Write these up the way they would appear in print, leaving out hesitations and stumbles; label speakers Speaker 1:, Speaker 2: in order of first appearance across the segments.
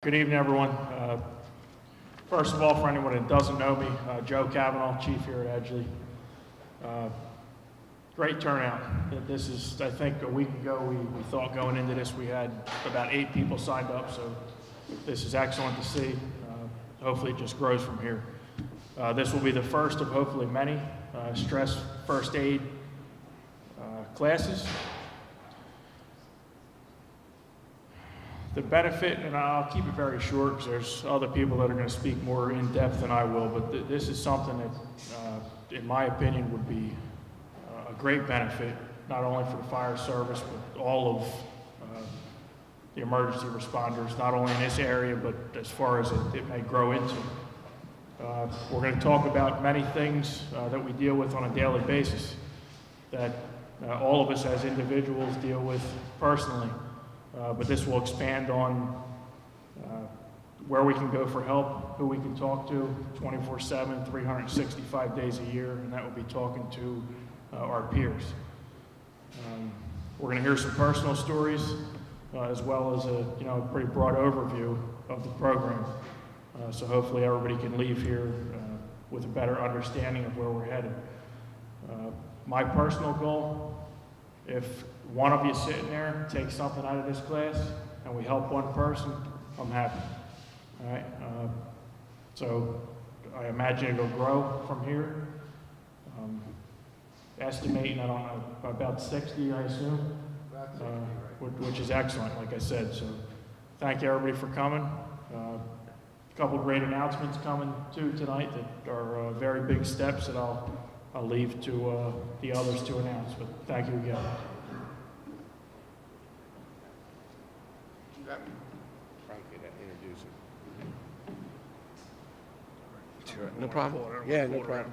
Speaker 1: Good evening, everyone. First of all, for anyone that doesn't know me, Joe Cavanaugh, Chief here at Edgeley. Great turnout. This is, I think, a week ago, we thought going into this we had about 8 people signed up, so this is excellent to see. Hopefully it just grows from here. This will be the first of hopefully many stress first aid classes. The benefit, and I'll keep it very short because there's other people that are going to speak more in depth than I will, but this is something that, in my opinion, would be a great benefit, not only for the fire service, but all of the emergency responders, not only in this area, but as far as it may grow into. We're going to talk about many things that we deal with on a daily basis, that all of us as individuals deal with personally. But this will expand on where we can go for help, who we can talk to 24/7, 365 days a year, and that will be talking to our peers. We're going to hear some personal stories as well as a pretty broad overview of the program. So hopefully everybody can leave here with a better understanding of where we're headed. My personal goal, if one of you sitting there takes something out of this class and we help one person, I'm happy. All right. So I imagine it'll grow from here. Estimating, I don't know, about 60, I assume, which is excellent, like I said. So thank you, everybody, for coming. A couple great announcements coming too tonight that are very big steps that I'll leave to the others to announce. But thank you again.
Speaker 2: Frank, introduce it.
Speaker 3: Sure, no problem. Yeah, no problem.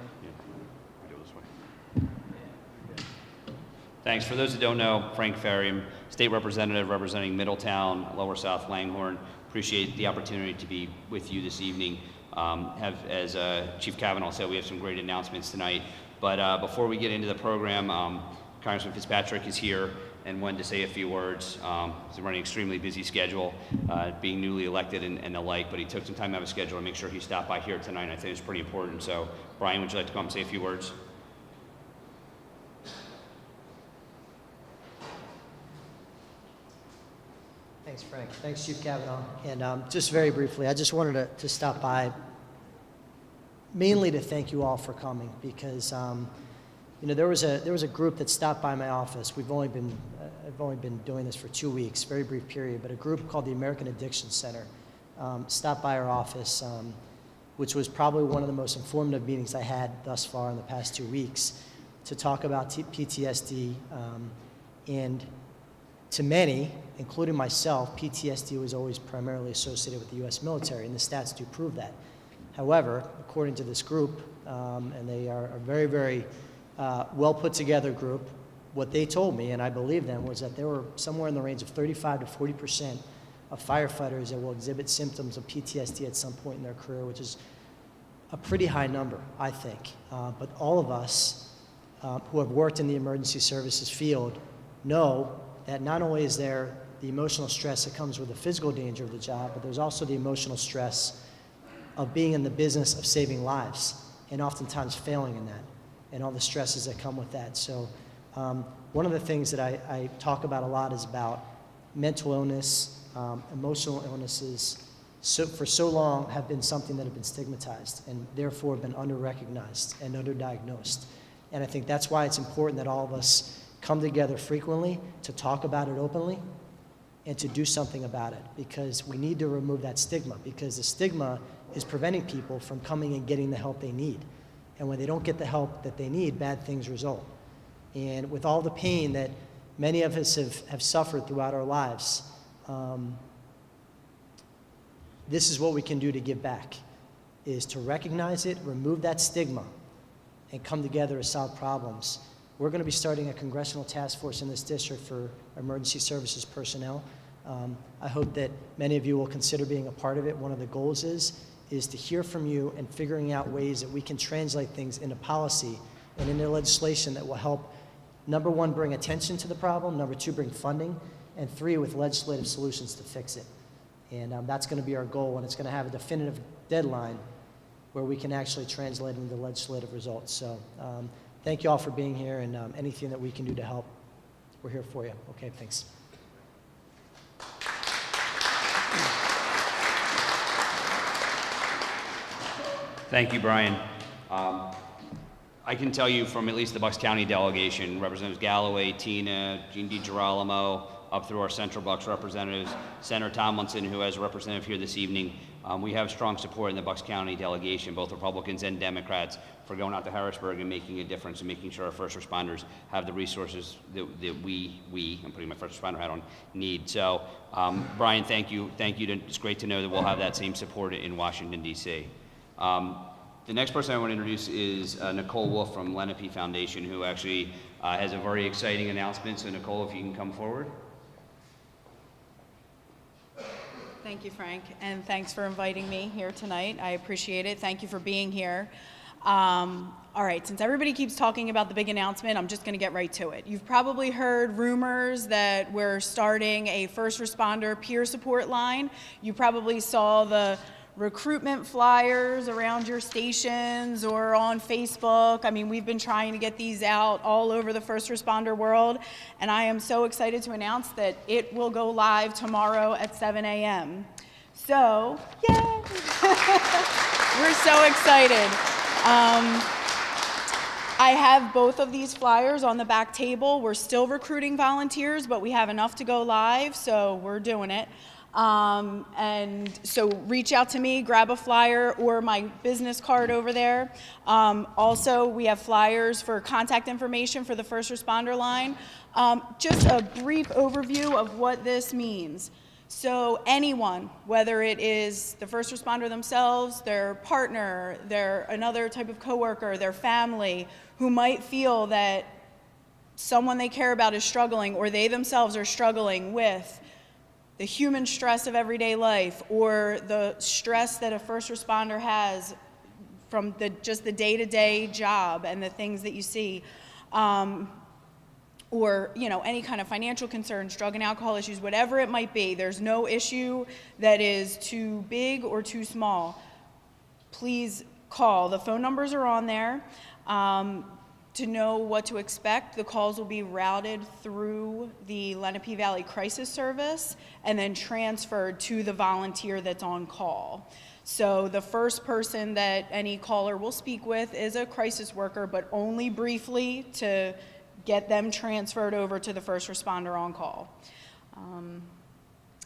Speaker 4: Thanks. For those that don't know, Frank Farry, I'm State Representative representing Middletown, Lower South Langhorne. Appreciate the opportunity to be with you this evening. As Chief Cavanaugh said, we have some great announcements tonight. But before we get into the program, Congressman Fitzpatrick is here and wanted to say a few words. He's running an extremely busy schedule, being newly elected and the like, but he took some time out of his schedule to make sure he stopped by here tonight, and I think it's pretty important. So, Brian, would you like to come and say a few words?
Speaker 5: Thanks, Frank. Thanks, Chief Cavanaugh. And just very briefly, I just wanted to stop by mainly to thank you all for coming because there was a group that stopped by my office. I've only been doing this for 2 weeks, very brief period, but a group called the American Addiction Center stopped by our office, which was probably one of the most informative meetings I had thus far in the past 2 weeks to talk about PTSD. And to many, including myself, PTSD was always primarily associated with the U.S. military, and the stats do prove that. However, according to this group, and they are a very, very well put together group, what they told me, and I believe them, was that there were somewhere in the range of 35 to 40% of firefighters that will exhibit symptoms of PTSD at some point in their career, which is a pretty high number, I think. But all of us who have worked in the emergency services field know that not only is there the emotional stress that comes with the physical danger of the job, but there's also the emotional stress of being in the business of saving lives and oftentimes failing in that and all the stresses that come with that. So one of the things that I talk about a lot is about mental illness, emotional illnesses, for so long have been something that have been stigmatized and therefore been under-recognized and underdiagnosed. And I think that's why it's important that all of us come together frequently to talk about it openly and to do something about it, because we need to remove that stigma, because the stigma is preventing people from coming and getting the help they need. And when they don't get the help that they need, bad things result. And with all the pain that many of us have suffered throughout our lives, this is what we can do to give back, is to recognize it, remove that stigma, and come together to solve problems. We're going to be starting a congressional task force in this district for emergency services personnel. I hope that many of you will consider being a part of it. One of the goals is to hear from you and figuring out ways that we can translate things into policy and into legislation that will help, number one, bring attention to the problem, number two, bring funding, and three, with legislative solutions to fix it. And that's going to be our goal, and it's going to have a definitive deadline where we can actually translate into legislative results. So thank you all for being here, and anything that we can do to help, we're here for you. Okay, thanks.
Speaker 4: Thank you, Brian. I can tell you from at least the Bucks County delegation, Representatives Galloway, Tina, Jean DiGirolamo, up through our Central Bucks representatives, Senator Tomlinson, who has a representative here this evening, we have strong support in the Bucks County delegation, both Republicans and Democrats, for going out to Harrisburg and making a difference and making sure our first responders have the resources that we, I'm putting my first responder hat on, need. So, Brian, thank you. It's great to know that we'll have that same support in Washington, D.C. The next person I want to introduce is Nicole Wolf from Lenape Foundation, who actually has a very exciting announcement. So, Nicole, if you can come forward.
Speaker 6: Thank you, Frank, and thanks for inviting me here tonight. I appreciate it. Thank you for being here. All right, since everybody keeps talking about the big announcement, I'm just going to get right to it. You've probably heard rumors that we're starting a first responder peer support line. You probably saw the recruitment flyers around your stations or on Facebook. I mean, we've been trying to get these out all over the first responder world, and I am so excited to announce that it will go live tomorrow at 7 a.m. So, yay! We're so excited. I have both of these flyers on the back table. We're still recruiting volunteers, but we have enough to go live, so we're doing it. And so reach out to me, grab a flyer or my business card over there. Also, we have flyers for contact information for the first responder line. Just a brief overview of what this means. So anyone, whether it is the first responder themselves, their partner, their another type of coworker, their family, who might feel that someone they care about is struggling or they themselves are struggling with the human stress of everyday life or the stress that a first responder has from just the day-to-day job and the things that you see, or any kind of financial concerns, drug and alcohol issues, whatever it might be. There's no issue that is too big or too small. Please call. The phone numbers are on there. To know what to expect, the calls will be routed through the Lenape Valley Crisis Service and then transferred to the volunteer that's on call. So the first person that any caller will speak with is a crisis worker, but only briefly to get them transferred over to the first responder on call.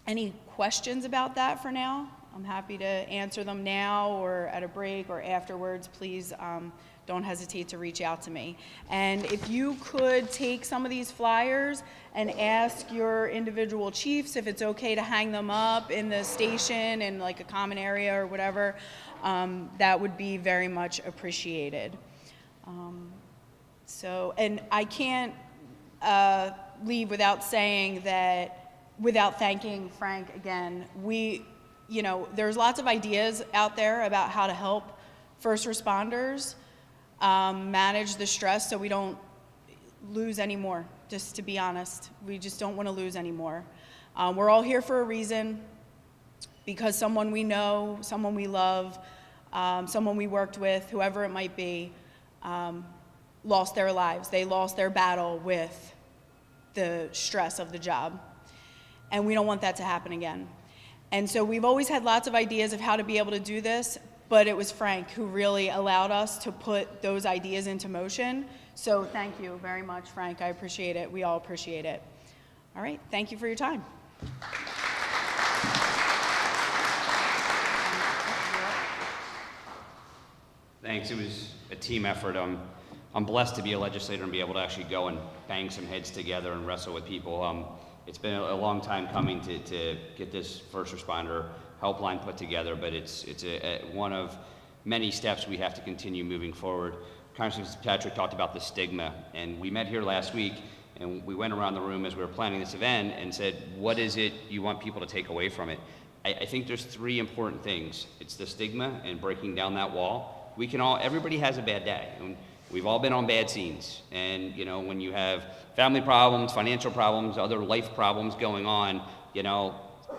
Speaker 6: Any questions about that for now? I'm happy to answer them now or at a break or afterwards. Please don't hesitate to reach out to me. And if you could take some of these flyers and ask your individual chiefs if it's okay to hang them up in the station in like a common area or whatever, that would be very much appreciated. And I can't leave without saying that, without thanking Frank again. There's lots of ideas out there about how to help first responders manage the stress so we don't lose any more, just to be honest. We just don't want to lose any more. We're all here for a reason, because someone we know, someone we love, someone we worked with, whoever it might be, lost their lives. They lost their battle with the stress of the job. And we don't want that to happen again. And so we've always had lots of ideas of how to be able to do this, but it was Frank who really allowed us to put those ideas into motion. So thank you very much, Frank. I appreciate it. We all appreciate it. All right, thank you for your time.
Speaker 4: Thanks. It was a team effort. I'm blessed to be a legislator and be able to actually go and bang some heads together and wrestle with people. It's been a long time coming to get this first responder helpline put together, but it's one of many steps we have to continue moving forward. Congressman Patrick talked about the stigma, and we met here last week, and we went around the room as we were planning this event and said, what is it you want people to take away from it? I think there's three important things. It's the stigma and breaking down that wall. Everybody has a bad day. And we've all been on bad scenes. And, when you have family problems, financial problems, other life problems going on,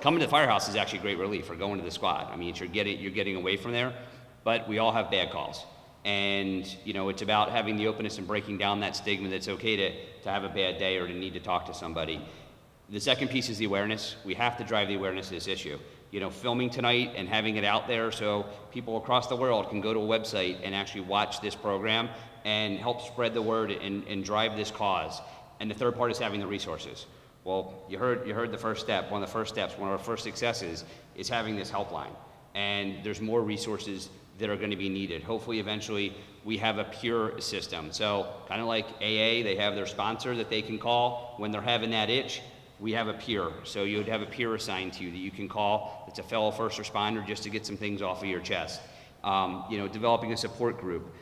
Speaker 4: coming to the firehouse is actually great relief, or going to the squad. I mean, you're getting away from there, but we all have bad calls. And, you know, it's about having the openness and breaking down that stigma that's okay to have a bad day or to need to talk to somebody. The second piece is the awareness. We have to drive the awareness of this issue. You know, filming tonight and having it out there so people across the world can go to a website and actually watch this program and help spread the word and drive this cause. And the third part is having the resources. Well, you heard the first step. One of the first steps, one of our first successes is having this helpline. And there's more resources that are going to be needed. Hopefully, eventually, we have a peer system. So kind of like AA, they have their sponsor that they can call when they're having that itch. We have a peer. So you would have a peer assigned to you that you can call. It's a fellow first responder just to get some things off of your chest. You know, developing a support group.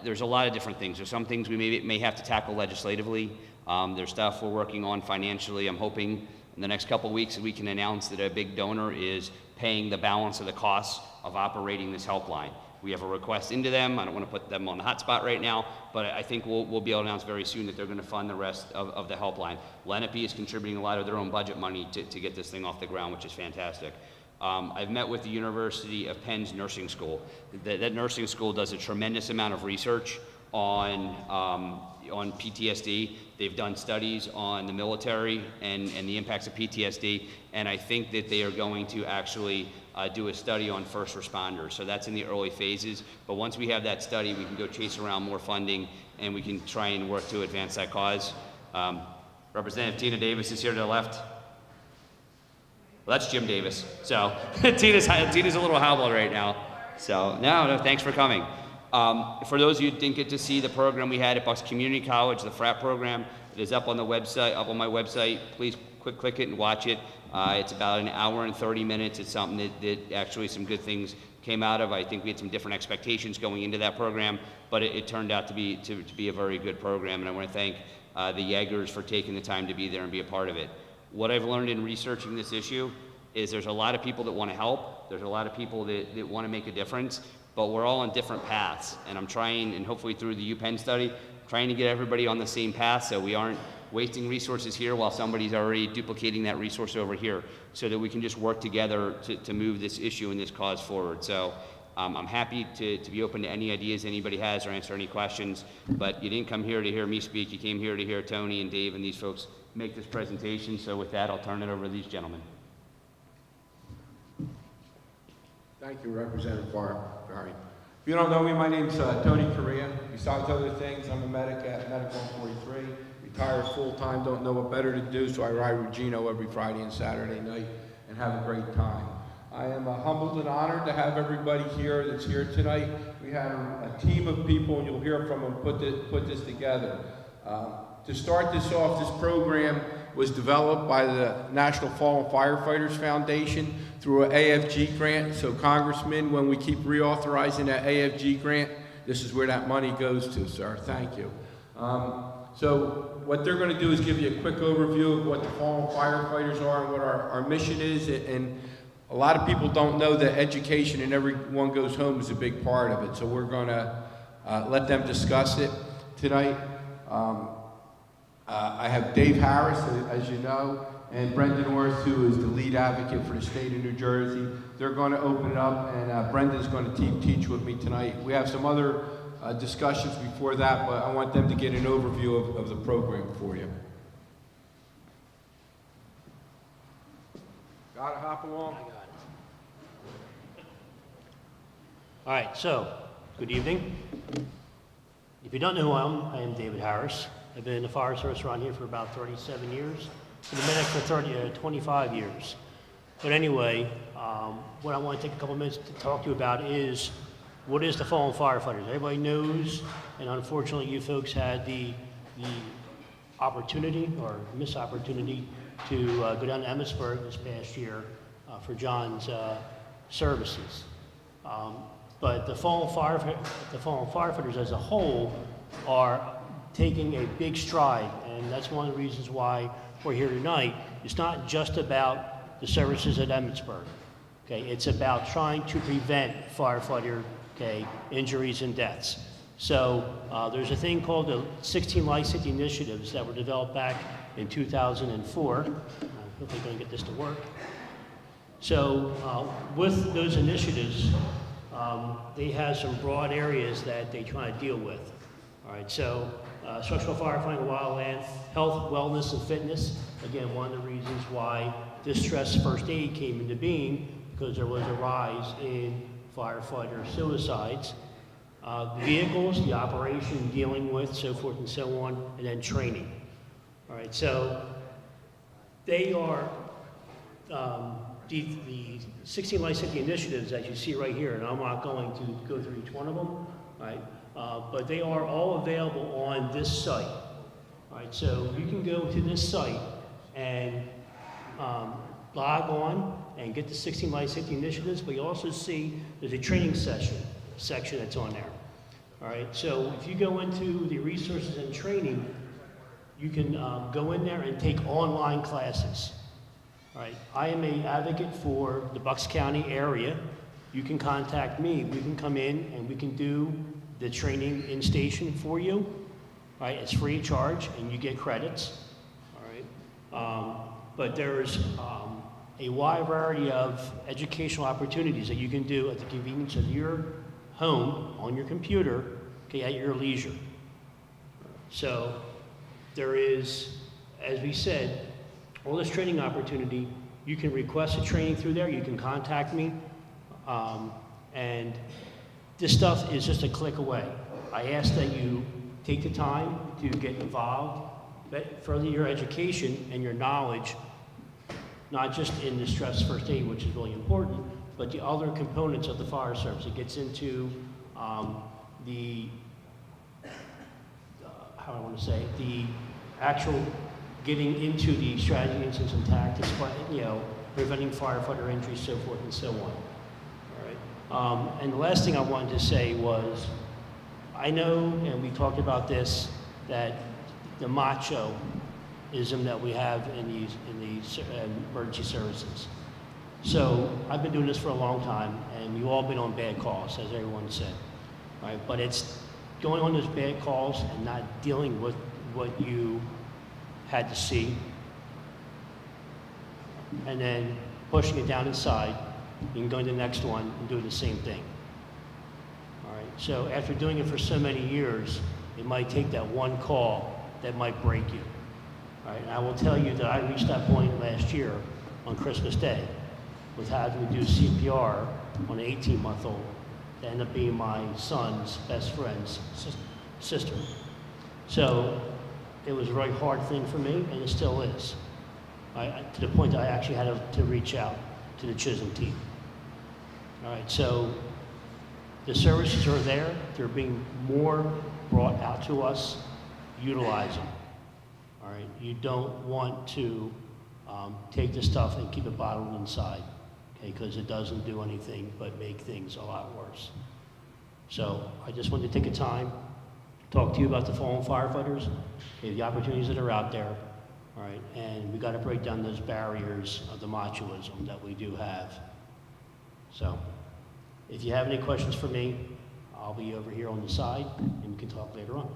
Speaker 4: There's a lot of different things. There's some things we may have to tackle legislatively. There's stuff we're working on financially. I'm hoping in the next couple of weeks we can announce that a big donor is paying the balance of the costs of operating this helpline. We have a request into them. I don't want to put them on the hot spot right now, but I think we'll be able to announce very soon that they're going to fund the rest of the helpline. Lenape is contributing a lot of their own budget money to get this thing off the ground, which is fantastic. I've met with the University of Penn's nursing school. That nursing school does a tremendous amount of research on PTSD. They've done studies on the military and the impacts of PTSD, and I think that they are going to actually do a study on first responders. So that's in the early phases, but once we have that study, we can go chase around more funding and we can try and work to advance that cause. Representative Tina Davis is here to the left. Well, that's Jim Davis. So Tina's a little hobbled right now. So no, thanks for coming. For those of you who didn't get to see the program we had at Bucks Community College, the frat program, it is up on the website, up on my website. Please click it and watch it. It's about an hour and 30 minutes. It's something that actually some good things came out of. I think we had some different expectations going into that program, but it turned out to be a very good program, and I want to thank the Jaegers for taking the time to be there and be a part of it. What I've learned in researching this issue is there's a lot of people that want to help. There's a lot of people that want to make a difference, but we're all on different paths. And I'm trying, and hopefully through the UPenn study, trying to get everybody on the same path so we aren't wasting resources here while somebody's already duplicating that resource over here, so that we can just work together to move this issue and this cause forward. So I'm happy to be open to any ideas anybody has or answer any questions, but you didn't come here to hear me speak. You came here to hear Tony and Dave and these folks make this presentation. So with that, I'll turn it over to these gentlemen.
Speaker 2: Thank you, Representative Farry. If you don't know me, my name's Tony Correa. Besides other things, I'm a medic at Medical 143. Retired full-time, don't know what better to do, so I ride with Gino every Friday and Saturday night and have a great time. I am humbled and honored to have everybody here that's here tonight. We have a team of people, and you'll hear from them, put this together. To start this off, this program was developed by the National Fallen Firefighters Foundation through an AFG grant. So Congressman, when we keep reauthorizing that AFG grant, this is where that money goes to, sir. Thank you. So what they're going to do is give you a quick overview of what the fallen firefighters are and what our mission is. And a lot of people don't know that education and everyone goes home is a big part of it. So we're going to let them discuss it tonight. I have Dave Harris, as you know, and Brendan Orth, who is the lead advocate for the state of New Jersey. They're going to open it up, and Brendan's going to teach with me tonight. We have some other discussions before that, but I want them to get an overview of the program for you. Got to hop along?
Speaker 7: I got it. All right, so, good evening. If you don't know who I am David Harris. I've been in the fire service around here for about 37 years. Been a medic for 25 years. But anyway, what I want to take a couple minutes to talk to you about is what is the fallen firefighters. Everybody knows, and unfortunately you folks had the opportunity or misopportunity to go down to Emmitsburg this past year for John's services. But the fallen firefighters as a whole are taking a big stride, and that's one of the reasons why we're here tonight. It's not just about the services at Emmitsburg. Okay, it's about trying to prevent firefighter injuries and deaths. So there's a thing called the 16 Life Safety Initiatives that were developed back in 2004. I hope I'm going to get this to work. So with those initiatives, they have some broad areas that they try to deal with. All right, so structural firefighting, wildland, health, wellness, and fitness. Again, one of the reasons why distress first aid came into being, because there was a rise in firefighter suicides. Vehicles, the operation, dealing with, so forth and so on, and then training. All right, so they are the 16 Life Safety initiatives that you see right here, and I'm not going to go through each one of them, right? But they are all available on this site. All right, so you can go to this site and log on and get the 16 Life Safety initiatives, but you also see there's a training section that's on there. All right, so if you go into the resources and training, you can go in there and take online classes. All right, I am an advocate for the Bucks County area. You can contact me. We can come in and we can do the training in station for you. All right, it's free of charge and you get credits. All right, but there's a wide variety of educational opportunities that you can do at the convenience of your home on your computer, okay, at your leisure. So there is, as we said, all this training opportunity. You can request a training through there. You can contact me, and this stuff is just a click away. I ask that you take the time to get involved, further your education and your knowledge, not just in the stress first aid, which is really important, but the other components of the fire service. It gets into the actual getting into the strategy, incidents, and tactics, preventing firefighter injuries, so forth and so on. All right. And the last thing I wanted to say was, I know, and we talked about this, that the macho-ism that we have in these emergency services. So I've been doing this for a long time, and we've all been on bad calls, as everyone said. Right? But it's going on those bad calls and not dealing with what you had to see, and then pushing it down inside, and going to the next one and doing the same thing. All right. So after doing it for so many years, it might take that one call that might break you. All right. And I will tell you that I reached that point last year on Christmas Day with having to do CPR on an 18-month-old that ended up being my son's best friend's sister. So it was a very hard thing for me, and it still is. To the point that I actually had to reach out to the Chisholm team. All right, so the services are there. They're being more brought out to us. Utilize them. All right, you don't want to take this stuff and keep it bottled inside, okay, because it doesn't do anything but make things a lot worse. So I just wanted to take a time talk to you about the fallen firefighters, okay, the opportunities that are out there, all right, and we got to break down those barriers of the machoism that we do have. So, if you have any questions for me, I'll be over here on the side, and we can talk later on.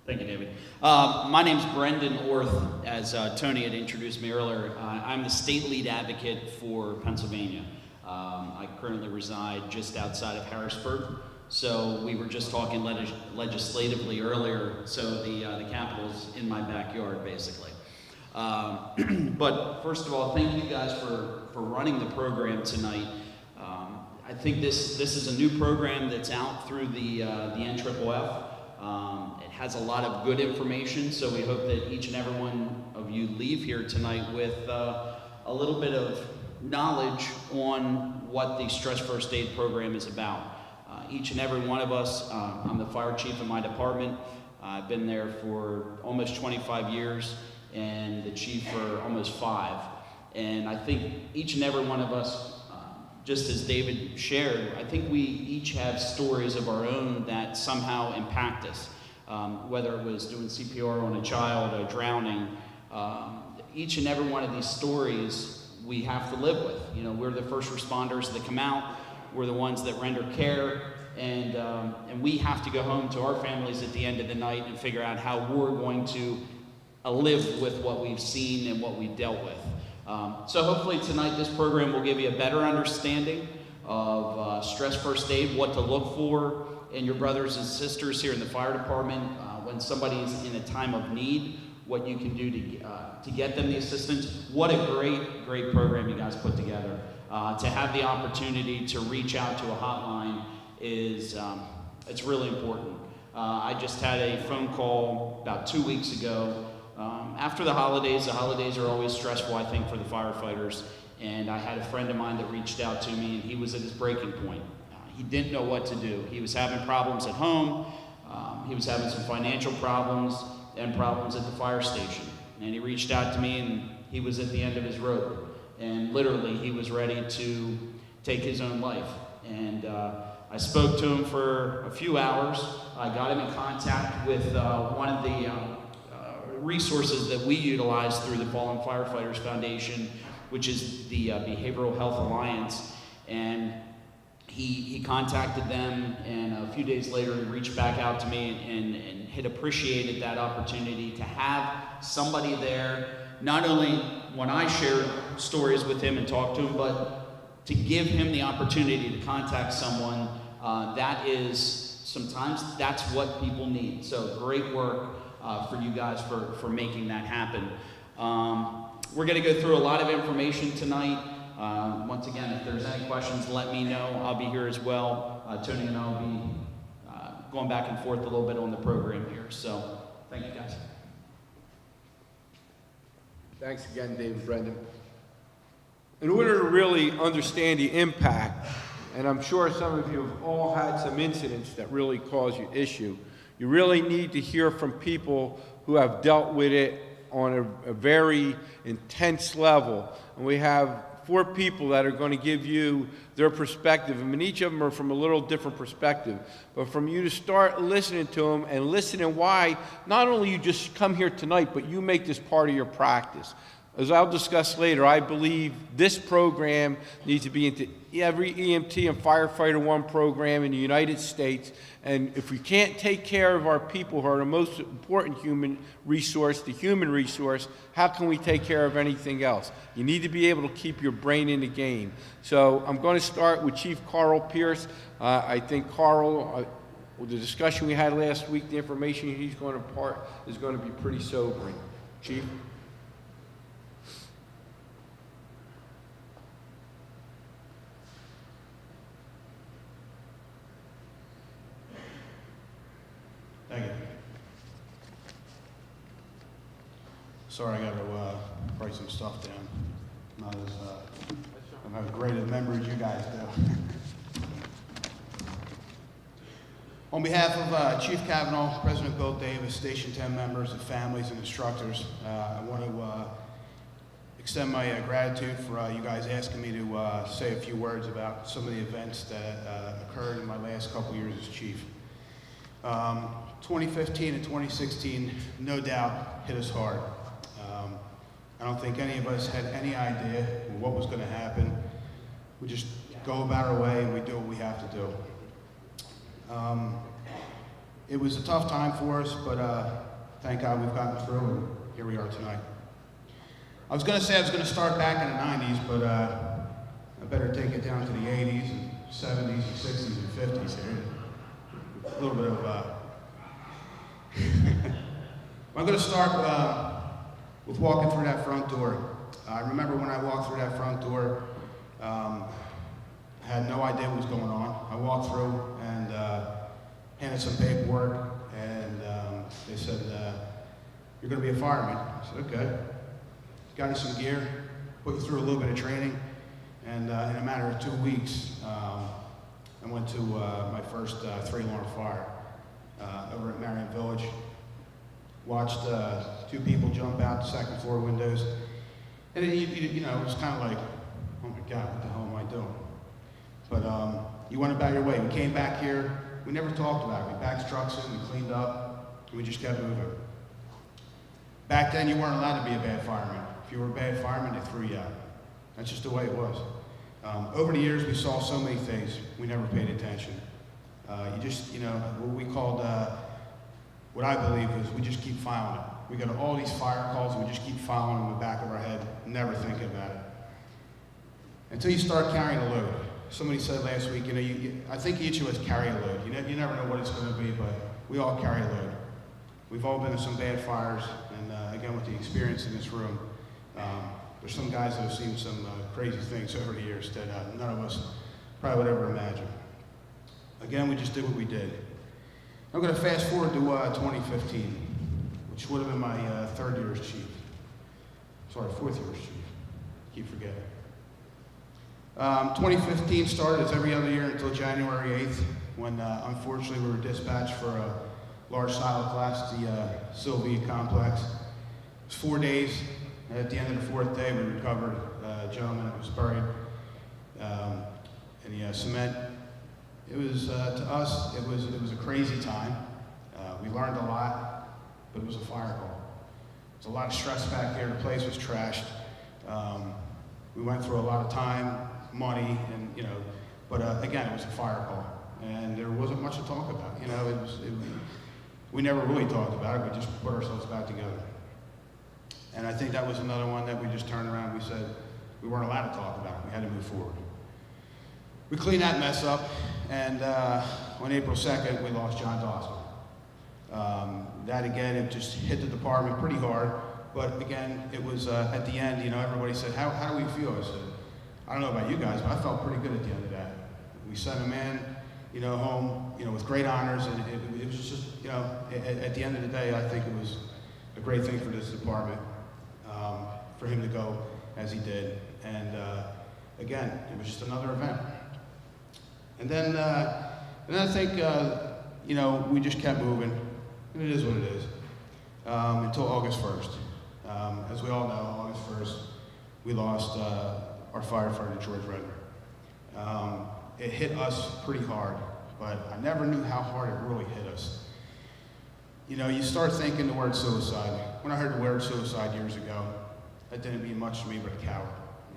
Speaker 8: Thank you, David. My name's Brendan Orth, as Tony had introduced me earlier. I'm the state lead advocate for Pennsylvania. I currently reside just outside of Harrisburg, so we were just talking legislatively earlier, so the Capitol's in my backyard, basically. But first of all, thank you guys for running the program tonight. I think this is a new program that's out through the NFFF. It has a lot of good information, so we hope that each and every one of you leave here tonight with a little bit of knowledge on what the Stress First Aid program is about. Each and every one of us, I'm the fire chief in my department. I've been there for almost 25 years, and the chief for almost 5. And I think each and every one of us, just as David shared, I think we each have stories of our own that somehow impact us. Whether it was doing CPR on a child or drowning, each and every one of these stories we have to live with. You know, we're the first responders that come out, we're the ones that render care, and we have to go home to our families at the end of the night and figure out how we're going to live with what we've seen and what we've dealt with. So hopefully tonight this program will give you a better understanding of stress first aid, what to look for in your brothers and sisters here in the fire department when somebody's in a time of need, what you can do to get them the assistance. What a great program you guys put together. To have the opportunity to reach out to a hotline is, it's really important. I just had a phone call about 2 weeks ago. After the holidays are always stressful, I think, for the firefighters. And I had a friend of mine that reached out to me, and he was at his breaking point. He didn't know what to do. He was having problems at home. He was having some financial problems and problems at the fire station. And he reached out to me, and he was at the end of his rope. And literally, he was ready to take his own life. And I spoke to him for a few hours. I got him in contact with one of the resources that we utilize through the Fallen Firefighters Foundation, which is the Behavioral Health Alliance. And he contacted them, and a few days later he reached back out to me and had appreciated that opportunity to have somebody there, not only when I shared stories with him and talked to him, but to give him the opportunity to contact someone. That is, sometimes that's what people need. So great work for you guys for making that happen. We're going to go through a lot of information tonight. Once again, if there's any questions, let me know. I'll be here as well. Tony and I will be going back and forth a little bit on the program here. So thank you, guys.
Speaker 2: Thanks again, Dave and Brendan. In order to really understand the impact, and I'm sure some of you have all had some incidents that really cause you issue, you really need to hear from people who have dealt with it on a very intense level. And we have 4 people that are going to give you their perspective. I mean, each of them are from a little different perspective. But from you to start listening to them and listening why, not only you just come here tonight, but you make this part of your practice. As I'll discuss later, I believe this program needs to be into every EMT and Firefighter 1 program in the United States. And if we can't take care of our people who are the most important human resource, the human resource, how can we take care of anything else? You need to be able to keep your brain in the game. So I'm going to start with Chief Carl Pierce. I think Carl, with the discussion we had last week, the information he's going to impart is going to be pretty sobering. Chief?
Speaker 9: Thank you. Sorry, I got to write some stuff down. Not as I'm not as great a member as you guys do. On behalf of Chief Cavanaugh, President Bill Davis, Station 10 members, and families and instructors, I want to extend my gratitude for you guys asking me to say a few words about some of the events that occurred in my last couple years as chief. 2015 and 2016, no doubt, hit us hard. I don't think any of us had any idea what was going to happen. We just go about our way and we do what we have to do. It was a tough time for us, but thank God we've gotten through, and here we are tonight. I was going to say I was going to start back in the 90s, but I better take it down to the 80s and 70s and 60s and 50s here. A little bit of I'm going to start with walking through that front door. I remember when I walked through that front door, I had no idea what was going on. I walked through and handed some paperwork, and they said, you're going to be a fireman. I said, okay. Got you some gear, put you through a little bit of training, and in a matter of 2 weeks, I went to my first 3-alarm fire over at Marion Village. Watched 2 people jump out the second floor windows. And you know, it was kind of like, oh my God, what the hell am I doing? But you went about your way. We came back here. We never talked about it. We packed trucks in, we cleaned up, and we just kept moving. Back then, you weren't allowed to be a bad fireman. If you were a bad fireman, they threw you out. That's just the way it was. Over the years, we saw so many things. We never paid attention. You just, you know, what we called, what I believe is we just keep filing it. We got all these fire calls, and we just keep following them in the back of our head, never thinking about it. Until you start carrying a load. Somebody said last week, I think each of us carry a load. You never know what it's going to be, but we all carry a load. We've all been in some bad fires, and again, with the experience in this room, there's some guys that have seen some crazy things over the years that none of us probably would ever imagine. Again, we just did what we did. I'm going to fast forward to 2015, which would have been my third year as chief. Sorry, fourth year as chief. Keep forgetting. 2015 started as every other year until January 8th, when unfortunately we were dispatched for a large silo collapse at the Sylvia complex. It was 4 days, and at the end of the fourth day we recovered a gentleman that was buried in the cement. It was, to us, it was a crazy time. We learned a lot, but it was a fire call. There was a lot of stress back here. The place was trashed. We went through a lot of time, money, and but again, it was a fire call, and there wasn't much to talk about. We never really talked about it. We just put ourselves back together. And I think that was another one that we just turned around and we said we weren't allowed to talk about it. We had to move forward. We cleaned that mess up, and on April 2nd, we lost John Dawson. That again, it just hit the department pretty hard. But again, it was at the end, everybody said, how do we feel? I said, I don't know about you guys, but I felt pretty good at the end of that. We sent a man, home, with great honors, and it was just, at the end of the day, I think it was a great thing for this department, for him to go as he did. And again, it was just another event. And then I think, we just kept moving, and it is what it is, until August 1st. As we all know, August 1st, we lost our firefighter, George Redner. It hit us pretty hard, but I never knew how hard it really hit us. You start thinking the word suicide. When I heard the word suicide years ago, that didn't mean much to me but a coward.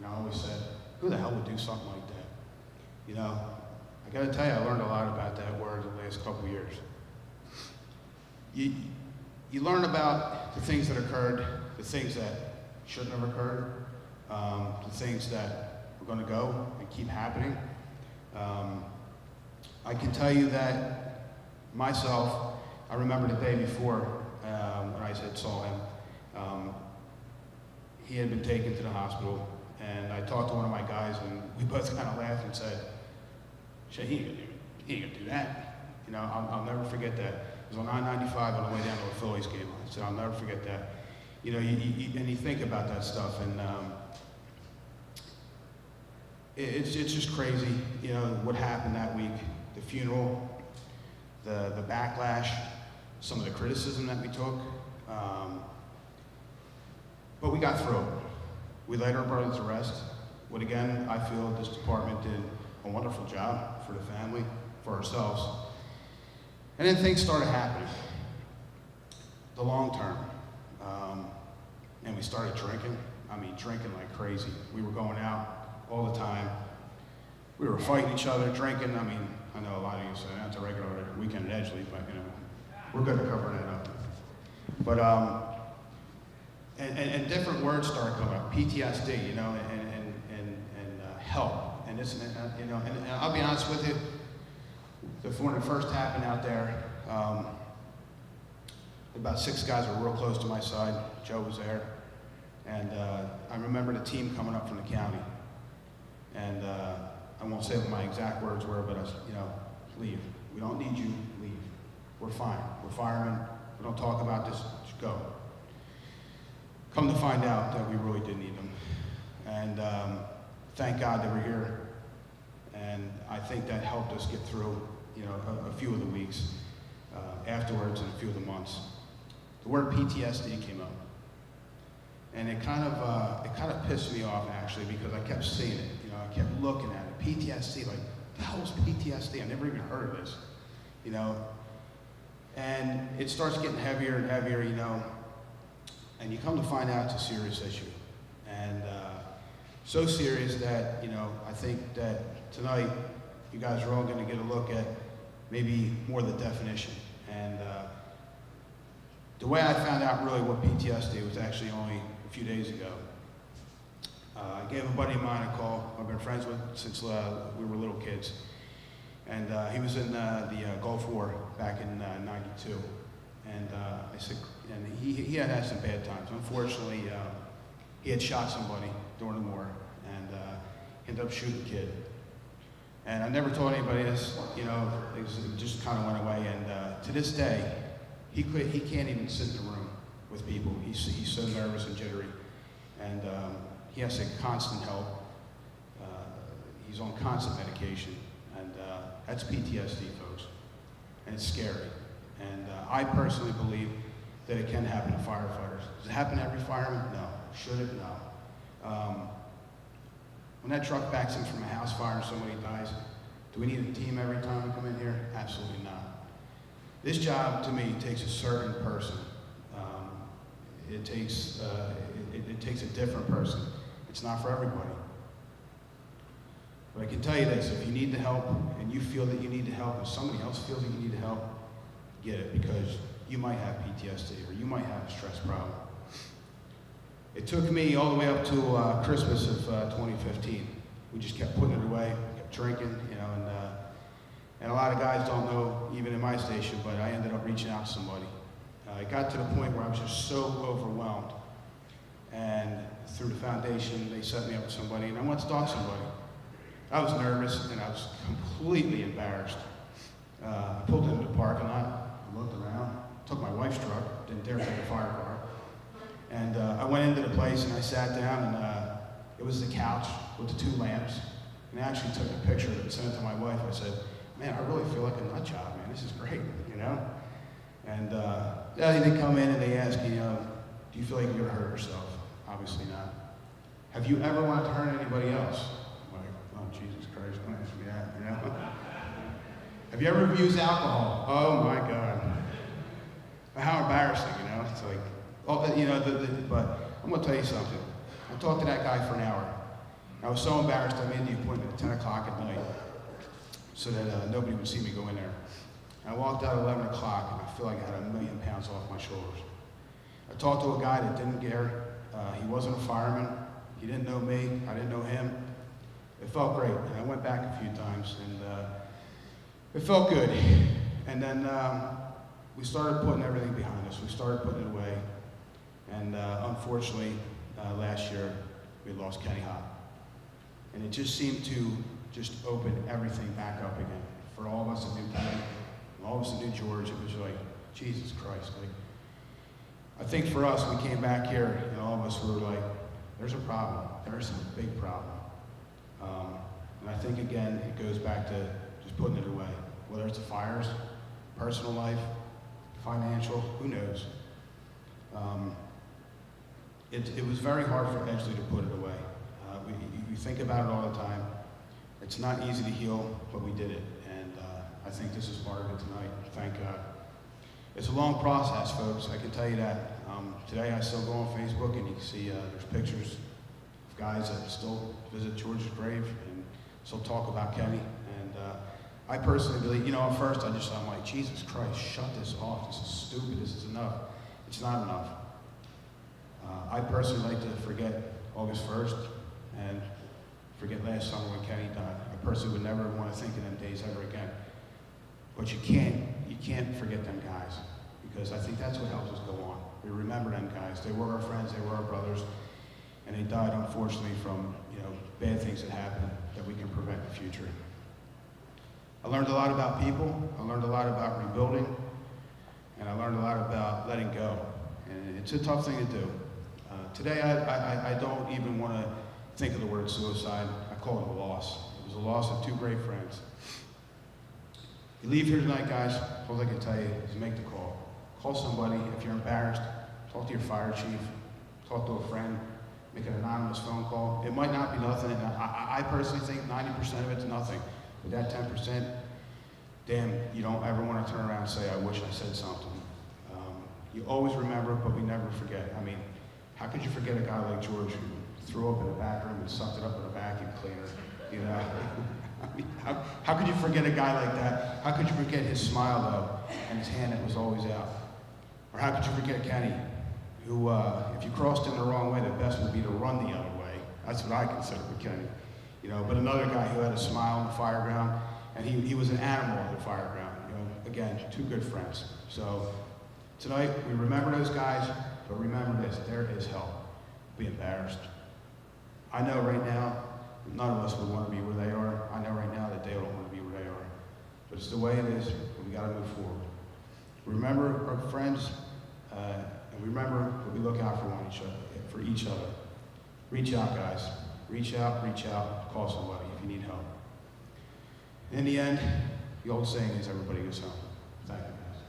Speaker 9: I always said, who the hell would do something like that? I gotta tell you, I learned a lot about that word the last couple of years. You learn about the things that occurred, the things that shouldn't have occurred, the things that are going to go and keep happening. I can tell you that myself, I remember the day before when I saw him, he had been taken to the hospital, and I talked to one of my guys, and we both kind of laughed and said, "Shit, he ain't gonna do that." I'll never forget that. It was on I-95 on the way down to a Phillies game. I said, I'll never forget that. And you think about that stuff, and it's just crazy, what happened that week. The funeral, the backlash, some of the criticism that we took. But we got through it. We laid our brother to rest. What again, I feel this department did a wonderful job for the family, for ourselves. And then things started happening, the long term. And we started drinking. Drinking like crazy. We were going out all the time. We were fighting each other, drinking. I know a lot of you say that's a regular weekend at Edgeley, but we're good at covering it up. But and different words started coming up. PTSD, and help, and this, and I'll be honest with you. When it first happened out there, about 6 guys were real close to my side. Joe was there, and I remember the team coming up from the county, and I won't say what my exact words were, but I said, leave. We don't need you. Leave. We're fine. We're firemen. We don't talk about this. Just go. Come to find out that we really did need them, and thank God they were here, and I think that helped us get through, a few of the weeks afterwards and a few of the months. The word PTSD came up, and it kind of pissed me off actually, because I kept seeing it. I kept looking at it. PTSD, like, the hell is PTSD? I never even heard of this, And it starts getting heavier and heavier, and you come to find out it's a serious issue, and so serious that I think that tonight you guys are all going to get a look at maybe more of the definition. And The way I found out really what PTSD was actually only a few days ago. I gave a buddy of mine a call. I've been friends with since we were little kids. And he was in the Gulf War back in '92. And I said, and he had some bad times. Unfortunately, he had shot somebody during the war and ended up shooting a kid. And I never told anybody this, you know, it just kind of went away. And to this day, he can't even sit in the room with people. He's so nervous and jittery. And he has to constant help. He's on constant medication. And that's PTSD, folks. And it's scary. And I personally believe that it can happen to firefighters. Does it happen to every fireman? No. Should it? No. When that truck backs in from a house fire and somebody dies, do we need a team every time we come in here? Absolutely not. This job, to me, takes a certain person. It takes a different person. It's not for everybody. But I can tell you this, if you need the help and you feel that you need the help and somebody else feels that you need the help, get it, because you might have PTSD or you might have a stress problem. It took me all the way up to Christmas of 2015. We just kept putting it away, kept drinking, you know, and a lot of guys don't know, even in my station, but I ended up reaching out to somebody. It got to the point where I was just so overwhelmed. And through the foundation, they set me up with somebody, and I went to talk to somebody. I was nervous, and I was completely embarrassed. I pulled into the parking lot, I looked around, took my wife's truck, didn't dare take a fire car. And I went into the place, and I sat down, and it was the couch with the 2 lamps. And I actually took a picture of it and sent it to my wife. I said, man, I really feel like a nut job, man. This is great, you know? And they come in and they ask, you know, do you feel like you're going to hurt yourself? Obviously not. Have you ever wanted to hurt anybody else? I'm like, oh, Jesus Christ, don't ask me that, you know? Have you ever abused alcohol? Oh, my God. How embarrassing, you know? It's like, oh, you know, but I'm going to tell you something. I talked to that guy for an hour. I was so embarrassed I made the appointment at 10 o'clock at night so that nobody would see me go in there. I walked out at 11 o'clock, and I feel like I had 1,000,000 pounds off my shoulders. I talked to a guy that didn't care. He wasn't a fireman. He didn't know me. I didn't know him. It felt great. And I went back a few times, and it felt good. And then we started putting everything behind us. We started putting it away. And unfortunately, last year, we lost Kenny Hop. And it just seemed to just open everything back up again. For all of us that knew Kenny, all of us that knew George, it was like, Jesus Christ. Like, I think for us, we came back here, and all of us were like, there's a problem. There's a big problem. And I think, again, it goes back to just putting it away. Whether it's the fires, personal life, financial, who knows? It was very hard for Edgley to put it away. We think about it all the time. It's not easy to heal, but we did it. And I think this is part of it tonight. Thank God. It's a long process, folks. I can tell you that. Today I still go on Facebook, and you can see there's pictures of guys that still visit George's grave and still talk about Kenny. And I personally believe, you know, at first I'm like, Jesus Christ, shut this off. This is stupid. This is enough. It's not enough. I personally like to forget August 1st and forget last summer when Kenny died. I personally would never want to think of them days ever again. But you can't forget them guys, because I think that's what helps us go on. We remember them guys. They were our friends, they were our brothers, and they died, unfortunately, from, you know, bad things that happen that we can prevent in the future. I learned a lot about people. I learned a lot about rebuilding, and I learned a lot about letting go. And it's a tough thing to do. Today, I don't even want to think of the word suicide. I call it a loss. It was a loss of 2 great friends. You leave here tonight, guys, all I can tell you is make the call. Call somebody. If you're embarrassed, talk to your fire chief, talk to a friend, make an anonymous phone call. It might not be nothing. And I personally think 90% of it's nothing. But that 10%, damn, you don't ever want to turn around and say, I wish I said something. You always remember, but we never forget. I mean, how could you forget a guy like George who threw up in the back room and sucked it up with a vacuum cleaner, you know? I mean, how could you forget a guy like that? How could you forget his smile, though, and his hand that was always out? Or how could you forget Kenny, who, if you crossed him the wrong way, the best would be to run the other way. That's what I consider with Kenny. You know, but another guy who had a smile on the fire ground, and he was an animal on the fire ground. You know, again, two good friends. So tonight, we remember those guys, but remember this, there is help. Be embarrassed. I know right now, none of us would want to be where they are. I know right now that they don't want to be where they are. But it's the way it is, and we got to move forward. Remember our friends, and remember that we look out for each other. Reach out, guys. Reach out, call somebody if you need help. In the end, the old saying is everybody goes home. Thank you, guys.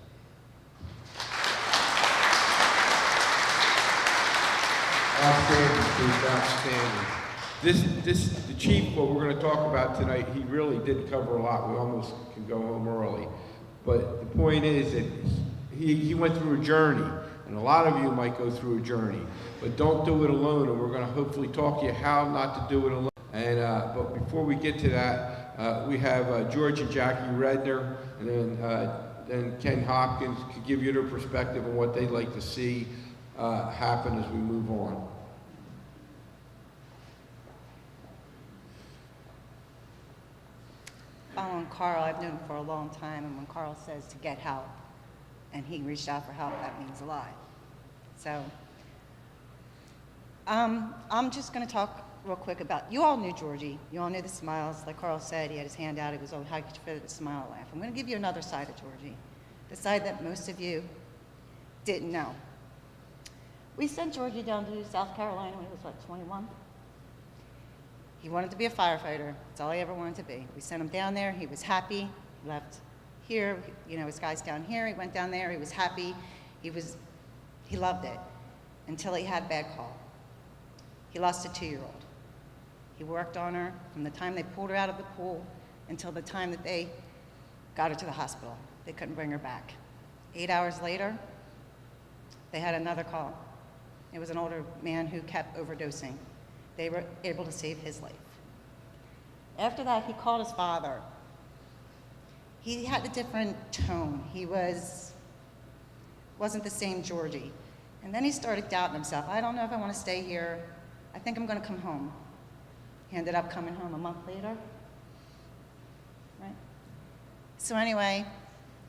Speaker 2: Outstanding, Chief, outstanding. The chief, what we're gonna talk about tonight, he really did cover a lot. We almost can go home early. But the point is that he went through a journey, and a lot of you might go through a journey, but don't do it alone, and we're gonna hopefully talk to you how not to do it alone. And, but before we get to that, we have George and Jackie Redner, and then Ken Hopkins could give you their perspective on what they'd like to see happen as we move on.
Speaker 10: Following Carl, I've known him for a long time, and when Carl says to get help, and he reached out for help, that means a lot. So, I'm just going to talk real quick about, you all knew Georgie. You all knew the smiles. Like Carl said, he had his hand out. He was, oh, how could you fit the smile laugh? I'm going to give you another side of Georgie, the side that most of you didn't know. We sent Georgie down to South Carolina when he was, what, 21? He wanted to be a firefighter. That's all he ever wanted to be. We sent him down there. He was happy. Left here. You know, his guy's down here. He went down there. He was happy. He loved it until he had a bad call. He lost a 2-year-old. He worked on her from the time they pulled her out of the pool until the time that they got her to the hospital. They couldn't bring her back. 8 hours later, they had another call. It was an older man who kept overdosing. They were able to save his life. After that, he called his father. He had a different tone. He wasn't the same Georgie. And then he started doubting himself. I don't know if I want to stay here. I think I'm going to come home. He ended up coming home a month later. Right? So anyway,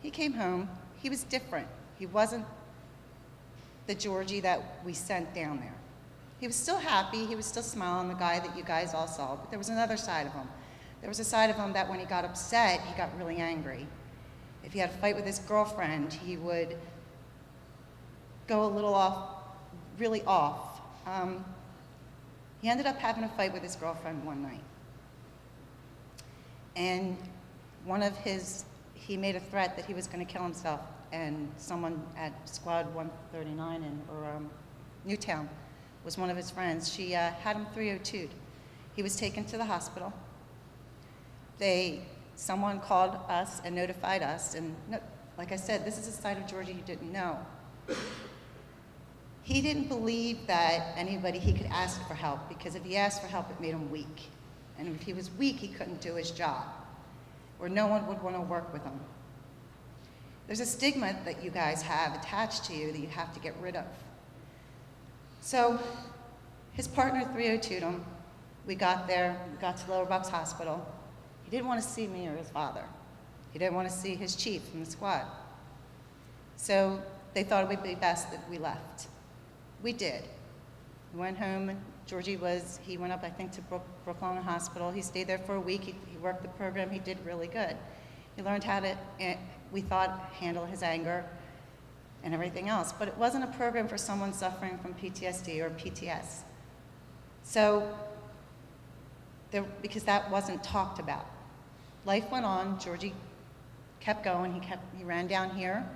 Speaker 10: he came home. He was different. He wasn't the Georgie that we sent down there. He was still happy. He was still smiling, the guy that you guys all saw. But there was another side of him. There was a side of him that when he got upset, he got really angry. If he had a fight with his girlfriend, he would go a little off, really off. He ended up having a fight with his girlfriend one night. And he made a threat that he was going to kill himself, and someone at Squad 139 in Newtown was one of his friends. She had him 302'd. He was taken to the hospital. Someone called us and notified us, and like I said, this is a side of Georgie he didn't know. He didn't believe that he could ask for help, because if he asked for help, it made him weak. And if he was weak, he couldn't do his job, or no one would want to work with him. There's a stigma that you guys have attached to you that you have to get rid of. So his partner 302'd him. We got there, we got to Lower Bucks Hospital. He didn't want to see me or his father. He didn't want to see his chief from the squad. So they thought it would be best that we left. We did. We went home. Georgie he went up, I think, to Brookline Hospital. He stayed there for a week. He worked the program. He did really good. He learned how to, we thought, handle his anger and everything else. But it wasn't a program for someone suffering from PTSD or PTS. So, because that wasn't talked about. Life went on. Georgie kept going. He ran down here.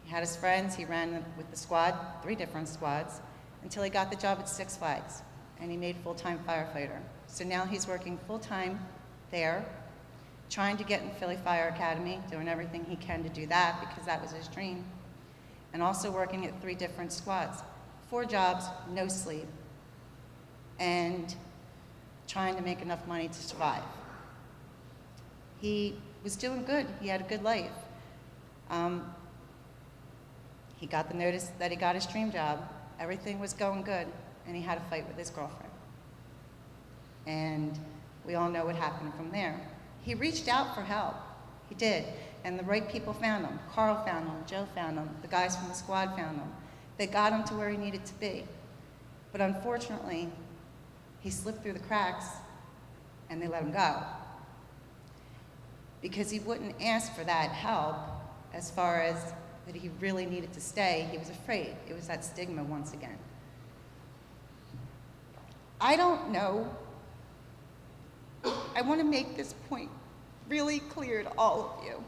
Speaker 10: He had his friends. He ran with the squad, 3 different squads, until he got the job at Six Flags, and he made full-time firefighter. So now he's working full-time there, trying to get in Philly Fire Academy, doing everything he can to do that, because that was his dream, and also working at 3 different squads. 4 jobs, no sleep, and trying to make enough money to survive. He was doing good. He had a good life. He got the notice that he got his dream job. Everything was going good, and he had a fight with his girlfriend. And we all know what happened from there. He reached out for help. He did. And the right people found him. Carl found him, Joe found him, the guys from the squad found him. They got him to where he needed to be. But unfortunately, he slipped through the cracks, and they let him go. Because he wouldn't ask for that help as far as that he really needed to stay. He was afraid. It was that stigma once again. I don't know. I want to make this point really clear to all of you.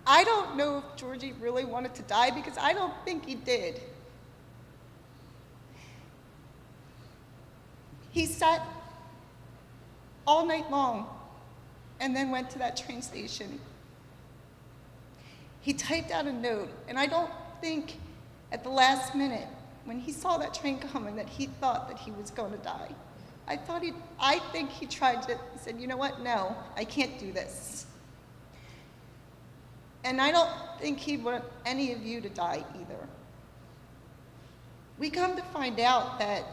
Speaker 10: I don't know if Georgie really wanted to die, because I don't think he did. He sat all night long and then went to that train station. He typed out a note, and I don't think at the last minute, when he saw that train coming, that he thought that he was going to die. I think he tried to, he said, you know what, no, I can't do this. And I don't think he'd want any of you to die either. We come to find out that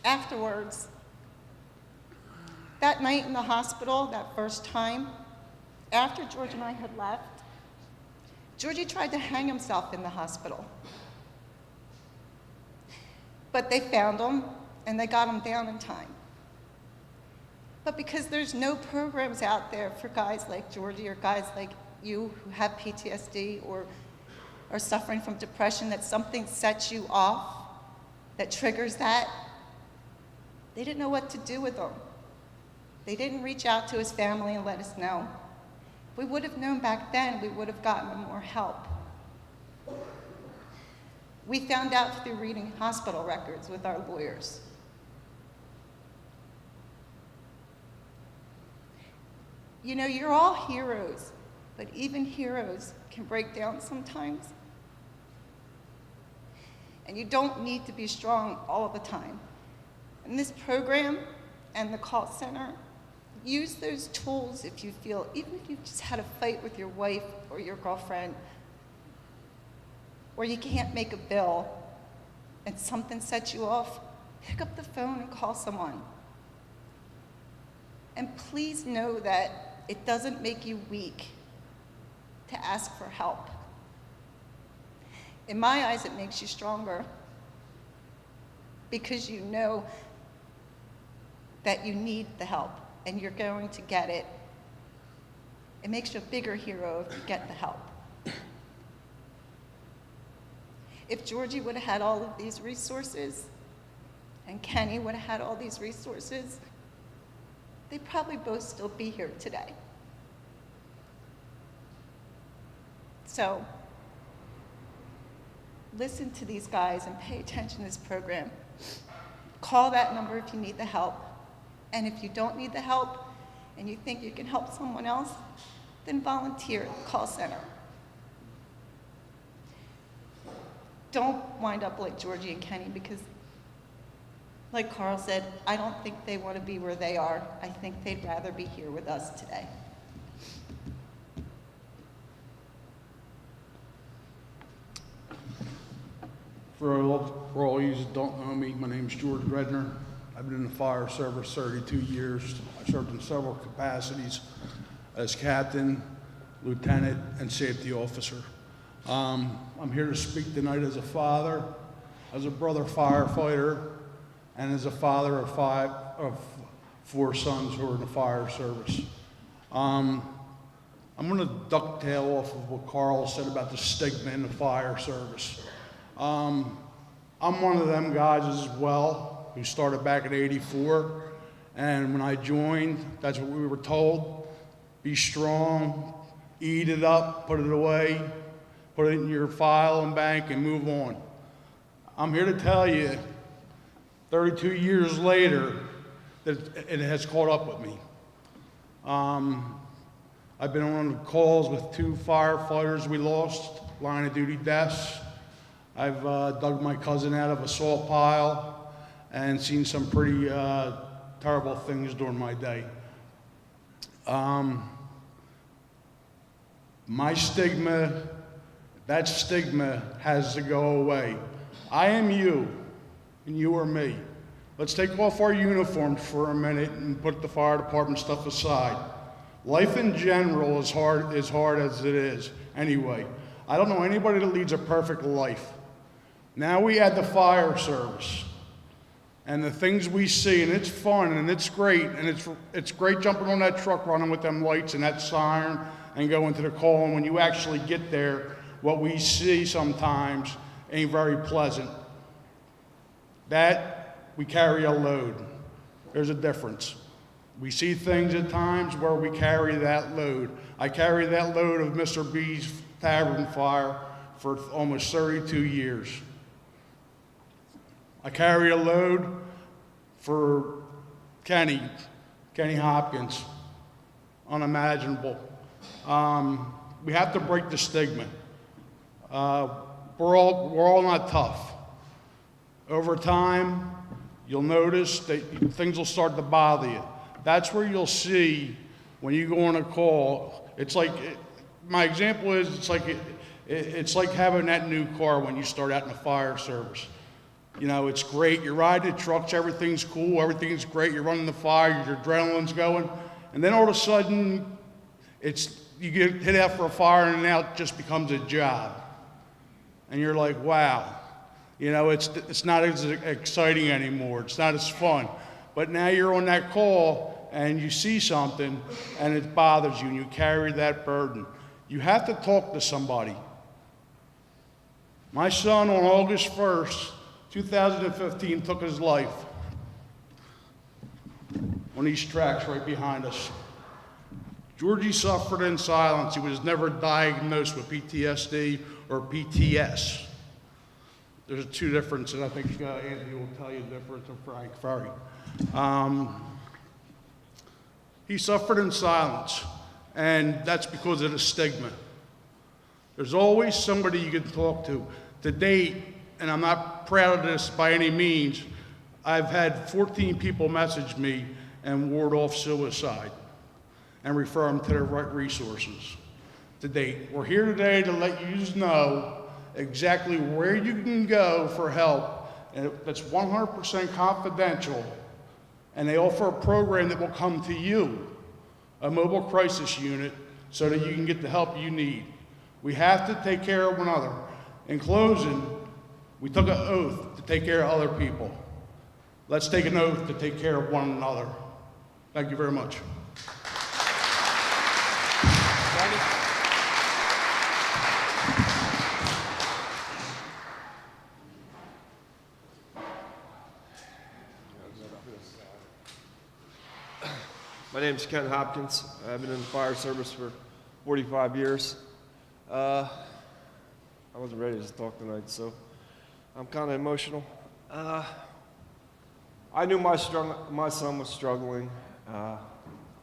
Speaker 10: afterwards, that night in the hospital, that first time, after George and I had left, Georgie tried to hang himself in the hospital. But they found him, and they got him down in time. But because there's no programs out there for guys like Georgie or guys like you who have PTSD or are suffering from depression, that something sets you off, that triggers that, they didn't know what to do with him. They didn't reach out to his family and let us know. If we would have known back then, we would have gotten him more help. We found out through reading hospital records with our lawyers. You know, you're all heroes, but even heroes can break down sometimes. And you don't need to be strong all the time. And this program and the call center, use those tools if you feel, even if you've just had a fight with your wife or your girlfriend, or you can't make a bill and something sets you off, pick up the phone and call someone. And please know that it doesn't make you weak to ask for help. In my eyes, it makes you stronger, because you know that you need the help and you're going to get it. It makes you a bigger hero if you get the help. If Georgie would have had all of these resources, and Kenny would have had all these resources, they'd probably both still be here today. So, listen to these guys and pay attention to this program. Call that number if you need the help. And if you don't need the help and you think you can help someone else, then volunteer at the call center. Don't wind up like Georgie and Kenny, because like Carl said, I don't think they want to be where they are. I think they'd rather be here with us today.
Speaker 11: For all you that don't know me, my name's George Redner. I've been in the fire service 32 years. I served in several capacities as captain, lieutenant, and safety officer. I'm here to speak tonight as a father, as a brother firefighter, and as a father of 4 sons who are in the fire service. I'm going to ducktail off of what Carl said about the stigma in the fire service. I'm one of them guys as well, who started back in '84, and when I joined, that's what we were told: be strong, eat it up, put it away, put it in your file and bank, and move on. I'm here to tell you, 32 years later, that it has caught up with me. I've been on calls with 2 firefighters we lost, line of duty deaths. I've dug my cousin out of a salt pile and seen some pretty terrible things during my day. My stigma, that stigma has to go away. I am you, and you are me. Let's take off our uniforms for a minute and put the fire department stuff aside. Life in general is hard as it is. Anyway, I don't know anybody that leads a perfect life. Now we add the fire service and the things we see, and it's fun and it's great, and it's great jumping on that truck, running with them lights and that siren and going to the call. And when you actually get there, what we see sometimes ain't very pleasant. That we carry a load. There's a difference. We see things at times where we carry that load. I carry that load of Mr. B's Tavern fire for almost 32 years. I carry a load for Kenny Hopkins. Unimaginable. We have to break the stigma. We're all not tough. Over time, you'll notice that things will start to bother you. That's where you'll see when you go on a call. It's like, my example is, it's like having that new car when you start out in the fire service. You know, it's great. You're riding the trucks, everything's cool, everything's great. You're running the fire, your adrenaline's going, and then all of a sudden, you get hit out for a fire, and now it just becomes a job. And you're like, wow. You know, it's not as exciting anymore. It's not as fun. But now you're on that call and you see something and it bothers you and you carry that burden. You have to talk to somebody. My son on August 1st, 2015 took his life on these tracks right behind us. Georgie suffered in silence. He was never diagnosed with PTSD or PTS. There's two differences. I think Anthony will tell you the difference of Frank Farry. He suffered in silence, and that's because of the stigma. There's always somebody you can talk to. To date, and I'm not proud of this by any means, I've had 14 people message me and ward off suicide and refer them to the right resources. To date, we're here today to let you know exactly where you can go for help, and that's 100% confidential, and they offer a program that will come to you, a mobile crisis unit, so that you can get the help you need. We have to take care of one another. In closing, we took an oath to take care of other people. Let's take an oath to take care of one another. Thank you very much.
Speaker 12: My name is Ken Hopkins. I've been in the fire service for 45 years. I wasn't ready to talk tonight, so I'm kind of emotional. I knew my son was struggling.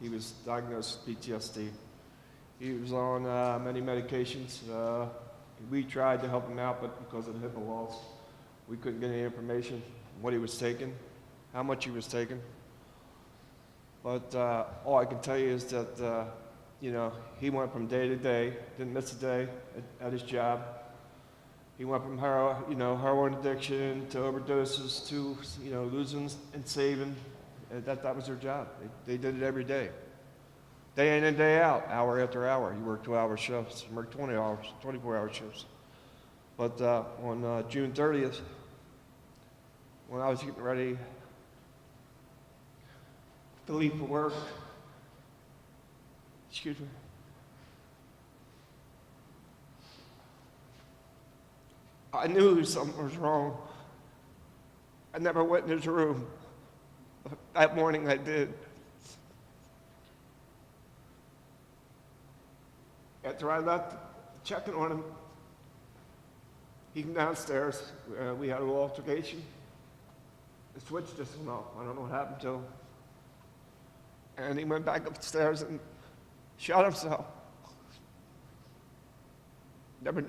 Speaker 12: He was diagnosed with PTSD. He was on many medications. We tried to help him out, but because of the HIPAA laws, we couldn't get any information on what he was taking, how much he was taking. But all I can tell you is that, he went from day to day, didn't miss a day at his job. He went from heroin addiction to overdoses to, losing and saving. That was their job. They did it every day. Day in and day out, hour after hour. He worked 12-hour shifts, he worked 20 hours, 24-hour shifts. But on June 30th, when I was getting ready to leave for work, excuse me, I knew something was wrong. I never went in his room. That morning I did. After I left checking on him, he came downstairs. We had a little altercation. The switch just went off. I don't know what happened to him. And he went back upstairs and shot himself. Never,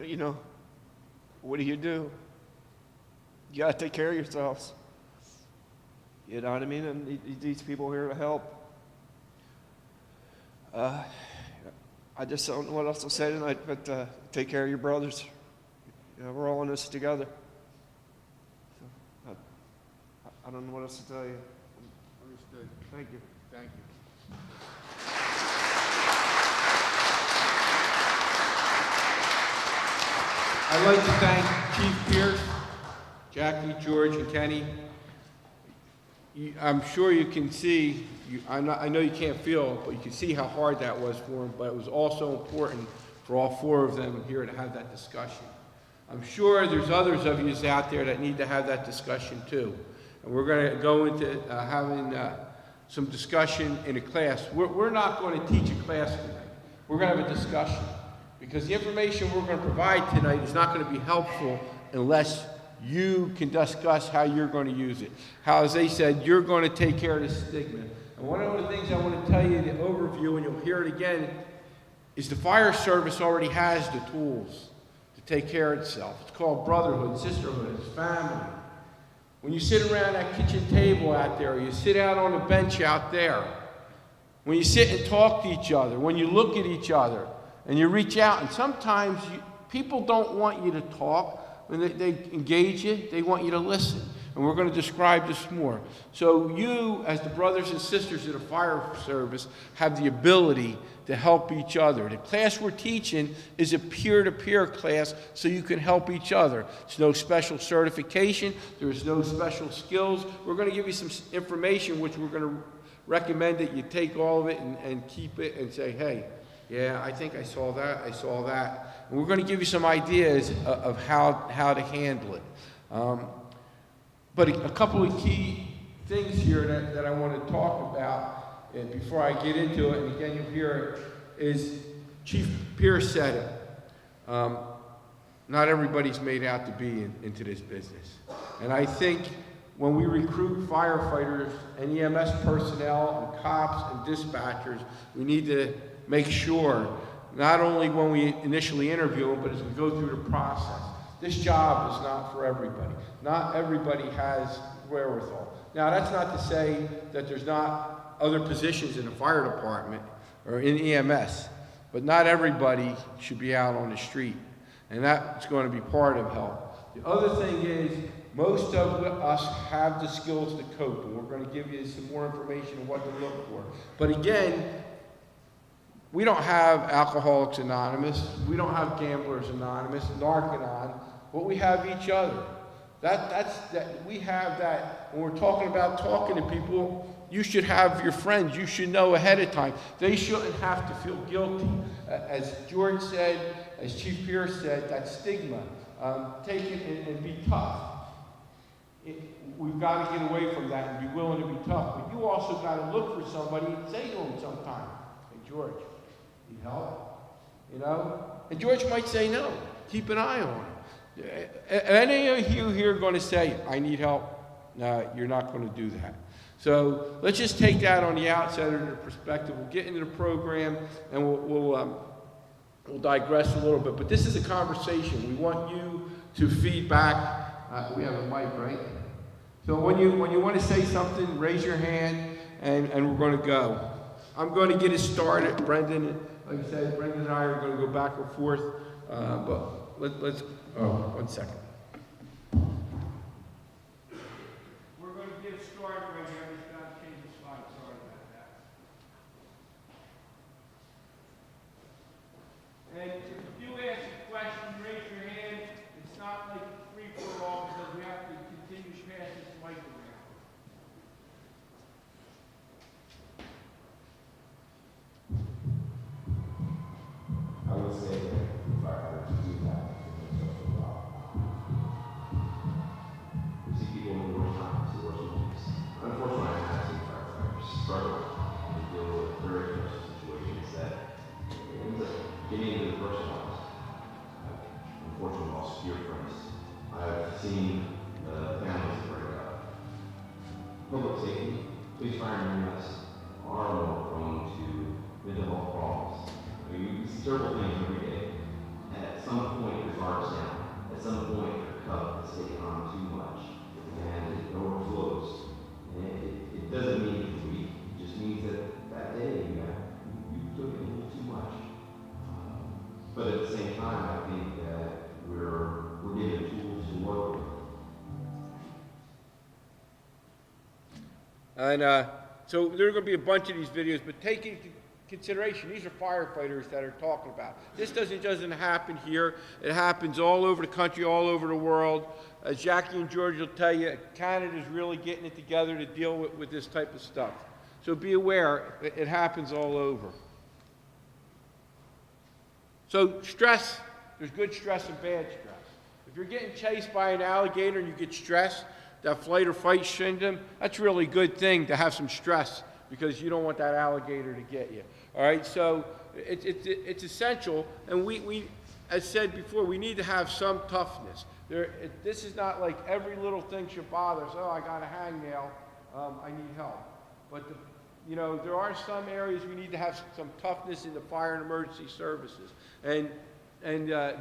Speaker 12: what do? You gotta take care of yourselves. You know what I mean? And these people are here to help. I just don't know what else to say tonight, but take care of your brothers. You know, we're all in this together. So, I don't know what else to tell you. Understood. Thank you.
Speaker 2: Thank you. I'd like to thank Chief Pierce, Jackie, George, and Kenny. I'm sure you can see, I know you can't feel, but you can see how hard that was for them, but it was also important for all four of them here to have that discussion. I'm sure there's others of you out there that need to have that discussion too. And we're going to go into having some discussion in a class. We're not going to teach a class tonight. We're going to have a discussion. Because the information we're going to provide tonight is not going to be helpful unless you can discuss how you're going to use it. How, as they said, you're going to take care of the stigma. And one of the things I want to tell you, the overview, and you'll hear it again, is the fire service already has the tools to take care of itself. It's called brotherhood, sisterhood, it's family. When you sit around that kitchen table out there, or you sit out on a bench out there, when you sit and talk to each other, when you look at each other, and you reach out, and sometimes people don't want you to talk. When they engage you, they want you to listen. And we're going to describe this more. So you, as the brothers and sisters of the fire service, have the ability to help each other. The class we're teaching is a peer-to-peer class, so you can help each other. There's no special certification. There's no special skills. We're going to give you some information, which we're going to recommend that you take all of it and keep it and say, hey, yeah, I think I saw that. And we're going to give you some ideas of how to handle it. But a couple of key things here that I want to talk about before I get into it, and again you'll hear it, is Chief Pierce said it. Not everybody's made out to be into this business. And I think when we recruit firefighters and EMS personnel and cops and dispatchers, we need to make sure, not only when we initially interview them, but as we go through the process. This job is not for everybody. Not everybody has wherewithal. Now, that's not to say that there's not other positions in the fire department or in EMS, but not everybody should be out on the street. And that's going to be part of help. The other thing is, most of us have the skills to cope, and we're going to give you some more information on what to look for. But again, we don't have Alcoholics Anonymous, we don't have Gamblers Anonymous, Narconon, but we have each other. We have that. When we're talking about talking to people, you should have your friends. You should know ahead of time. They shouldn't have to feel guilty. As George said, as Chief Pierce said, that stigma. Take it and be tough. We've got to get away from that and be willing to be tough. But you also got to look for somebody and say to them sometime, hey, George, need help? You know? And George might say no. Keep an eye on it. Any of you here are going to say, I need help? No, you're not going to do that. So let's just take that on the outside of the perspective. We'll get into the program and we'll digress a little bit. But this is a conversation. We want you to feed back. We have a mic, right? So when you want to say something, raise your hand and we're going to go. I'm going to get it started. Brendan, like I said, Brendan and I are going to go back and forth. But let's, one second. We're going to get started right here. I just got to change the slide. Sorry about that. And if you ask a question, raise your hand. It's not like free for all because we have to continue to pass this mic around.
Speaker 13: I would say that firefighters do that in themselves a lot. We see people in the worst times, the worst moments. Unfortunately, I have seen firefighters struggle and deal with very stressful situations that ends up getting into the personal lives. Unfortunately, lost dear friends. I've seen the families break up. Public safety, police, fire, and EMS are more prone to mental health problems. I mean, we see terrible things every day. At some point, your guard's down. At some point, your cup has taken on too much, and it overflows. And it doesn't mean you're weak. It just means that that day you took it a little too much.
Speaker 2: And so there are going to be a bunch of these videos, but take into consideration, these are firefighters that are talking about. This doesn't happen here. It happens all over the country, all over the world. As Jackie and George will tell you, Canada's really getting it together to deal with this type of stuff. So be aware, it happens all over. So stress, there's good stress and bad stress. If you're getting chased by an alligator and you get stressed, that flight or fight syndrome, that's a really good thing to have some stress because you don't want that alligator to get you. All right, so it's essential, and we, as said before, we need to have some toughness. This is not like every little thing should bother us. Oh, I got a hangnail, I need help. But you know, there are some areas we need to have some toughness in the fire and emergency services, and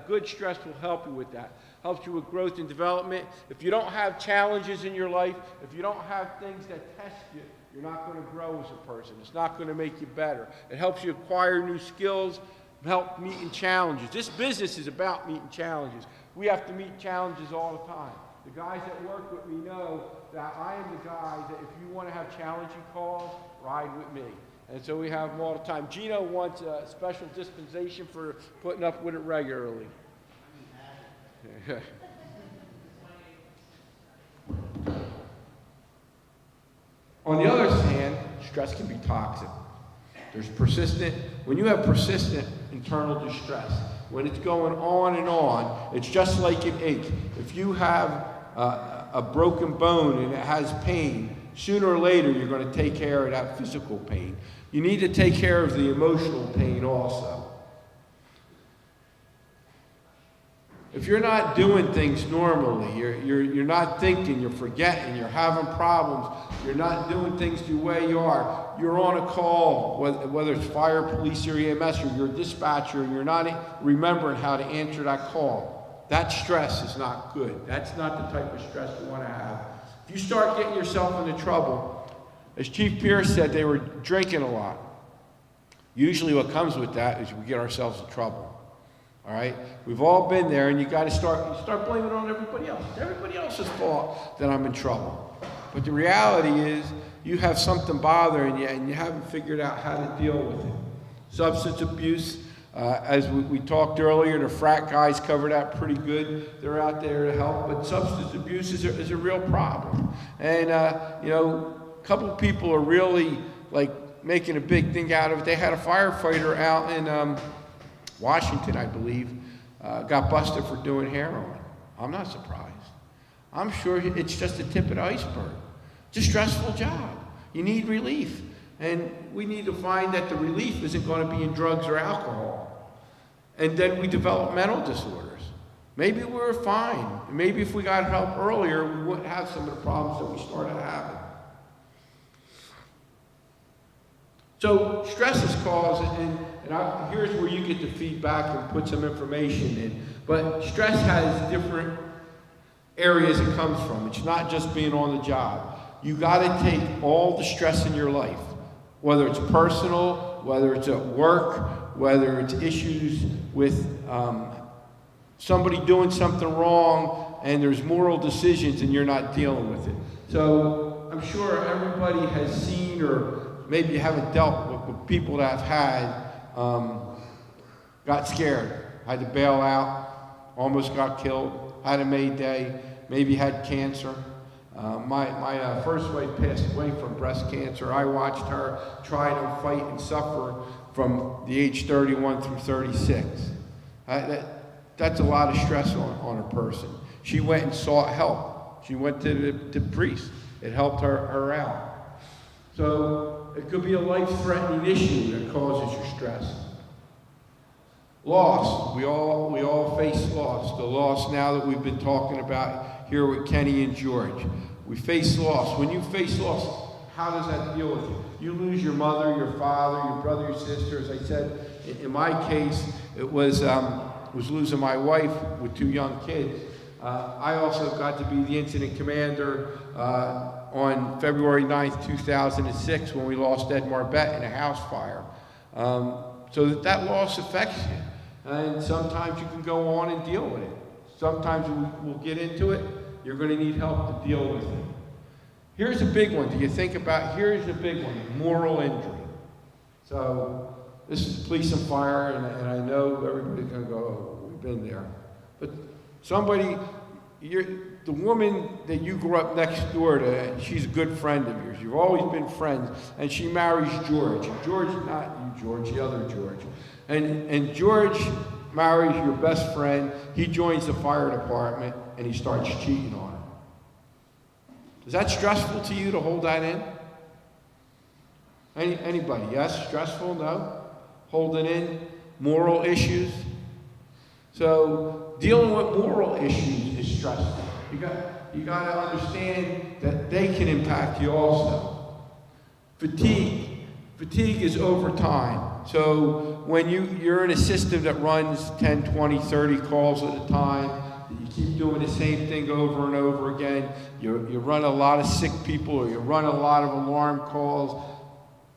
Speaker 2: good stress will help you with that. Helps you with growth and development. If you don't have challenges in your life, if you don't have things that test you, you're not going to grow as a person. It's not going to make you better. It helps you acquire new skills, help meeting challenges. This business is about meeting challenges. We have to meet challenges all the time. The guys that work with me know that I am the guy that if you want to have challenging calls, ride with me. And so we have them all the time. Gino wants a special dispensation for putting up with it regularly. On the other hand, stress can be toxic. There's persistent, when you have persistent internal distress, when it's going on and on, it's just like an ache. If you have a broken bone and it has pain, sooner or later you're going to take care of that physical pain. You need to take care of the emotional pain also. If you're not doing things normally, you're not thinking, you're forgetting, you're having problems, you're not doing things the way you are, you're on a call, whether it's fire, police, or EMS, or you're a dispatcher, and you're not remembering how to answer that call. That stress is not good. That's not the type of stress you want to have. If you start getting yourself into trouble, as Chief Pierce said, they were drinking a lot. Usually what comes with that is we get ourselves in trouble. All right? We've all been there, and you got to start blaming it on everybody else. It's everybody else's fault that I'm in trouble. But the reality is you have something bothering you, and you haven't figured out how to deal with it. Substance abuse, as we talked earlier, the frat guys cover that pretty good. They're out there to help, but substance abuse is a real problem. And, you know, a couple of people are really, like, making a big thing out of it. They had a firefighter out in Washington, I believe, got busted for doing heroin. I'm not surprised. I'm sure it's just the tip of the iceberg. It's a stressful job. You need relief. And we need to find that the relief isn't going to be in drugs or alcohol. And then we develop mental disorders. Maybe we're fine. Maybe if we got help earlier, we wouldn't have some of the problems that we started having. So stress is caused, and here's where you get the feedback and put some information in. But stress has different areas it comes from. It's not just being on the job. You got to take all the stress in your life, whether it's personal, whether it's at work, whether it's issues with somebody doing something wrong, and there's moral decisions and you're not dealing with it. So I'm sure everybody has seen, or maybe you haven't dealt with people that have had, got scared, had to bail out, almost got killed, had a Mayday, maybe had cancer. My first wife passed away from breast cancer. I watched her try to fight and suffer from the age 31 through 36. That's a lot of stress on a person. She went and sought help. She went to the priest. It helped her out. So it could be a life-threatening issue that causes you stress. Loss. We all face loss. The loss now that we've been talking about here with Kenny and George. We face loss. When you face loss, how does that deal with you? You lose your mother, your father, your brother, your sister. As I said, in my case, it was losing my wife with 2 young kids. I also got to be the incident commander on February 9th, 2006, when we lost Ed Marbett in a house fire. So that loss affects you. And sometimes you can go on and deal with it. Sometimes we'll get into it. You're going to need help to deal with it. Here's a big one. Do you think about, here's a big one, moral injury. So this is police and fire, and I know everybody's gonna go, oh, we've been there. But somebody, the woman that you grew up next door to, she's a good friend of yours. You've always been friends, and she marries George. And George, not you, George, the other George. And George marries your best friend. He joins the fire department, and he starts cheating on her. Is that stressful to you to hold that in? Anybody? Yes? Stressful? No? Holding in moral issues? So dealing with moral issues is stressful. You got to understand that they can impact you also. Fatigue is over time. So when you're in a system that runs 10, 20, 30 calls at a time, you keep doing the same thing over and over again, you run a lot of sick people, or you run a lot of alarm calls,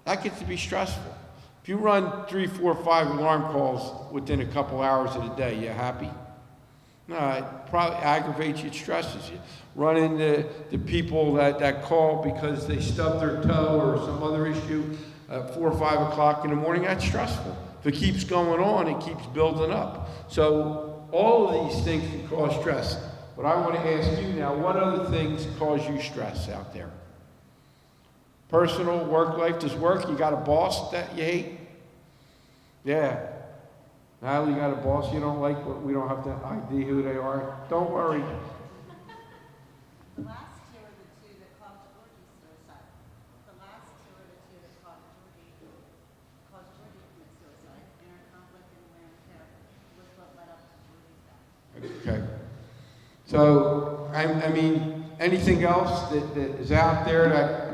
Speaker 2: that gets to be stressful. If you run 3, 4, 5 alarm calls within a couple hours of the day, you happy? No, it probably aggravates you, it stresses you. Run into the people that call because they stubbed their toe or some other issue at 4 or 5 o'clock in the morning, that's stressful. If it keeps going on, it keeps building up. So all of these things can cause stress. But I want to ask you now, what other things cause you stress out there? Personal, work life, does work, you got a boss that you hate? Yeah. Now you got a boss you don't like, but we don't have to ID who they are. Don't worry.
Speaker 10: The last two are the two that caused Georgie suicide. The last two are the two that caused Georgie to commit suicide. Inner conflict and wear and tear was what led up to Georgie's death.
Speaker 2: Okay. So, I mean, anything else that is out there that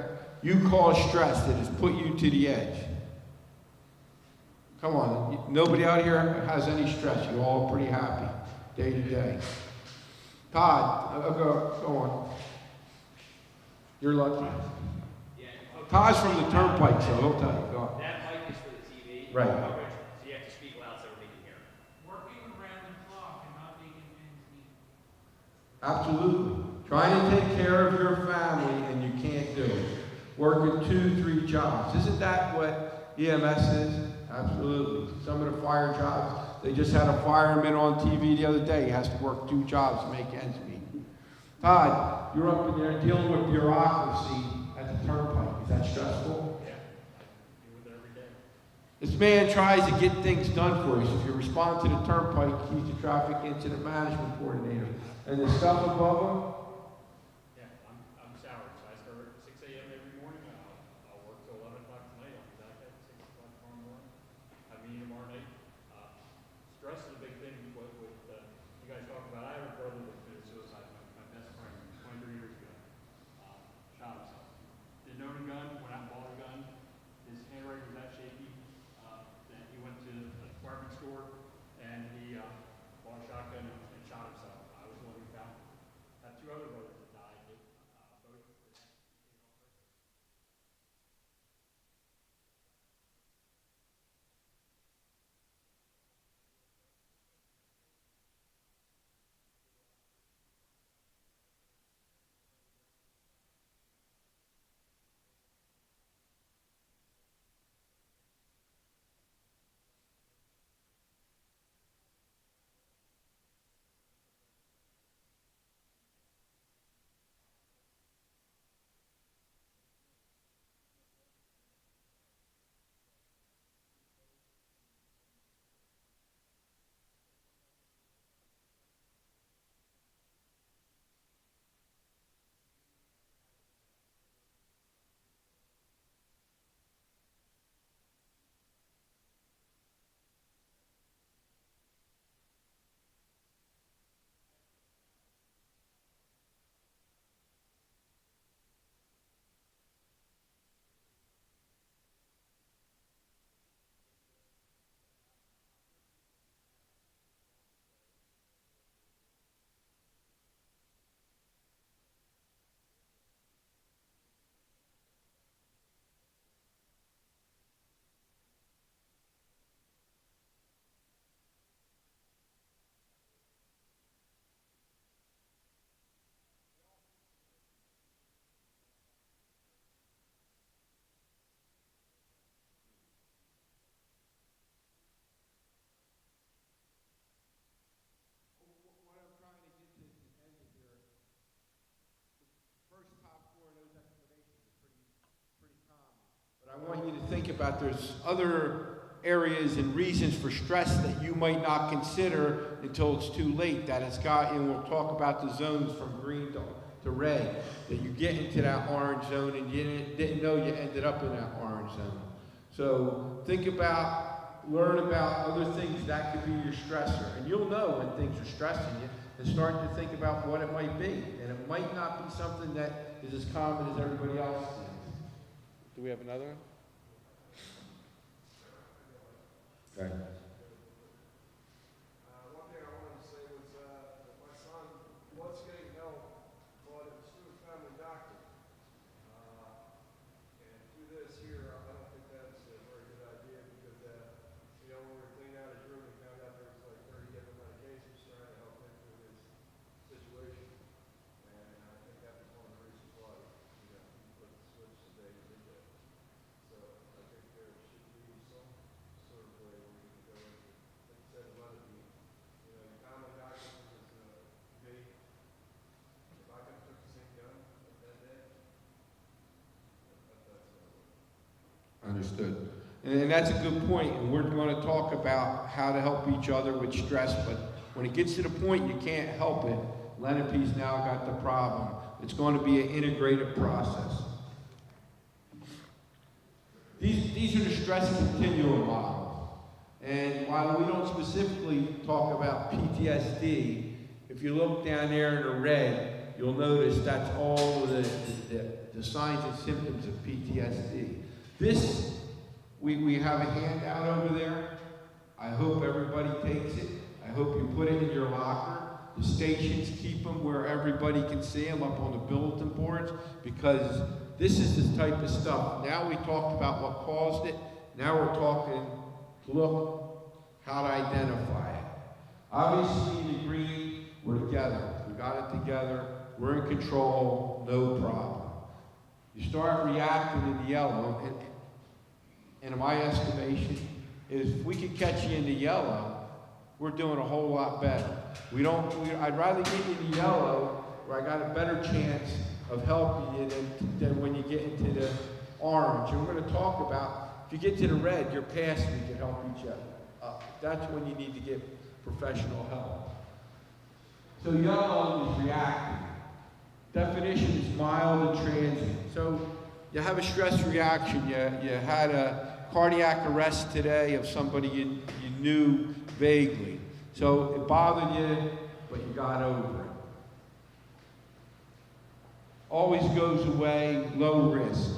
Speaker 2: you cause stress, that has put you to the edge? Come on, nobody out here has any stress. You all are pretty happy, day to day. Todd, go on. You're lucky. Todd's from the Turnpike, so he'll tell you. Go on.
Speaker 4: That mic is for the TV.
Speaker 2: Right.
Speaker 4: Coverage, so you have to speak loud so everybody can hear.
Speaker 1: Working around the clock and not making ends meet.
Speaker 2: Absolutely. Trying to take care of your family and you can't do it. Working 2, 3 jobs. Isn't that what EMS is? Absolutely. Some of the fire jobs, they just had a fireman on TV the other day. He has to work 2 jobs to make ends meet. Todd, you're up in there dealing with bureaucracy at the Turnpike. Is that stressful?
Speaker 1: Yeah. Deal with it every day.
Speaker 2: This man tries to get things done for you. So if you respond to the Turnpike, he's the traffic incident management coordinator. And the stuff above him,
Speaker 1: Yeah, I'm salaried, so I start at 6 a.m. every morning. I'll work till 11 o'clock tonight. I'll be back at 6 o'clock tomorrow morning. Have a meeting tomorrow night. Stress is a big thing. What you guys talk about. I have a brother that committed suicide. My best friend, 23 years ago, shot himself. Didn't own a gun. Went out and bought a gun. His handwriting was that shaky that he went to a department store and he bought a shotgun and shot himself. I was the one who found him. Had 2 other
Speaker 2: I want you to think about there's other areas and reasons for stress that you might not consider until it's too late. That it's got, and we'll talk about the zones from green to red, that you get into that orange zone and you didn't know you ended up in that orange zone. So think about, learn about other things that could be your stressor. And you'll know when things are stressing you and start to think about what it might be. And it might not be something that is as common as everybody else thinks. Do we have another one? Okay.
Speaker 12: One thing I wanted to say was that my son was getting help, but it was through a family doctor. And through this here, I don't think that's a very good idea because, when we were cleaning out his room, we found out there was like 30 different medications trying to help him through his situation. And I think that was one of the reasons why, he put the switch today to do that. So I think there should be some sort of way where we can go into, like you said, let it be, your family doctor is me. If I could took the same gun that day, that's
Speaker 2: Understood. And that's a good point, and we're going to talk about how to help each other with stress, but when it gets to the point you can't help it, Lenape's now got the problem. It's going to be an integrated process. These are the stress continuum models. And while we don't specifically talk about PTSD, if you look down there in the red, you'll notice that's all of the signs and symptoms of PTSD. This, we have a handout over there. I hope everybody takes it. I hope you put it in your locker. The stations keep them where everybody can see them up on the bulletin boards, because this is the type of stuff. Now we talked about what caused it. Now we're talking, look, how to identify it. Obviously in the green, we're together. We got it together. We're in control, no problem. You start reacting in the yellow, and in my estimation, if we could catch you in the yellow, we're doing a whole lot better. I'd rather get you in the yellow where I got a better chance of helping you than when you get into the orange. And we're going to talk about, if you get to the red, you're past we can help each other. That's when you need to get professional help. So yellow is reacting. Definition is mild and transient. So you have a stress reaction. You had a cardiac arrest today of somebody you knew vaguely. So it bothered you, but you got over it. Always goes away, low risk.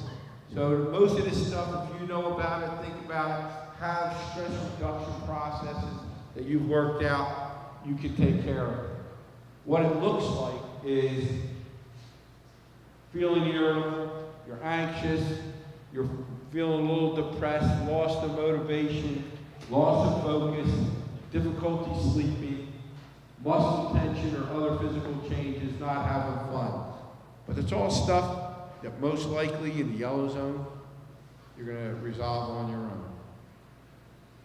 Speaker 2: So most of this stuff, if you know about it, think about it, have stress reduction processes that you've worked out, you can take care of it. What it looks like is feeling irritable, you're anxious, you're feeling a little depressed, loss of motivation, loss of focus, difficulty sleeping, muscle tension or other physical changes, not having fun. But it's all stuff that most likely in the yellow zone, you're going to resolve on your own.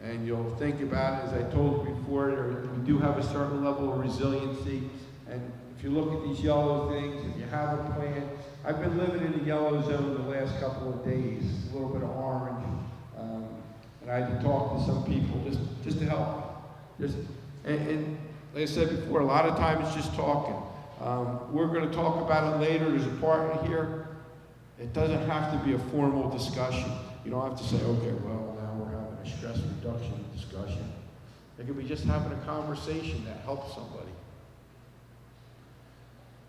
Speaker 2: And you'll think about it, as I told you before, we do have a certain level of resiliency. And if you look at these yellow things, if you have a plan, I've been living in the yellow zone the last couple of days, a little bit of orange. And I had to talk to some people just to help. And like I said before, a lot of times it's just talking. We're going to talk about it later. There's a part in here. It doesn't have to be a formal discussion. You don't have to say, okay, well, now we're having a stress reduction discussion. It could be just having a conversation that helps somebody.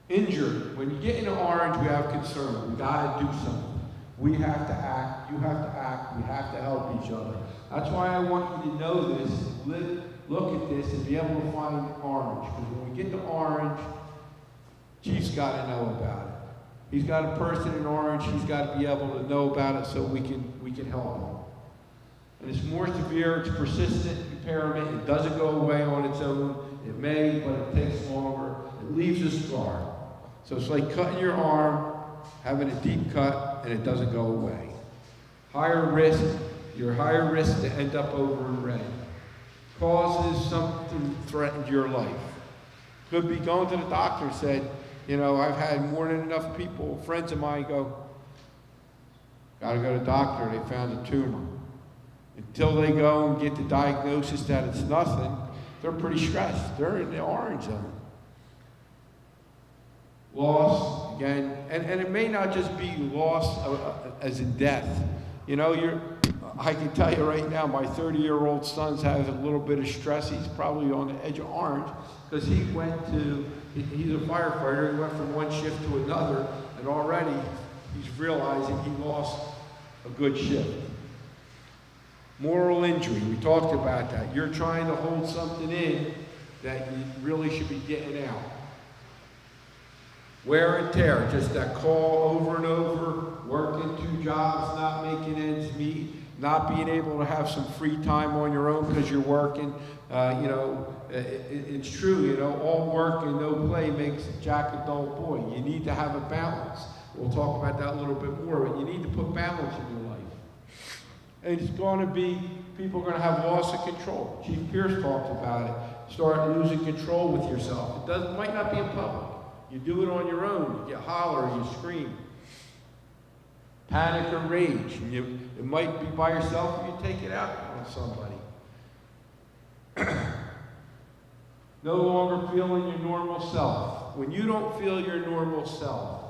Speaker 2: Injured. When you get into orange, we have concern. We got to do something. We have to act. You have to act. We have to help each other. That's why I want you to know this, look at this, and be able to find orange. Because when we get to orange, Chief's got to know about it. He's got a person in orange. He's got to be able to know about it so we can help him. And it's more severe. It's persistent impairment. It doesn't go away on its own. It may, but it takes longer. It leaves a scar. So it's like cutting your arm, having a deep cut, and it doesn't go away. Higher risk, you're higher risk to end up over in red. Causes something threatened your life. Could be going to the doctor and said, you know, I've had more than enough people, friends of mine go, Got to go to the doctor, they found a tumor. Until they go and get the diagnosis that it's nothing, they're pretty stressed. They're in the orange zone. Loss, again, and it may not just be loss as in death. You know, I can tell you right now, my 30-year-old son has a little bit of stress. He's probably on the edge of orange because he's a firefighter. He went from one shift to another, and already he's realizing he lost a good shift. Moral injury, we talked about that. You're trying to hold something in that you really should be getting out. Wear and tear, just that call over and over, working 2 jobs, not making ends meet, not being able to have some free time on your own because you're working. It's true, you know, all work and no play makes Jack a dull boy. You need to have a balance. We'll talk about that a little bit more, but you need to put balance in your life. And it's going to be, people are going to have loss of control. Chief Pierce talked about it. Start losing control with yourself. It might not be in public. You do it on your own. You holler, you scream. Panic or rage. It might be by yourself or you take it out on somebody. No longer feeling your normal self. When you don't feel your normal self,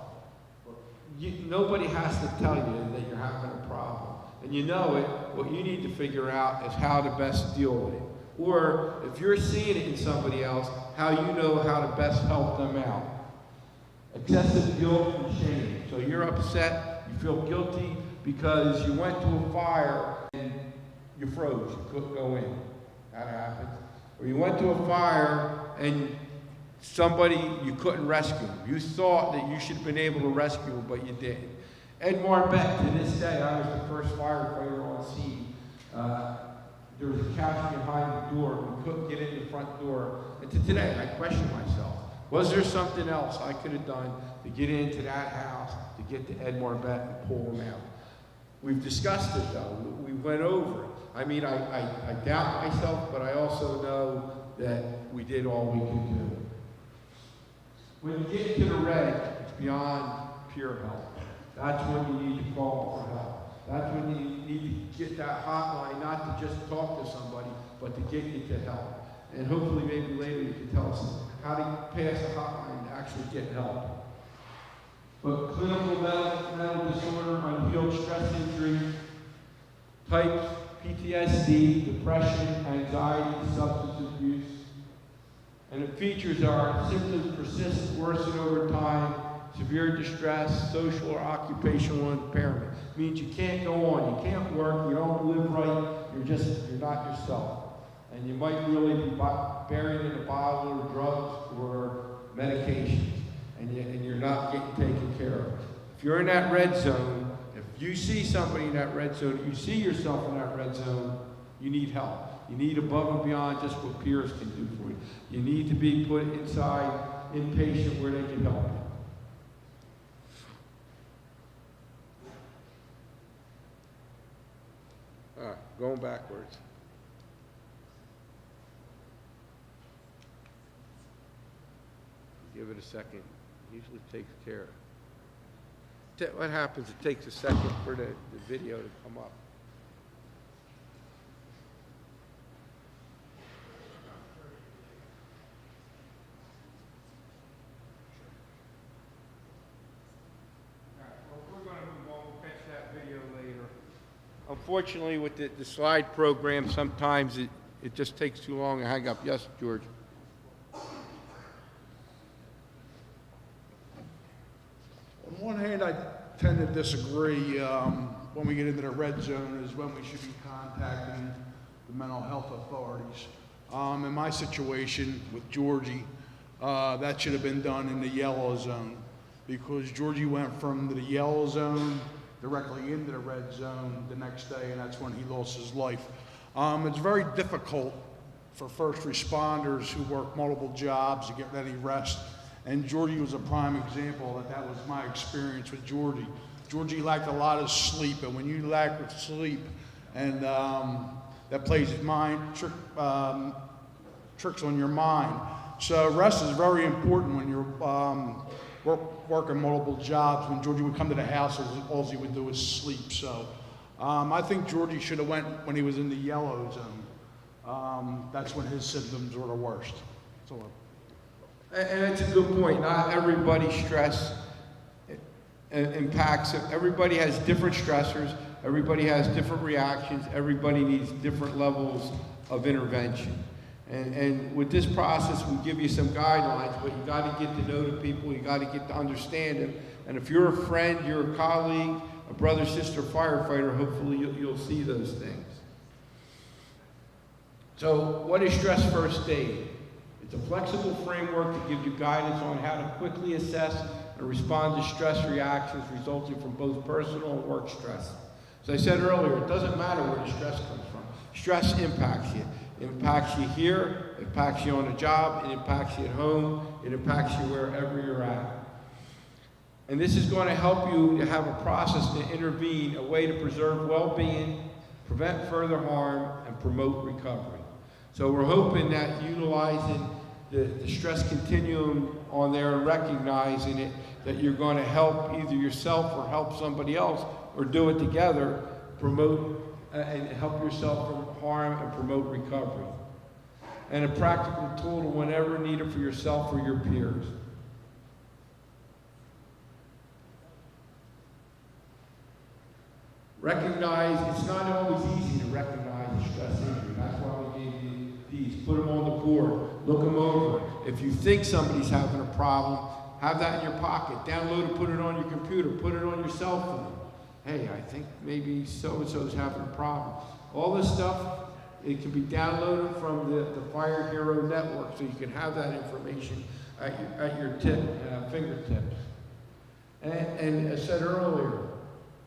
Speaker 2: nobody has to tell you that you're having a problem. And you know it, what you need to figure out is how to best deal with it. Or if you're seeing it in somebody else, how you know how to best help them out. Excessive guilt and shame. So you're upset, you feel guilty because you went to a fire and you froze, you couldn't go in. That happens. Or you went to a fire and somebody you couldn't rescue. You thought that you should have been able to rescue them, but you didn't. Ed Marbett, to this day, I was the first firefighter on scene. There was a couch behind the door. We couldn't get in the front door. And to today, I question myself. Was there something else I could have done to get into that house, to get to Ed Marbett and pull him out? We've discussed it, though. We went over it. I mean, I doubt myself, but I also know that we did all we could do. When you get into the red, it's beyond pure help. That's when you need to call for help. That's when you need to get that hotline, not to just talk to somebody, but to get you to help. And hopefully maybe later you can tell us how to pass a hotline to actually get help. But clinical mental disorder, unhealed stress injury, types, PTSD, depression, anxiety, substance abuse. And the features are symptoms persist, worsen over time, severe distress, social or occupational impairment. It means you can't go on, you can't work, you don't live right, you're not yourself. And you might really be buried in a bottle or drugs or medications, and you're not getting taken care of. If you're in that red zone, if you see somebody in that red zone, you see yourself in that red zone, you need help. You need above and beyond just what peers can do for you. You need to be put inside inpatient where they can help you. All right, going backwards. Give it a second. Usually takes care. What happens? It takes a second for the video to come up. We're going to move on. We'll catch that video later. Unfortunately, with the slide program, sometimes it just takes too long to hang up. Yes, George?
Speaker 11: On one hand, I tend to disagree. When we get into the red zone is when we should be contacting the mental health authorities. In my situation with Georgie, that should have been done in the yellow zone because Georgie went from the yellow zone directly into the red zone the next day, and that's when he lost his life. It's very difficult for first responders who work multiple jobs to get any rest. And Georgie was a prime example that was my experience with Georgie. Georgie lacked a lot of sleep, and when you lack sleep, and that plays tricks on your mind. So rest is very important when you're working multiple jobs. When Georgie would come to the house, all he would do was sleep. So I think Georgie should have went when he was in the yellow zone. That's when his symptoms were the worst. So,
Speaker 2: And it's a good point. Not everybody's stress impacts. Everybody has different stressors. Everybody has different reactions. Everybody needs different levels of intervention. And with this process, we give you some guidelines, but you got to get to know the people. You got to get to understand them. And if you're a friend, you're a colleague, a brother, sister, firefighter, hopefully you'll see those things. So what is stress first aid? It's a flexible framework that gives you guidance on how to quickly assess and respond to stress reactions resulting from both personal and work stress. As I said earlier, it doesn't matter where the stress comes from. Stress impacts you. It impacts you here, it impacts you on the job, it impacts you at home, it impacts you wherever you're at. And this is going to help you to have a process to intervene, a way to preserve well-being, prevent further harm, and promote recovery. So we're hoping that utilizing the stress continuum on there and recognizing it, that you're going to help either yourself or help somebody else, or do it together, promote and help yourself from harm and promote recovery. And a practical tool to whenever needed for yourself or your peers. Recognize, it's not always easy to recognize a stress injury. That's why we gave you these. Put them on the board, look them over. If you think somebody's having a problem, have that in your pocket. Download it, put it on your computer, put it on your cell phone. Hey, I think maybe so-and-so's having a problem. All this stuff, it can be downloaded from the Fire Hero Network, so you can have that information at your fingertips. And as I said earlier,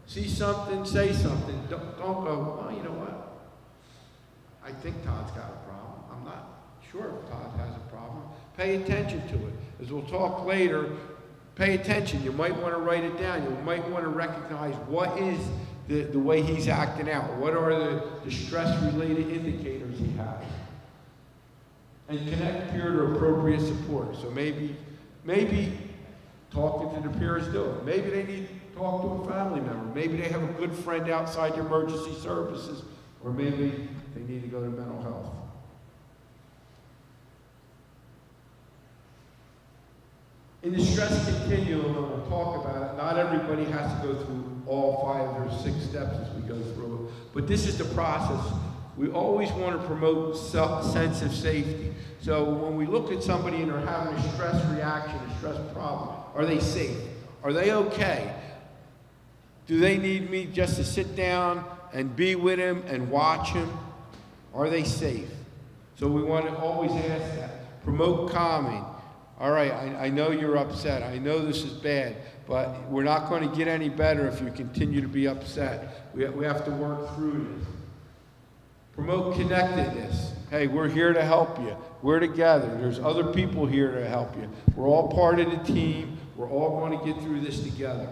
Speaker 2: see something, say something. Don't go, oh, you know what? I think Todd's got a problem. I'm not sure if Todd has a problem. Pay attention to it. As we'll talk later, pay attention. You might want to write it down. You might want to recognize what is the way he's acting out. What are the stress-related indicators he has? And connect peer to appropriate support. So maybe talking to the peers do it. Maybe they need to talk to a family member. Maybe they have a good friend outside the emergency services. Or maybe they need to go to mental health. In the stress continuum, and we'll talk about it, not everybody has to go through all 5 or 6 steps as we go through it, but this is the process. We always want to promote sense of safety. So when we look at somebody and they're having a stress reaction, a stress problem, are they safe? Are they okay? Do they need me just to sit down and be with him and watch him? Are they safe? So we want to always ask that. Promote calming. All right, I know you're upset. I know this is bad, but we're not going to get any better if you continue to be upset. We have to work through this. Promote connectedness. Hey, we're here to help you. We're together. There's other people here to help you. We're all part of the team. We're all going to get through this together.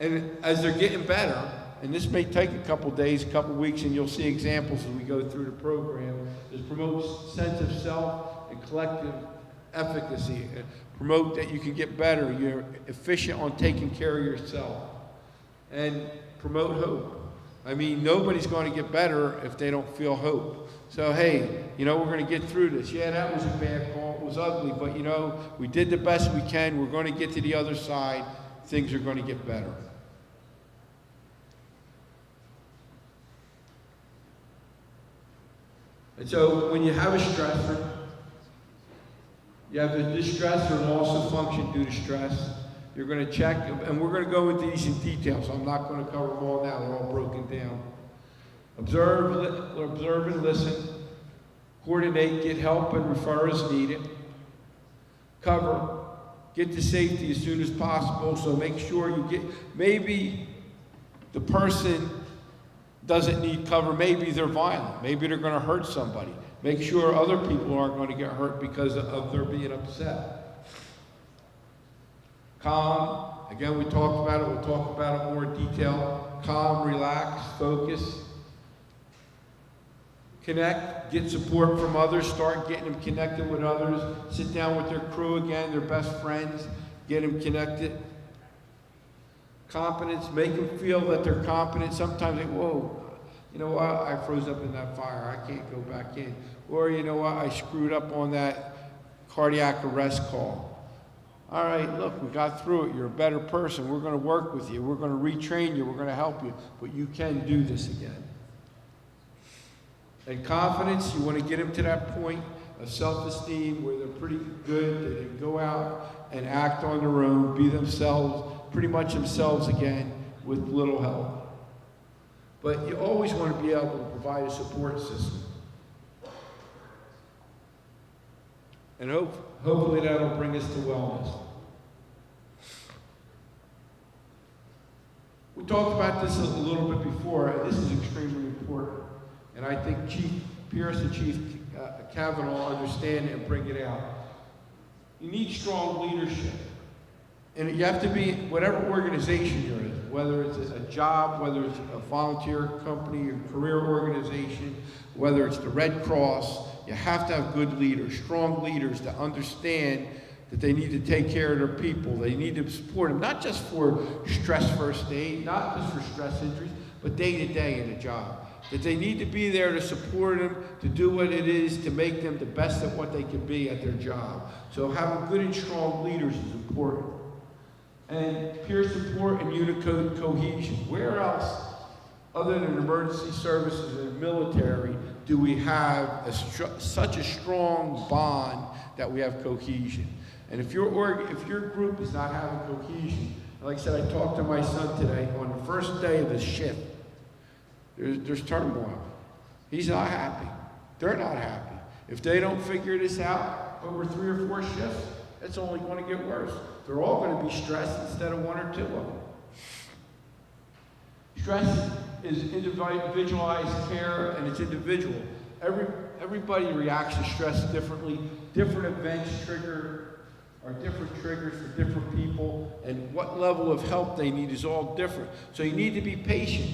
Speaker 2: And as they're getting better, and this may take a couple days, a couple weeks, and you'll see examples as we go through the program, is promote sense of self and collective efficacy. Promote that you can get better. You're efficient on taking care of yourself. And promote hope. I mean, nobody's going to get better if they don't feel hope. So, hey, you know, we're going to get through this. Yeah, that was a bad call. It was ugly, but, you know, we did the best we can. We're going to get to the other side. Things are going to get better. And so when you have a stressor, you have a distress or loss of function due to stress, you're going to check, and we're going to go into these in detail, so I'm not going to cover them all now. They're all broken down. Observe and listen. Coordinate, get help, and refer as needed. Cover. Get to safety as soon as possible, so make sure you get, maybe the person doesn't need cover, maybe they're violent, maybe they're going to hurt somebody. Make sure other people aren't going to get hurt because of their being upset. Calm, again we talked about it, we'll talk about it more in detail. Calm, relax, focus. Connect, get support from others, start getting them connected with others, sit down with their crew again, their best friends, get them connected. Competence, make them feel that they're competent. Sometimes they, whoa, you know what, I froze up in that fire, I can't go back in. Or you know what, I screwed up on that cardiac arrest call. All right, look, we got through it. You're a better person. We're going to work with you. We're going to retrain you. We're going to help you. But you can do this again. And confidence, you want to get them to that point of self-esteem where they're pretty good. They can go out and act on their own, be themselves, pretty much themselves again with little help. But you always want to be able to provide a support system. And hopefully that'll bring us to wellness. We talked about this a little bit before, and this is extremely important. And I think Chief Pierce and Chief Kavanaugh understand it and bring it out. You need strong leadership. And you have to be, whatever organization you're in, whether it's a job, whether it's a volunteer company, a career organization, whether it's the Red Cross, you have to have good leaders, strong leaders that understand that they need to take care of their people. They need to support them, not just for stress first aid, not just for stress injuries, but day to day in a job. That they need to be there to support them, to do what it is to make them the best at what they can be at their job. So having good and strong leaders is important. And peer support and unit cohesion. Where else, other than emergency services and military, do we have such a strong bond that we have cohesion? And if your group is not having cohesion, like I said, I talked to my son today on the first day of his shift. There's turmoil. He's not happy. They're not happy. If they don't figure this out over 3 or 4 shifts, it's only going to get worse. They're all going to be stressed instead of 1 or 2 of them. Stress is individualized care, and it's individual. Everybody reacts to stress differently. Different events are different triggers for different people, and what level of help they need is all different. So you need to be patient.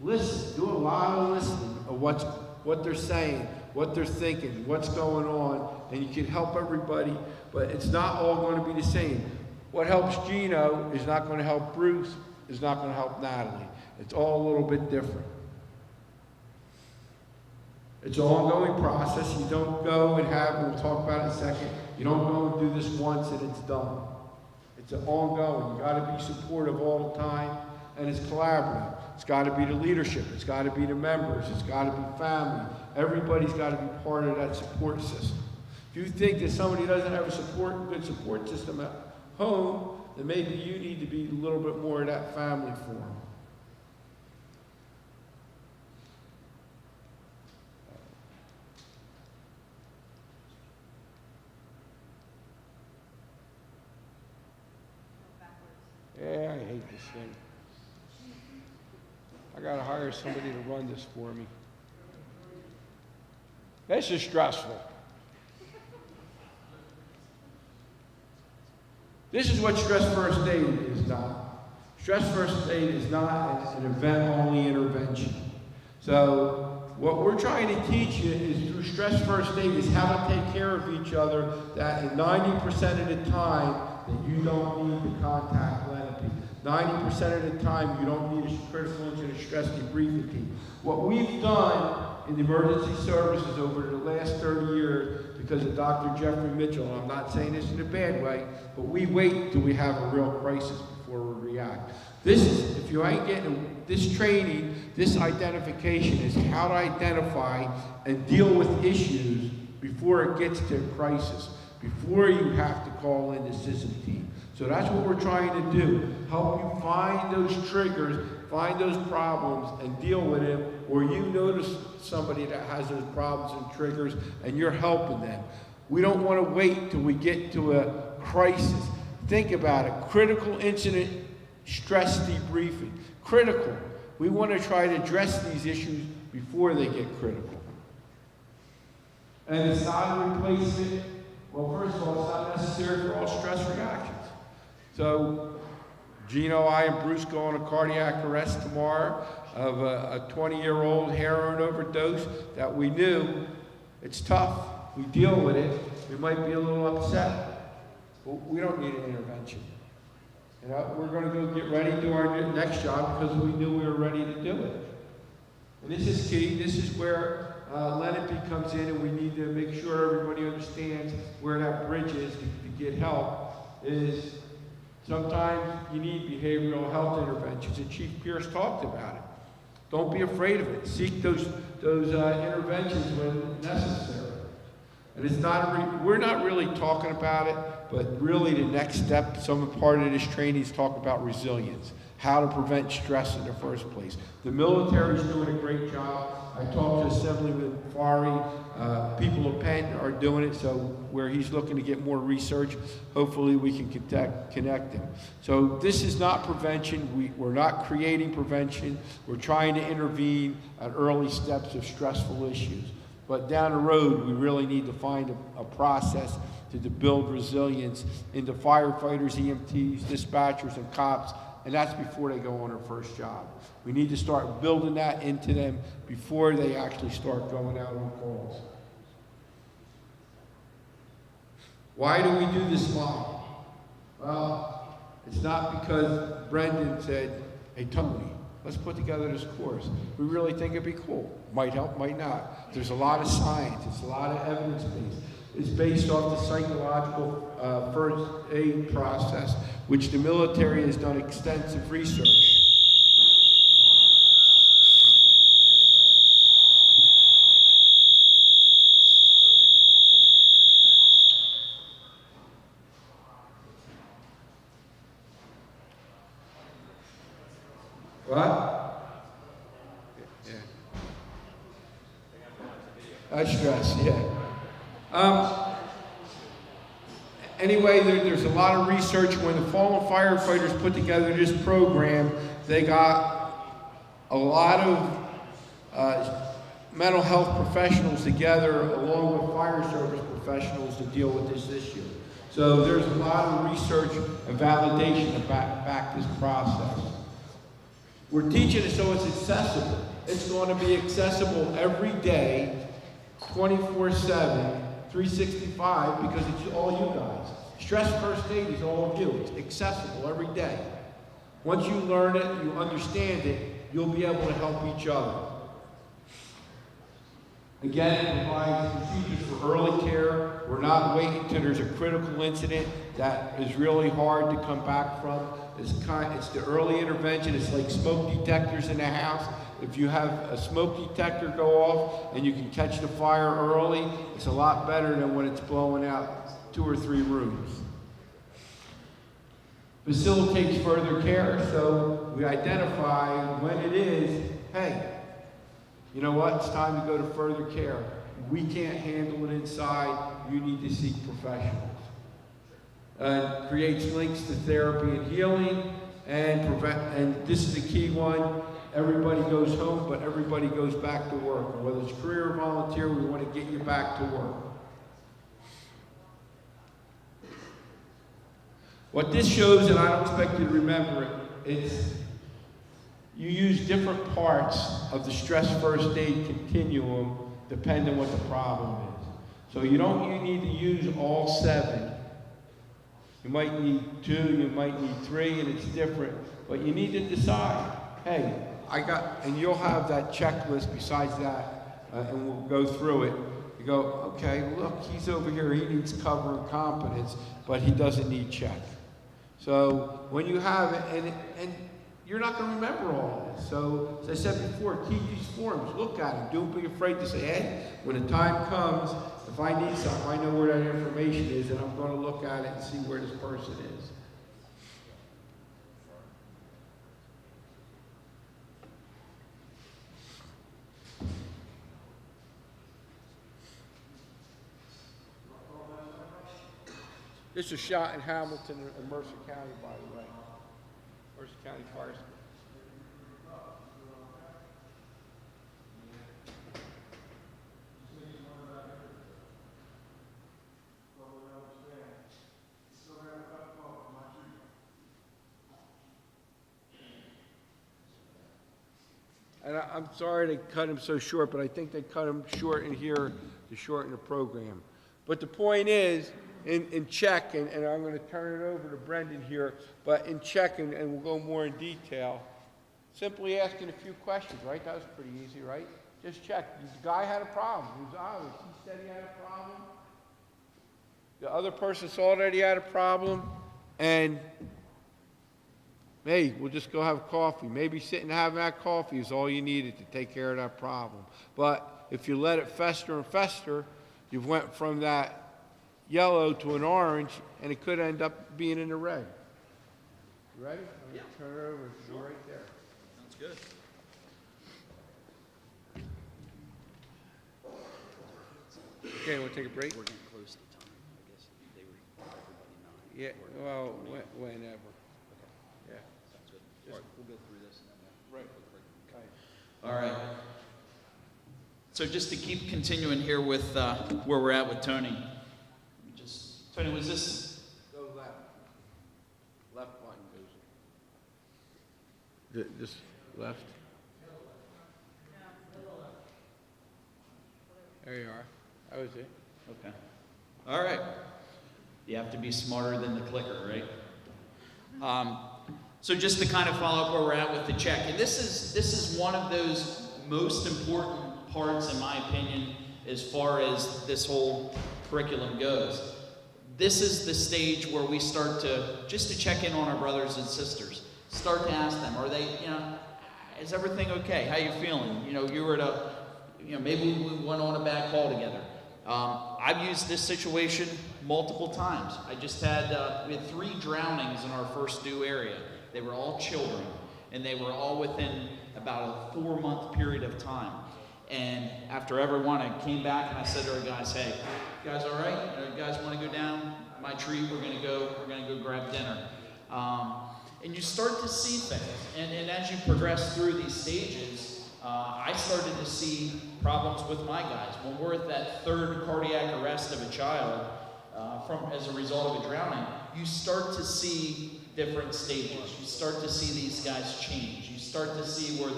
Speaker 2: Listen. Do a lot of listening of what they're saying, what they're thinking, what's going on, and you can help everybody, but it's not all going to be the same. What helps Gino is not going to help Bruce, is not going to help Natalie. It's all a little bit different. It's an ongoing process. You don't go and we'll talk about it in a second, you don't go and do this once and it's done. It's an ongoing. You got to be supportive all the time, and it's collaborative. It's got to be the leadership. It's got to be the members. It's got to be family. Everybody's got to be part of that support system. If you think that somebody doesn't have a good support system at home, then maybe you need to be a little bit more of that family for them. Yeah, I hate this thing. I gotta hire somebody to run this for me. This is stressful. This is what stress first aid is not. Stress first aid is not an event-only intervention. So what we're trying to teach you is through stress first aid is how to take care of each other, that in 90% of the time that you don't need the contact lens. 90% of the time, you don't need a critical incident stress debriefing team. What we've done in the emergency services over the last 30 years, because of Dr. Jeffrey Mitchell, and I'm not saying this in a bad way, but we wait till we have a real crisis before we react. If you ain't getting this training, this identification is how to identify and deal with issues before it gets to a crisis, before you have to call in the system team. So that's what we're trying to do, help you find those triggers, find those problems, and deal with them, or you notice somebody that has those problems and triggers, and you're helping them. We don't want to wait till we get to a crisis. Think about it, critical incident stress debriefing, critical. We want to try to address these issues before they get critical. And it's not a replacement. Well, first of all, it's not necessary for all stress reactions. So, Gino, I, and Bruce go on a cardiac arrest tomorrow of a 20-year-old heroin overdose that we knew It's tough. We deal with it. We might be a little upset, but we don't need an intervention. You know, we're going to go get ready to do our next job because we knew we were ready to do it. And this is key. This is where Lenapy comes in, and we need to make sure everybody understands where that bridge is to get help. Is sometimes you need behavioral health interventions, and Chief Pierce talked about it. Don't be afraid of it. Seek those interventions when necessary. And it's not we're not really talking about it, but really the next step, some part of this training is talk about resilience, how to prevent stress in the first place. The military is doing a great job. I talked to Assemblyman Farry. People of Penn are doing it, so where he's looking to get more research, hopefully we can connect him. So this is not prevention. We're not creating prevention. We're trying to intervene at early steps of stressful issues. But down the road, we really need to find a process to build resilience into firefighters, EMTs, dispatchers, and cops, and that's before they go on their first job. We need to start building that into them before they actually start going out on calls. Why do we do this model? Well, it's not because Brendan said, hey, Tony, let's put together this course. We really think it'd be cool. Might help, might not. There's a lot of science. It's a lot of evidence-based. It's based off the psychological first aid process, which the military has done extensive research. What? Yeah. That's stress, yeah. Anyway, there's a lot of research. When the fallen firefighters put together this program, they got a lot of mental health professionals together along with fire service professionals to deal with this issue. So there's a lot of research and validation to back this process. We're teaching it so it's accessible. It's going to be accessible every day, 24/7, 365, because it's all you guys. Stress first aid is all of you. It's accessible every day. Once you learn it, you understand it, you'll be able to help each other. Again, it provides procedures for early care. We're not waiting until there's a critical incident that is really hard to come back from. It's the early intervention. It's like smoke detectors in the house. If you have a smoke detector go off and you can catch the fire early, it's a lot better than when it's blowing out 2 or 3 rooms. Facilitates further care, so we identify when it is, hey, you know what, it's time to go to further care. We can't handle it inside, you need to seek professionals. Creates links to therapy and healing, and this is the key one, everybody goes home, but everybody goes back to work. Whether it's career or volunteer, we want to get you back to work. What this shows, and I don't expect you to remember it, it's you use different parts of the stress first aid continuum depending on what the problem is. So you need to use all 7. You might need 2, you might need 3, and it's different. But you need to decide, hey, and you'll have that checklist besides that, and we'll go through it. You go, okay, look, he's over here, he needs cover and competence, but he doesn't need check. So when you have it, and you're not going to remember all of this. So as I said before, keep these forms, look at them. Don't be afraid to say, hey, when the time comes, if I need something, I know where that information is, and I'm going to look at it and see where this person is. This was shot in Hamilton and Mercer County, by the way. Mercer County Fire School. And I'm sorry they cut him so short, but I think they cut him short in here to shorten the program. But the point is, in check, and I'm going to turn it over to Brendan here, but in check, and we'll go more in detail, simply asking a few questions, right? That was pretty easy, right? Just check. The guy had a problem. He was honest. He said he had a problem. The other person saw that he had a problem, and hey, we'll just go have coffee. Maybe sitting and having that coffee is all you needed to take care of that problem. But if you let it fester and fester, you've went from that yellow to an orange, and it could end up being in the red. You ready? I'm going to turn it over. It's right there.
Speaker 8: Sounds good.
Speaker 2: Okay, we'll take a break?
Speaker 8: We're getting close to the time. I guess they were everybody 9.
Speaker 2: Yeah, well, whenever. Yeah.
Speaker 8: Sounds good. All right, we'll go through this and then
Speaker 2: Right.
Speaker 8: All right. So just to keep continuing here with where we're at with Tony. Tony, was this?
Speaker 2: Go left. Left button goes. This left? There you are. That was it.
Speaker 8: Okay. All right. You have to be smarter than the clicker, right? So just to kind of follow up where we're at with the check, and this is one of those most important parts, in my opinion, as far as this whole curriculum goes. This is the stage where we start to check in on our brothers and sisters. Start to ask them, are they, is everything okay? How you feeling? You were maybe we went on a bad call together. I've used this situation multiple times. I just had, we had 3 drownings in our first due area. They were all children, and they were all within about a 4-month period of time. And after everyone, I came back and I said to our guys, hey, you guys all right? You guys want to go down my tree? We're gonna go grab dinner. And you start to see things. And as you progress through these stages, I started to see problems with my guys. When we're at that 3rd cardiac arrest of a child as a result of a drowning, you start to see different stages. You start to see these guys change. You start to see where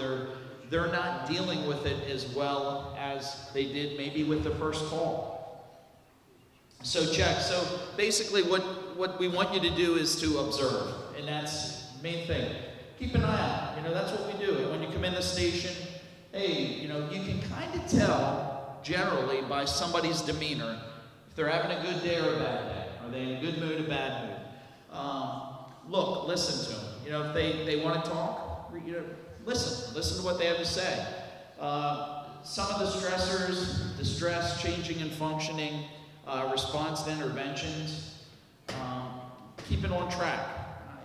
Speaker 8: they're not dealing with it as well as they did maybe with the first call. So check. So basically what we want you to do is to observe. And that's the main thing. Keep an eye out. That's what we do. When you come in the station, hey, you can kind of tell generally by somebody's demeanor if they're having a good day or a bad day. Are they in a good mood or bad mood? Look, listen to them. If they want to talk, listen to what they have to say. Some of the stressors, distress, changing and functioning, response to interventions, keep it on track.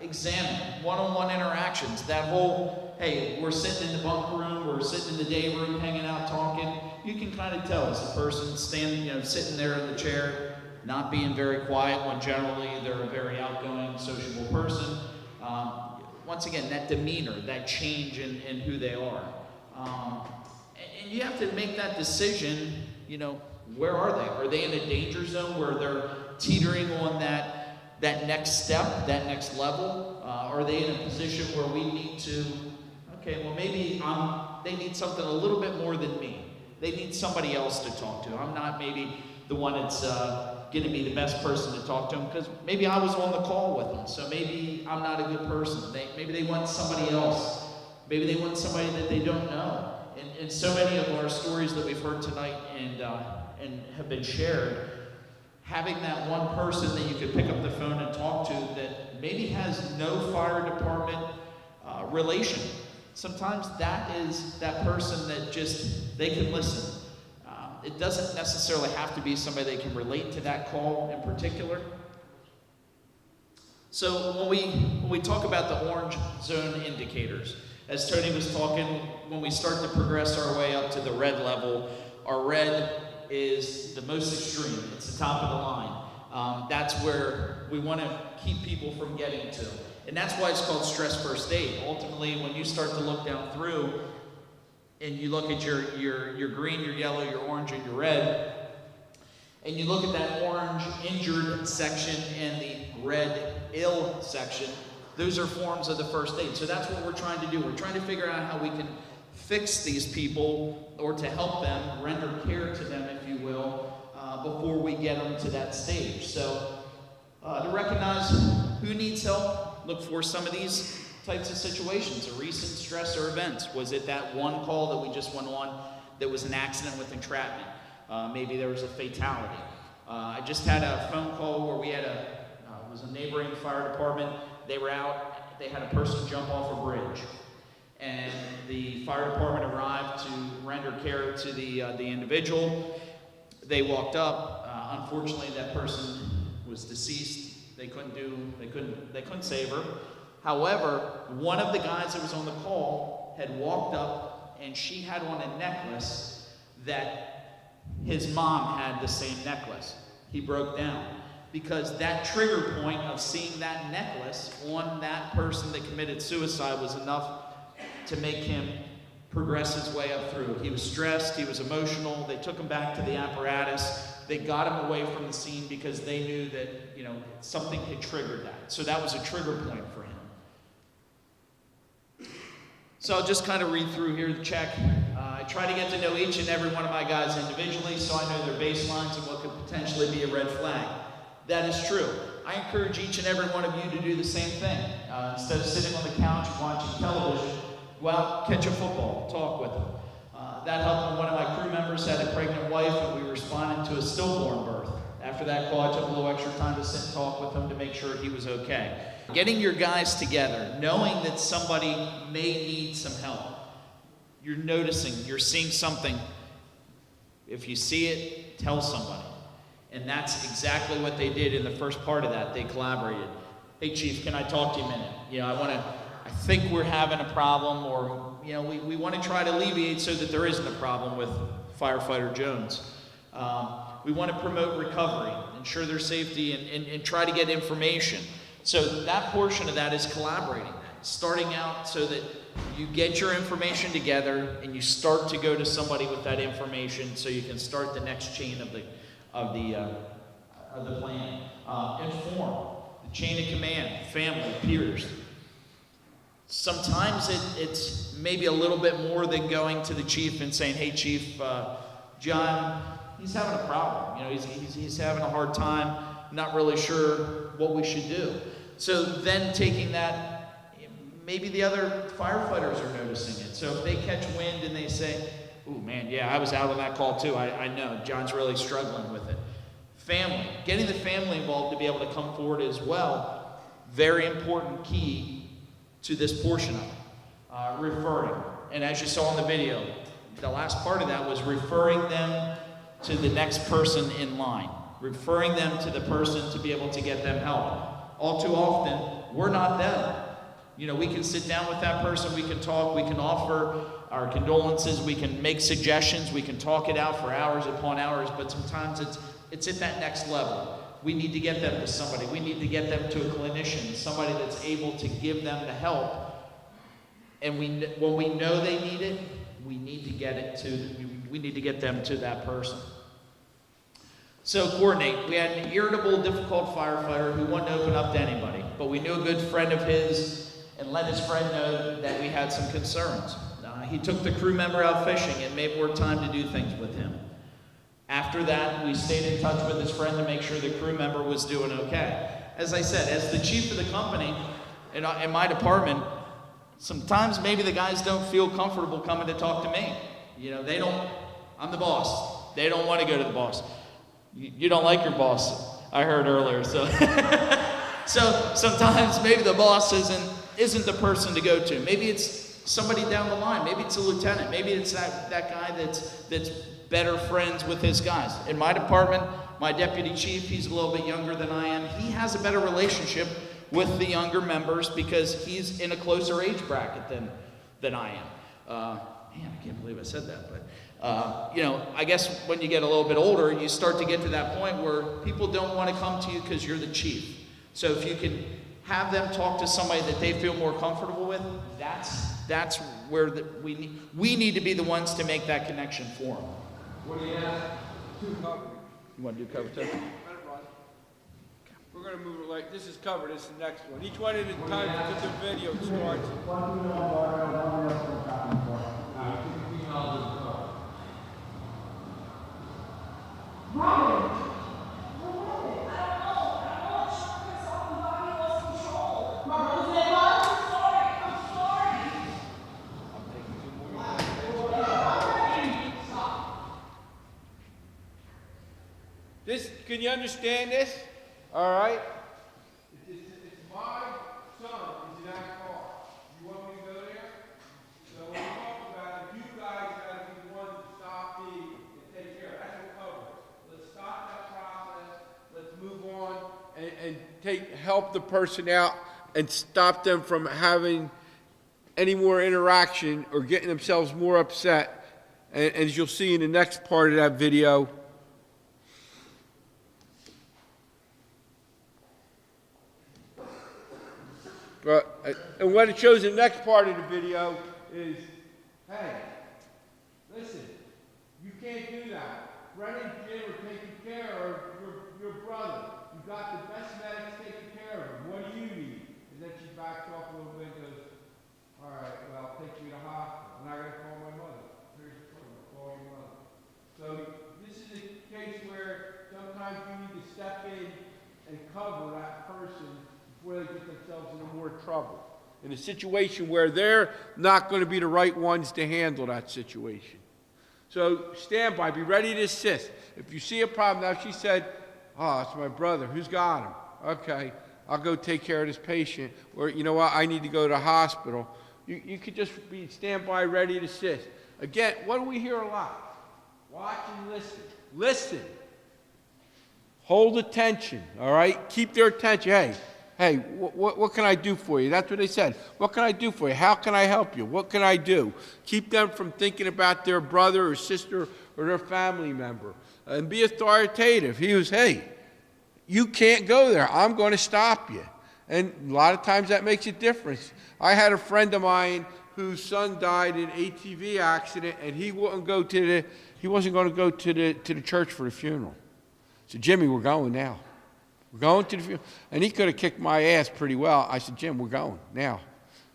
Speaker 8: Examine one-on-one interactions. That whole, hey, we're sitting in the bunk room, we're sitting in the day room, hanging out, talking. You can kind of tell as a person standing, sitting there in the chair, not being very quiet when generally they're a very outgoing, sociable person. Once again, that demeanor, that change in who they are. And you have to make that decision, where are they? Are they in a danger zone where they're teetering on that next step, that next level? Are they in a position where we need to, okay, well maybe they need something a little bit more than me. They need somebody else to talk to. I'm not maybe the one that's going to be the best person to talk to them because maybe I was on the call with them, so maybe I'm not a good person. Maybe they want somebody else. Maybe they want somebody that they don't know. And so many of our stories that we've heard tonight and have been shared, having that one person that you could pick up the phone and talk to that maybe has no fire department relation. Sometimes that is that person that they can listen. It doesn't necessarily have to be somebody that can relate to that call in particular. So when we talk about the orange zone indicators, as Tony was talking, when we start to progress our way up to the red level, our red is the most extreme. It's the top of the line. That's where we want to keep people from getting to. And that's why it's called stress first aid. Ultimately, when you start to look down through and you look at your green, your yellow, your orange, and your red, and you look at that orange injured section and the red ill section, those are forms of the first aid. So that's what we're trying to do. We're trying to figure out how we can fix these people or to help them, render care to them, if you will, before we get them to that stage. So to recognize who needs help, look for some of these types of situations, a recent stress or events. Was it that one call that we just went on that was an accident with entrapment? Maybe there was a fatality. I just had a phone call where we had it was a neighboring fire department. They were out, they had a person jump off a bridge. And the fire department arrived to render care to the individual. They walked up. Unfortunately, that person was deceased. They couldn't save her. However, one of the guys that was on the call had walked up, and she had on a necklace that his mom had the same necklace. He broke down because that trigger point of seeing that necklace on that person that committed suicide was enough to make him progress his way up through. He was stressed, he was emotional. They took him back to the apparatus. They got him away from the scene because they knew that, something had triggered that. So that was a trigger point for him. So I'll just kind of read through here the check. I try to get to know each and every one of my guys individually so I know their baselines and what could potentially be a red flag. That is true. I encourage each and every one of you to do the same thing. Instead of sitting on the couch watching television, go out, catch a football, talk with them. That helped when one of my crew members had a pregnant wife and we responded to a stillborn birth. After that call, I took a little extra time to sit and talk with him to make sure he was okay. Getting your guys together, knowing that somebody may need some help. You're noticing, you're seeing something. If you see it, tell somebody. And that's exactly what they did in the first part of that. They collaborated. Hey, Chief, can I talk to you a minute? I think we're having a problem, or, we want to try to alleviate so that there isn't a problem with firefighter Jones. We want to promote recovery, ensure their safety, and try to get information. So that portion of that is collaborating, starting out so that you get your information together and you start to go to somebody with that information so you can start the next chain of the plan. Inform, the chain of command, family, peers. Sometimes it's maybe a little bit more than going to the chief and saying, hey, Chief, John, he's having a problem. He's having a hard time, not really sure what we should do. So then taking that, maybe the other firefighters are noticing it. So if they catch wind and they say, oh man, yeah, I was out on that call too. I know, John's really struggling with it. Family, getting the family involved to be able to come forward as well, very important key to this portion of it. Referring, and as you saw in the video, the last part of that was referring them to the next person in line, referring them to the person to be able to get them help. All too often, we're not them. We can sit down with that person, we can talk, we can offer our condolences, we can make suggestions, we can talk it out for hours upon hours, but sometimes it's at that next level. We need to get them to somebody. We need to get them to a clinician, somebody that's able to give them the help. And when we know they need it, we need to get them to that person. So coordinate. We had an irritable, difficult firefighter who wouldn't open up to anybody, but we knew a good friend of his and let his friend know that we had some concerns. He took the crew member out fishing and made more time to do things with him. After that, we stayed in touch with his friend to make sure the crew member was doing okay. As I said, as the chief of the company in my department, sometimes maybe the guys don't feel comfortable coming to talk to me. I'm the boss. They don't want to go to the boss. You don't like your boss, I heard earlier. So sometimes maybe the boss isn't the person to go to. Maybe it's somebody down the line. Maybe it's a lieutenant. Maybe it's that guy that's better friends with his guys. In my department, my deputy chief, he's a little bit younger than I am. He has a better relationship with the younger members because he's in a closer age bracket than I am. Man, I can't believe I said that, but I guess when you get a little bit older, you start to get to that point where people don't want to come to you because you're the chief. So if you can have them talk to somebody that they feel more comfortable with, that's where we need to be the ones to make that connection for them.
Speaker 2: What do you have? Two covered.
Speaker 1: You want to do cover 2?
Speaker 12: We're going to move it like this is covered. This is the next one. Each one at a time until the video starts.
Speaker 2: This, can you understand this? All right? It's my son is in that car. You want me to go there? So when we talk about it, you guys got to be the ones to stop me and take care of it. That's what covers. Let's stop that process. Let's move on and help the person out and stop them from having any more interaction or getting themselves more upset. And as you'll see in the next part of that video, and what it shows in the next part of the video is, hey, listen, you can't do that. Brett and Jim are taking care of your brother. You got the best medics taking care of him. What do you need? And then she backs off a little bit and goes, all right, well, take me to the hospital. And I got to call my mother. Here's the phone, call your mother. So this is a case where sometimes you need to step in and cover that person before they get themselves into more trouble. In a situation where they're not going to be the right ones to handle that situation. So stand by, be ready to assist. If you see a problem, now she said, oh, it's my brother, who's got him? Okay, I'll go take care of this patient. Or, you know what, I need to go to the hospital. You could just be stand by, ready to assist. Again, what do we hear a lot? Watch and listen. Listen. Hold attention, all right? Keep their attention. Hey, what can I do for you? That's what they said. What can I do for you? How can I help you? What can I do? Keep them from thinking about their brother or sister or their family member. And be authoritative. He was, hey, you can't go there. I'm going to stop you. And a lot of times that makes a difference. I had a friend of mine whose son died in an ATV accident, and he wasn't going to go to the church for the funeral. So, Jimmy, we're going now. We're going to the funeral. And he could have kicked my ass pretty well. I said, Jim, we're going now.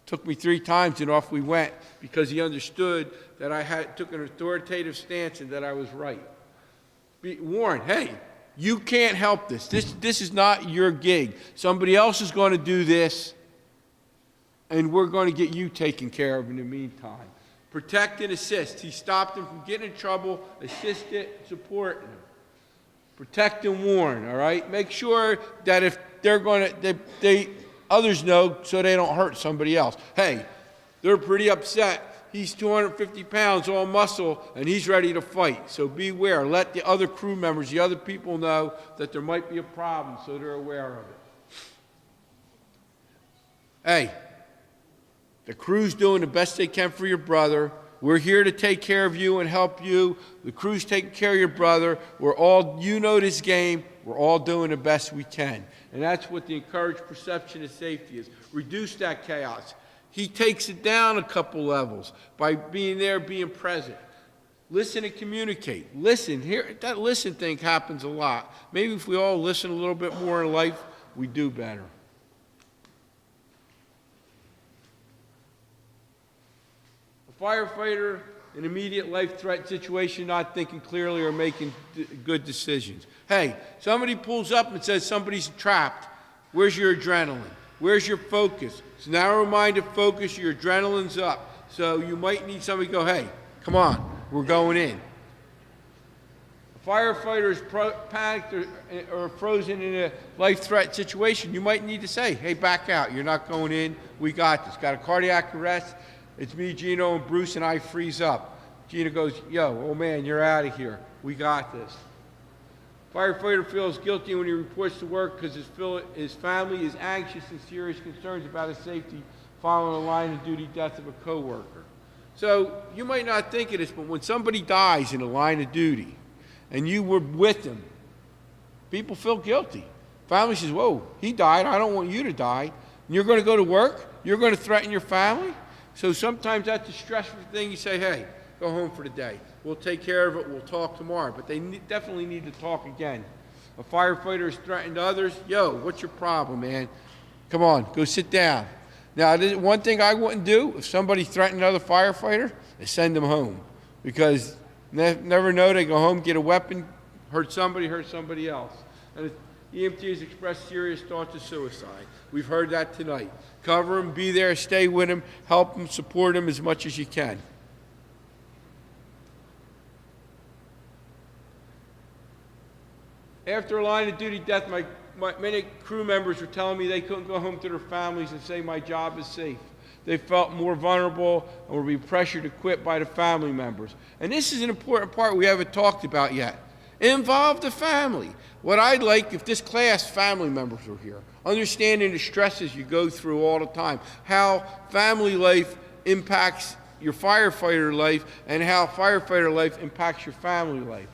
Speaker 2: Took me 3 times and off we went because he understood that I took an authoritative stance and that I was right. Be warned, hey, you can't help this. This is not your gig. Somebody else is going to do this, and we're going to get you taken care of in the meantime. Protect and assist. He stopped him from getting in trouble, assisted, supported him. Protect and warn, all right? Make sure that if they're going to, others know so they don't hurt somebody else. Hey, they're pretty upset. He's 250 pounds, all muscle, and he's ready to fight. So beware. Let the other crew members, the other people know that there might be a problem so they're aware of it. Hey, the crew's doing the best they can for your brother. We're here to take care of you and help you. The crew's taking care of your brother. You know this game. We're all doing the best we can. And that's what the encouraged perception of safety is. Reduce that chaos. He takes it down a couple levels by being there, being present. Listen and communicate. Listen. Here, that listen thing happens a lot. Maybe if we all listen a little bit more in life, we do better. Firefighter, an immediate life threat situation, not thinking clearly or making good decisions. Hey, somebody pulls up and says somebody's trapped. Where's your adrenaline? Where's your focus? It's narrow-minded focus, your adrenaline's up. So you might need somebody to go, hey, come on, we're going in. A firefighter is panicked or frozen in a life threat situation. You might need to say, hey, back out. You're not going in. We got this. Got a cardiac arrest. It's me, Gino, and Bruce, and I freeze up. Gino goes, yo, old man, you're out of here. We got this. Firefighter feels guilty when he reports to work because his family is anxious and serious concerns about his safety following a line of duty death of a coworker. So you might not think of this, but when somebody dies in a line of duty and you were with them, people feel guilty. Family says, whoa, he died. I don't want you to die. And you're going to go to work? You're going to threaten your family? So sometimes that's a stressful thing. You say, hey, go home for the day. We'll take care of it. We'll talk tomorrow. But they definitely need to talk again. A firefighter is threatened to others. Yo, what's your problem, man? Come on, go sit down. Now, one thing I wouldn't do, if somebody threatened another firefighter, is send them home. Because never know, they go home, get a weapon, hurt somebody else. And EMT has expressed serious thoughts of suicide. We've heard that tonight. Cover them, be there, stay with them, help them, support them as much as you can. After a line of duty death, many crew members were telling me they couldn't go home to their families and say, my job is safe. They felt more vulnerable and were being pressured to quit by the family members. And this is an important part we haven't talked about yet. Involve the family. What I'd like if this class family members were here, understanding the stresses you go through all the time, how family life impacts your firefighter life and how firefighter life impacts your family life.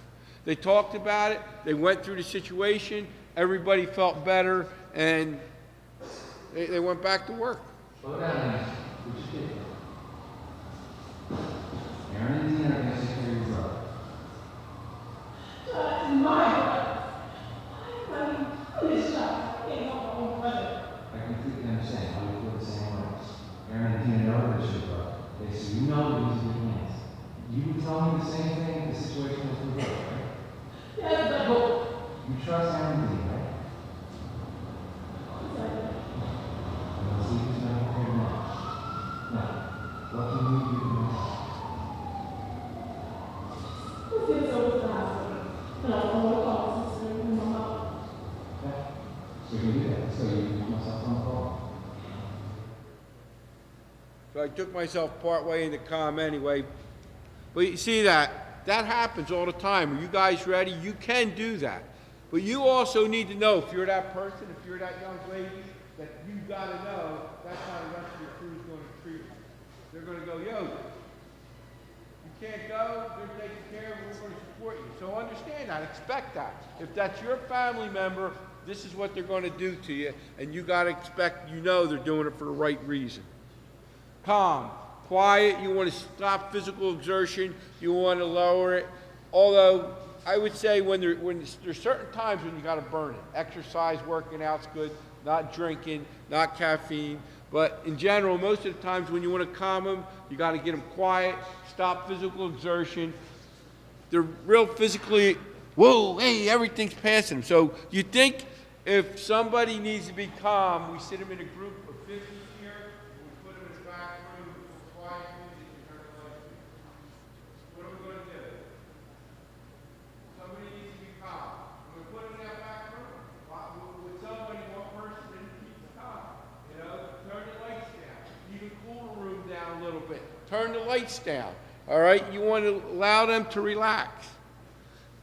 Speaker 2: They talked about it, they went through the situation, everybody felt better, and they went back to work.
Speaker 13: Slow down, what you did. Aaron and Tina are going to take care of your brother. I completely understand how you feel the same way. Aaron and Tina know that it's your brother. So you know that he's in your hands. You would tell me the same thing if the situation was reversed, right? Yes, but you trust Aaron and Tina, right? Let's see who's not okay now. Now, what can you do now? So you can do that. So you put myself on the call.
Speaker 2: So I took myself part way into comm anyway. But you see that happens all the time. Are you guys ready? You can do that. But you also need to know, if you're that person, if you're that young lady, that you've got to know that's how the rest of your crew is going to treat you. They're going to go, yo, you can't go, they're taking care of you, we're going to support you. So understand that, expect that. If that's your family member, this is what they're going to do to you, and you got to expect, you know they're doing it for the right reason. Calm, quiet, you want to stop physical exertion, you want to lower it. Although, I would say when there's certain times when you got to burn it. Exercise, working out's good, not drinking, not caffeine. But in general, most of the times when you want to calm them, you got to get them quiet, stop physical exertion. They're real physically, whoa, hey, everything's passing them. So you think if somebody needs to be calm, we sit them in a group of 50 here, and we put them in the back room, quiet music, and turn the lights on. What are we going to do? Somebody needs to be calm. We're going to put them in that back room. With somebody, one person, and keep them calm. You know, turn the lights down. Even cool the room down a little bit. Turn the lights down. All right? You want to allow them to relax.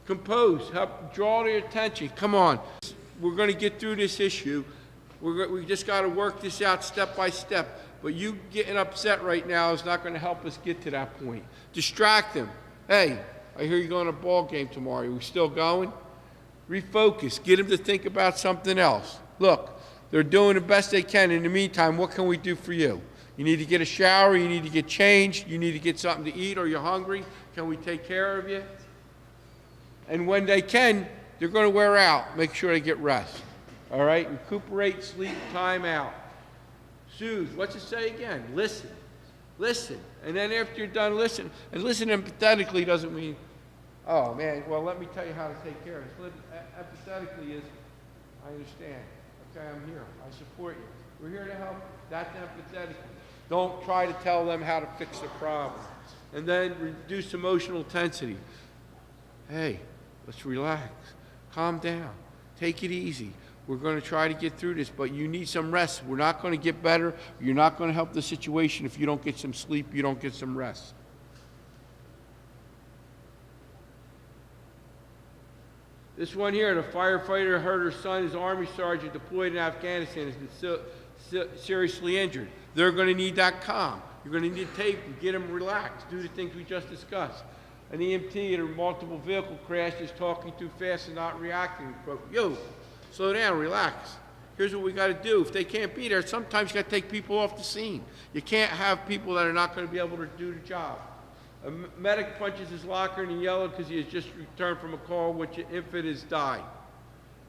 Speaker 2: Compose. Help draw their attention. Come on. We're going to get through this issue. We just got to work this out step by step. But you getting upset right now is not going to help us get to that point. Distract them. Hey, I hear you're going to a ball game tomorrow. Are we still going? Refocus. Get them to think about something else. Look, they're doing the best they can. In the meantime, what can we do for you? You need to get a shower. You need to get changed. You need to get something to eat, or you're hungry. Can we take care of you? And when they can, they're going to wear out. Make sure they get rest. All right? Recuperate, sleep, time out. Soothe. What's it say again? Listen. Listen. And then after you're done listening, and listen empathetically doesn't mean, oh man, well let me tell you how to take care of it. Empathetically is, I understand. Okay, I'm here. I support you. We're here to help. That's empathetically. Don't try to tell them how to fix the problem. And then reduce emotional intensity. Hey, let's relax. Calm down. Take it easy. We're going to try to get through this, but you need some rest. We're not going to get better. You're not going to help the situation if you don't get some sleep, you don't get some rest. This one here, the firefighter hurt her son, his Army sergeant deployed in Afghanistan, has been seriously injured. They're going to need that calm. You're going to need tape to get them relaxed, do the things we just discussed. An EMT in a multiple vehicle crash is talking too fast and not reacting. Yo, slow down, relax. Here's what we got to do. If they can't be there, sometimes you got to take people off the scene. You can't have people that are not going to be able to do the job. A medic punches his locker and he yelled because he has just returned from a call in which an infant has died.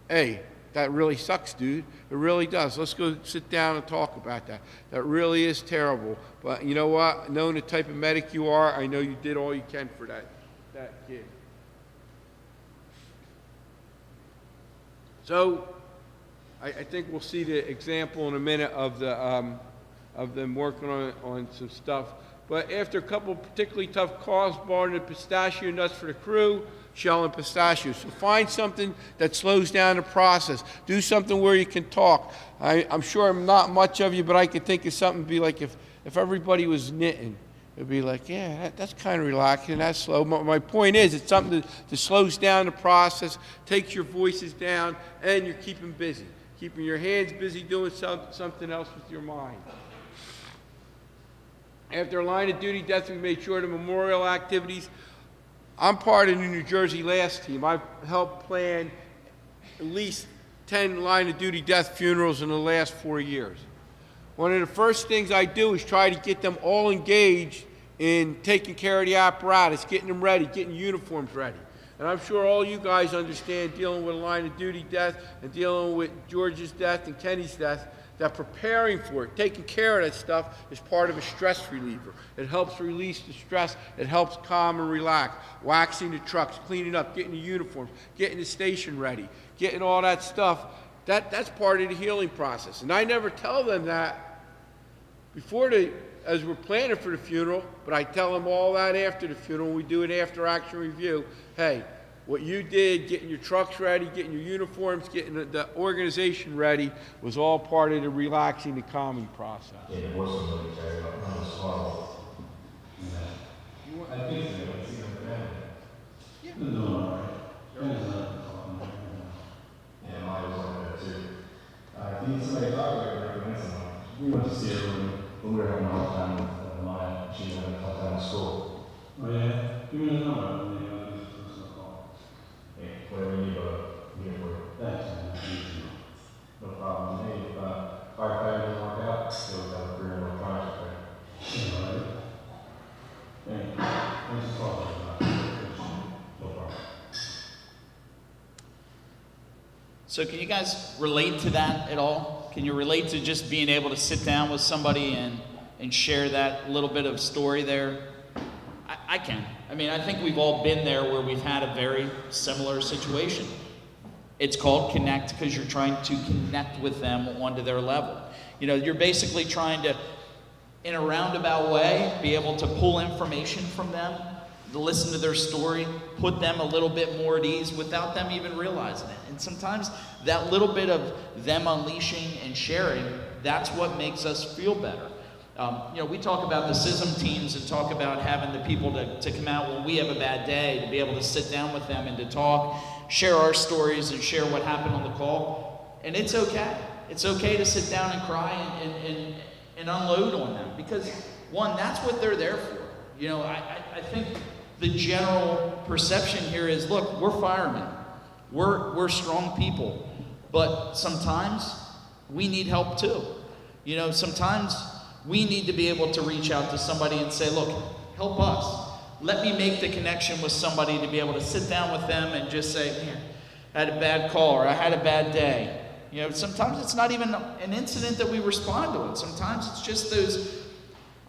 Speaker 2: Hey, that really sucks, dude. It really does. Let's go sit down and talk about that. That really is terrible. But you know what? Knowing the type of medic you are, I know you did all you can for that kid. So, I think we'll see the example in a minute of them working on some stuff. But after a couple of particularly tough calls, barring the pistachio nuts for the crew, shell and pistachios. So find something that slows down the process. Do something where you can talk. I'm sure I'm not much of you, but I could think of something to be like if everybody was knitting. It'd be like, yeah, that's kind of relaxing, that's slow. My point is, it's something that slows down the process, takes your voices down, and you're keeping busy. Keeping your hands busy doing something else with your mind. After a line of duty death, we made sure the memorial activities. I'm part of the New Jersey Last Team. I've helped plan at least 10 line of duty death funerals in the last 4 years. One of the first things I do is try to get them all engaged in taking care of the apparatus, getting them ready, getting uniforms ready. And I'm sure all you guys understand dealing with a line of duty death and dealing with George's death and Kenny's death, that preparing for it, taking care of that stuff is part of a stress reliever. It helps release the stress. It helps calm and relax. Waxing the trucks, cleaning up, getting the uniforms, getting the station ready, getting all that stuff. That's part of the healing process. And I never tell them that before as we're planning for the funeral, but I tell them all that after the funeral. We do an after-action review. Hey, what you did, getting your trucks ready, getting your uniforms, getting the organization ready, was all part of the relaxing, the calming process.
Speaker 13: Yeah, the voice was really carried up. That was horrible. Yeah. I think so. I see them family. Yeah. They're doing all right. Yeah, mine was like that too. If you need somebody to talk to, I recommend someone. We went to see her when we were having a hard time with Maya. She was having a tough time in school. Oh yeah? Give me the number. Hey, whatever you need, I'm here for you. Thanks, man. No problem. Hey, if firefighter doesn't work out, you'll have a career in electronics, right? Yeah, right. Thank you. Thanks for calling. No problem.
Speaker 8: So can you guys relate to that at all? Can you relate to just being able to sit down with somebody and share that little bit of story there? I can. I mean, I think we've all been there where we've had a very similar situation. It's called connect because you're trying to connect with them onto their level. You know, you're basically trying to, in a roundabout way, be able to pull information from them, to listen to their story, put them a little bit more at ease without them even realizing it. And sometimes that little bit of them unleashing and sharing, that's what makes us feel better. You know, we talk about the SISM teams and talk about having the people to come out when we have a bad day, to be able to sit down with them and to talk, share our stories and share what happened on the call. And it's okay. It's okay to sit down and cry and unload on them because, one, that's what they're there for. You know, I think the general perception here is, look, we're firemen. We're strong people. But sometimes we need help too. You know, sometimes we need to be able to reach out to somebody and say, look, help us. Let me make the connection with somebody to be able to sit down with them and just say, man, I had a bad call or I had a bad day. You know, sometimes it's not even an incident that we respond to it. Sometimes it's just those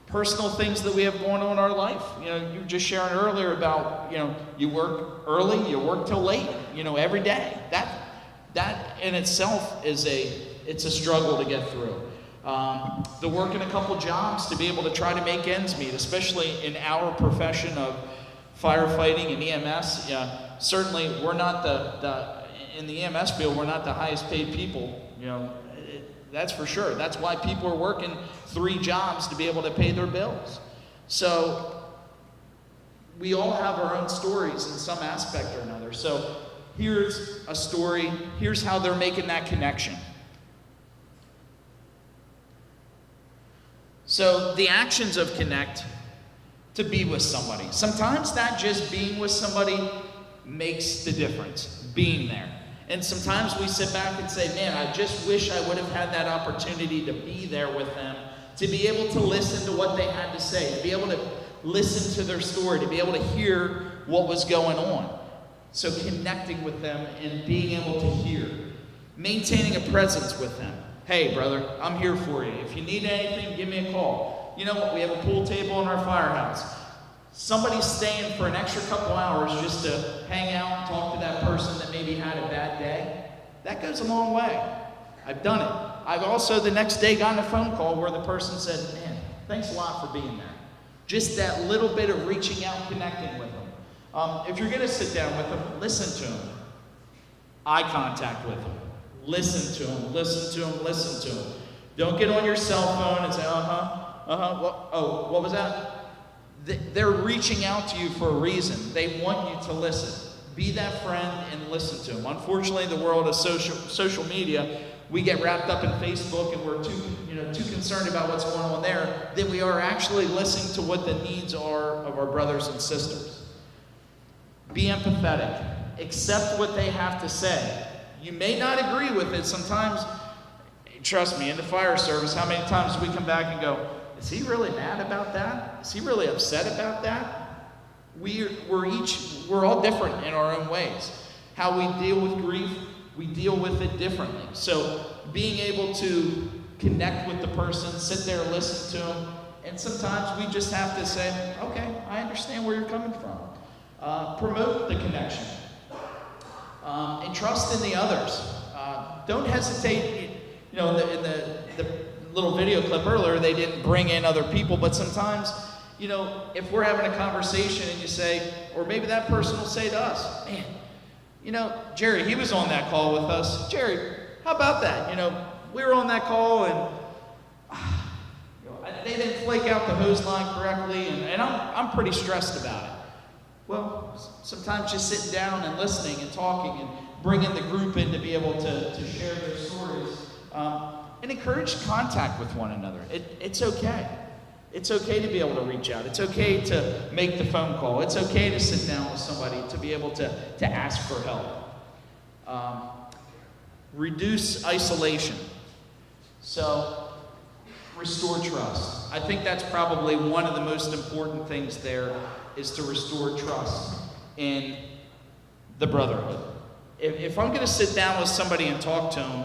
Speaker 8: personal things that we have going on in our life. You know, you were just sharing earlier about, you know, you work early, you work till late, you know, every day. That in itself is it's a struggle to get through. The working a couple jobs to be able to try to make ends meet, especially in our profession of firefighting and EMS. Yeah, certainly we're not in the EMS field, we're not the highest paid people, you know, that's for sure. That's why people are working 3 jobs to be able to pay their bills. So we all have our own stories in some aspect or another. So here's a story, here's how they're making that connection. So the actions of connect, to be with somebody. Sometimes that just being with somebody makes the difference, being there. And sometimes we sit back and say, man, I just wish I would have had that opportunity to be there with them, to be able to listen to what they had to say, to be able to listen to their story, to be able to hear what was going on. So connecting with them and being able to hear. Maintaining a presence with them. Hey, brother, I'm here for you. If you need anything, give me a call. You know what? We have a pool table in our firehouse. Somebody's staying for an extra couple hours just to hang out and talk to that person that maybe had a bad day. That goes a long way. I've done it. I've also the next day gotten a phone call where the person said, man, thanks a lot for being there. Just that little bit of reaching out, connecting with them. If you're going to sit down with them, listen to them. Eye contact with them. Listen to them, listen to them, listen to them. Don't get on your cell phone and say, what was that? They're reaching out to you for a reason. They want you to listen. Be that friend and listen to them. Unfortunately, the world of social media, we get wrapped up in Facebook and we're too concerned about what's going on there that we are actually listening to what the needs are of our brothers and sisters. Be empathetic. Accept what they have to say. You may not agree with it. Sometimes, trust me, in the fire service, how many times do we come back and go, is he really mad about that? Is he really upset about that? We're all different in our own ways. How we deal with grief, we deal with it differently. So being able to connect with the person, sit there, listen to them, and sometimes we just have to say, okay, I understand where you're coming from. Promote the connection. And trust in the others. Don't hesitate. In the little video clip earlier, they didn't bring in other people, but sometimes, if we're having a conversation and you say, or maybe that person will say to us, man, Jerry, he was on that call with us. Jerry, how about that? We were on that call and they didn't flake out the hose line correctly, and I'm pretty stressed about it. Well, sometimes just sitting down and listening and talking and bringing the group in to be able to share their stories and encourage contact with one another. It's okay. It's okay to be able to reach out. It's okay to make the phone call. It's okay to sit down with somebody to be able to ask for help. Reduce isolation. So, restore trust. I think that's probably one of the most important things there is to restore trust in the brotherhood. If I'm going to sit down with somebody and talk to them,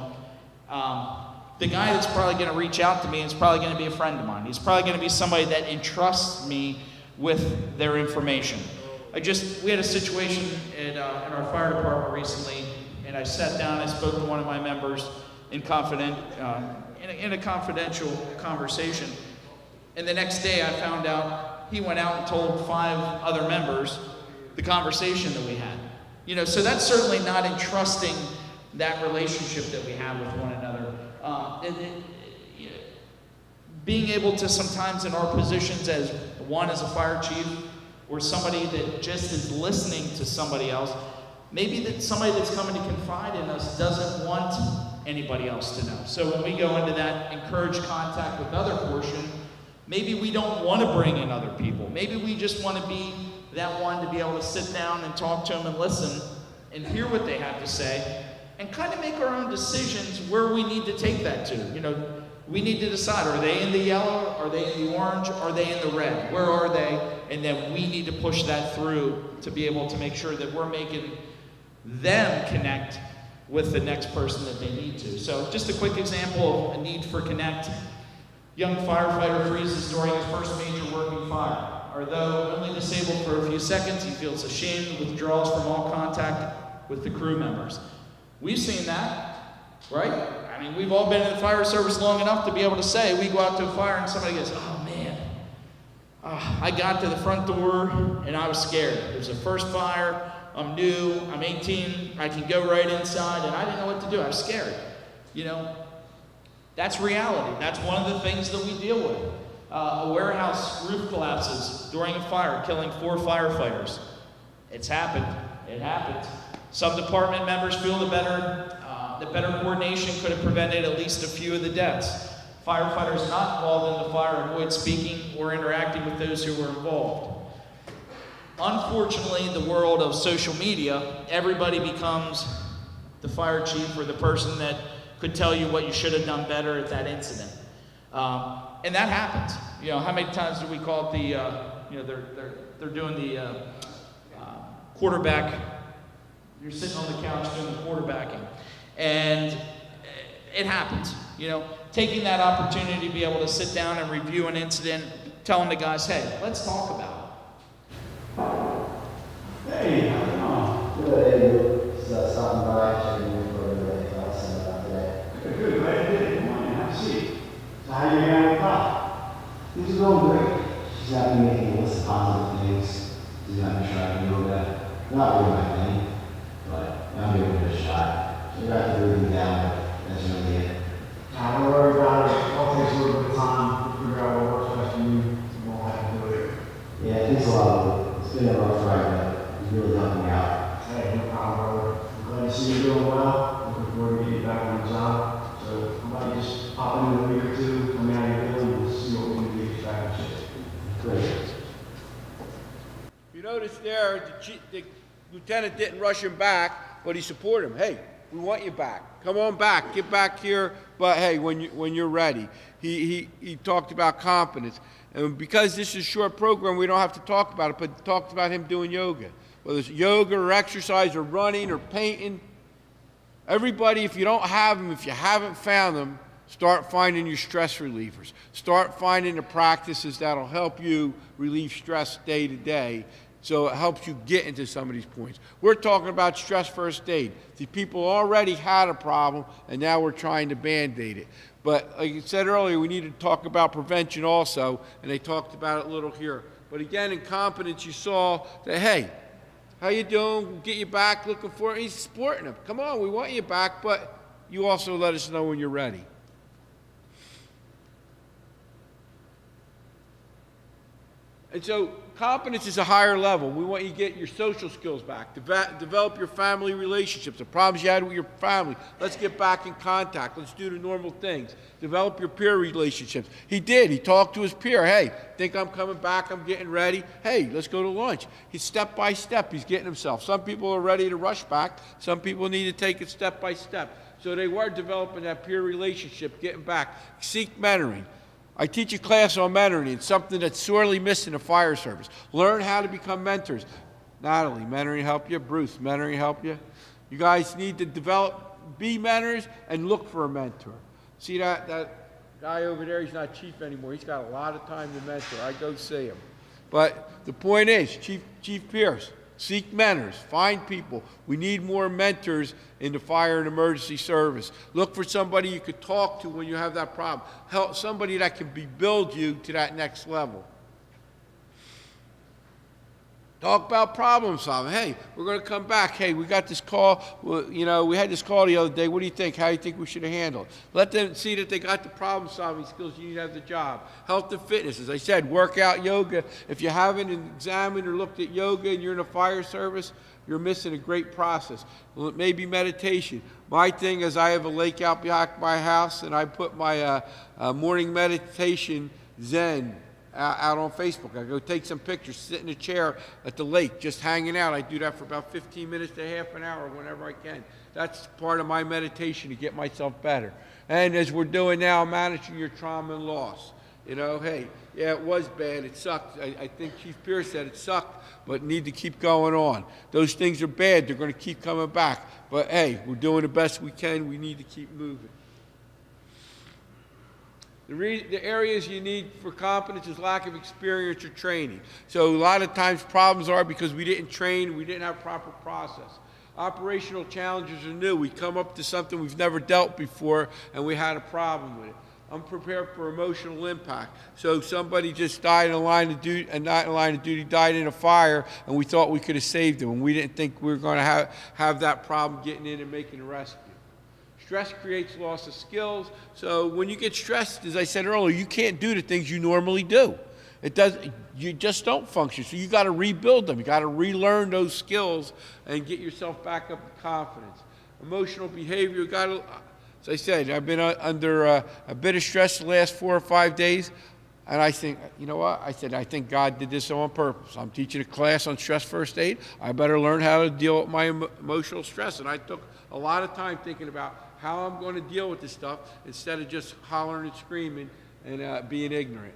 Speaker 8: the guy that's probably going to reach out to me is probably going to be a friend of mine. He's probably going to be somebody that entrusts me with their information. We had a situation in our fire department recently, and I sat down and spoke to one of my members in a confidential conversation. And the next day I found out he went out and told 5 other members the conversation that we had. So that's certainly not entrusting that relationship that we have with one another. Being able to sometimes in our positions as a fire chief or somebody that just is listening to somebody else, maybe that somebody that's coming to confide in us doesn't want anybody else to know. So when we go into that encourage contact with other portion, maybe we don't want to bring in other people. Maybe we just want to be that one to be able to sit down and talk to them and listen and hear what they have to say and kind of make our own decisions where we need to take that to. We need to decide, are they in the yellow? Are they in the orange? Are they in the red? Where are they? And then we need to push that through to be able to make sure that we're making them connect with the next person that they need to. So just a quick example of a need for connect. Young firefighter freezes during his first major working fire. Although only disabled for a few seconds, he feels ashamed and withdraws from all contact with the crew members. We've seen that, right? I mean, we've all been in the fire service long enough to be able to say, we go out to a fire and somebody goes, oh man, I got to the front door and I was scared. It was the first fire, I'm new, I'm 18, I can go right inside, and I didn't know what to do, I was scared. That's reality. That's one of the things that we deal with. A warehouse roof collapses during a fire, killing 4 firefighters. It's happened. It happens. Some department members feel the better coordination could have prevented at least a few of the deaths. Firefighters not involved in the fire avoid speaking or interacting with those who were involved. Unfortunately, the world of social media, everybody becomes the fire chief or the person that could tell you what you should have done better at that incident. And that happens. How many times do we call it they're doing the quarterback, you're sitting on the couch doing the quarterbacking. And it happens, you know, taking that opportunity to be able to sit down and review an incident, telling the guys, hey, let's talk about it.
Speaker 14: Hey, how's it going? Good. Just stopping by, checking in for everything else today. Good, glad you did it. Come on in, have a seat. So how you handling Pop? He's going great. She's got me making a list of positive things. She's got me tracking yoga. Not really my thing, but I'm giving it a shot. She got to breathe down, but that's really it. Don't worry about it. All takes a little bit of time to figure out what works best for you. You won't have to do it. Yeah, it takes a lot of it. It's been a rough ride, but it's really helping me out. Hey, no problem, brother. I'm glad to see you doing well. Looking forward to getting you back on the job. So how about you just pop in a week or two, come out of your building, and we'll see what we can do to get you back in shape. Great.
Speaker 2: You notice there, the lieutenant didn't rush him back, but he supported him. Hey, we want you back. Come on back. Get back here. But hey, when you're ready. He talked about competence. And because this is a short program, we don't have to talk about it, but talked about him doing yoga. Whether it's yoga or exercise or running or painting. Everybody, if you don't have them, if you haven't found them, start finding your stress relievers. Start finding the practices that'll help you relieve stress day to day. So it helps you get into some of these points. We're talking about stress first aid. The people already had a problem, and now we're trying to Band-Aid it. But like I said earlier, we need to talk about prevention also, and they talked about it a little here. But again, in competence, you saw that, hey, how you doing? We'll get you back, looking for it. He's supporting him. Come on, we want you back, but you also let us know when you're ready. And so competence is a higher level. We want you to get your social skills back, develop your family relationships, the problems you had with your family. Let's get back in contact. Let's do the normal things. Develop your peer relationships. He did. He talked to his peer. Hey, think I'm coming back. I'm getting ready. Hey, let's go to lunch. He's step by step. He's getting himself. Some people are ready to rush back. Some people need to take it step by step. So they were developing that peer relationship, getting back. Seek mentoring. I teach a class on mentoring. It's something that's sorely missed in the fire service. Learn how to become mentors. Natalie, mentoring help you. Bruce, mentoring help you. You guys need to develop, be mentors, and look for a mentor. See that guy over there? He's not chief anymore. He's got a lot of time to mentor. I go see him. But the point is, Chief Pierce, seek mentors. Find people. We need more mentors in the fire and emergency service. Look for somebody you could talk to when you have that problem. Help somebody that can build you to that next level. Talk about problem solving. Hey, we're going to come back. Hey, we got this call. Well, you know, we had this call the other day. What do you think? How do you think we should have handled it? Let them see that they got the problem solving skills you need to have the job. Health and fitness. As I said, workout, yoga. If you haven't examined or looked at yoga and you're in a fire service, you're missing a great process. Well, it may be meditation. My thing is I have a lake out behind my house, and I put my morning meditation Zen out on Facebook. I go take some pictures, sit in a chair at the lake, just hanging out. I do that for about 15 minutes to half an hour whenever I can. That's part of my meditation to get myself better. And as we're doing now, managing your trauma and loss. You know, hey, yeah, it was bad. It sucked. I think Chief Pierce said it sucked, but need to keep going on. Those things are bad. They're going to keep coming back. But hey, we're doing the best we can. We need to keep moving. The areas you need for competence is lack of experience or training. So a lot of times problems are because we didn't train, we didn't have proper process. Operational challenges are new. We come up to something we've never dealt before and we had a problem with it. Unprepared for emotional impact. So somebody just died in a line of duty, and not in a line of duty, died in a fire, and we thought we could have saved him, and we didn't think we were going to have that problem getting in and making a rescue. Stress creates loss of skills. So when you get stressed, as I said earlier, you can't do the things you normally do. You just don't function. So you got to rebuild them. You got to relearn those skills and get yourself back up to confidence. Emotional behavior, you got to, as I said, I've been under a bit of stress the last 4 or 5 days. And I think, you know what? I said, I think God did this on purpose. I'm teaching a class on stress first aid. I better learn how to deal with my emotional stress. And I took a lot of time thinking about how I'm going to deal with this stuff instead of just hollering and screaming and being ignorant.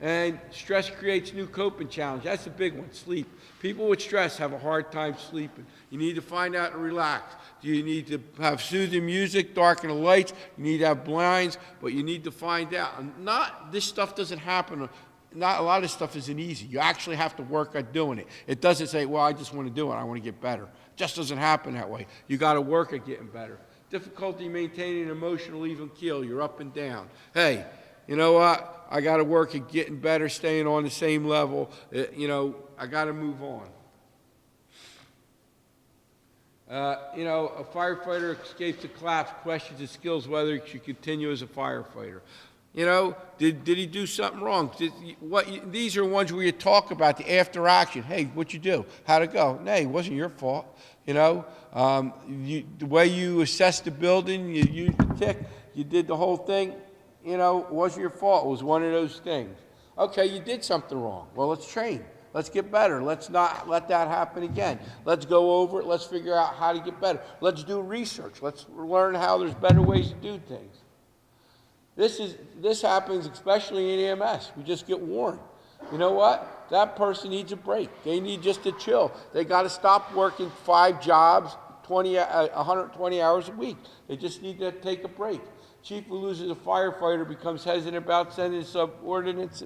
Speaker 2: And stress creates new coping challenge. That's the big one, sleep. People with stress have a hard time sleeping. You need to find out and relax. You need to have soothing music, darken the lights. You need to have blinds, but you need to find out. This stuff doesn't happen. Not a lot of stuff isn't easy. You actually have to work at doing it. It doesn't say, well, I just want to do it. I want to get better. It just doesn't happen that way. You got to work at getting better. Difficulty maintaining an emotional even keel. You're up and down. Hey, you know what? I got to work at getting better, staying on the same level. I got to move on. A firefighter escapes a collapse, questions his skills whether he should continue as a firefighter. Did he do something wrong? These are ones where you talk about the after action. Hey, what'd you do? How'd it go? Nay, it wasn't your fault. The way you assessed the building, you used the tick, you did the whole thing. It wasn't your fault. It was one of those things. Okay, you did something wrong. Well, let's train. Let's get better. Let's not let that happen again. Let's go over it. Let's figure out how to get better. Let's do research. Let's learn how there's better ways to do things. This happens especially in EMS. We just get warned. You know what? That person needs a break. They need just to chill. They got to stop working 5 jobs, 120 hours a week. They just need to take a break. Chief who loses a firefighter becomes hesitant about sending subordinates.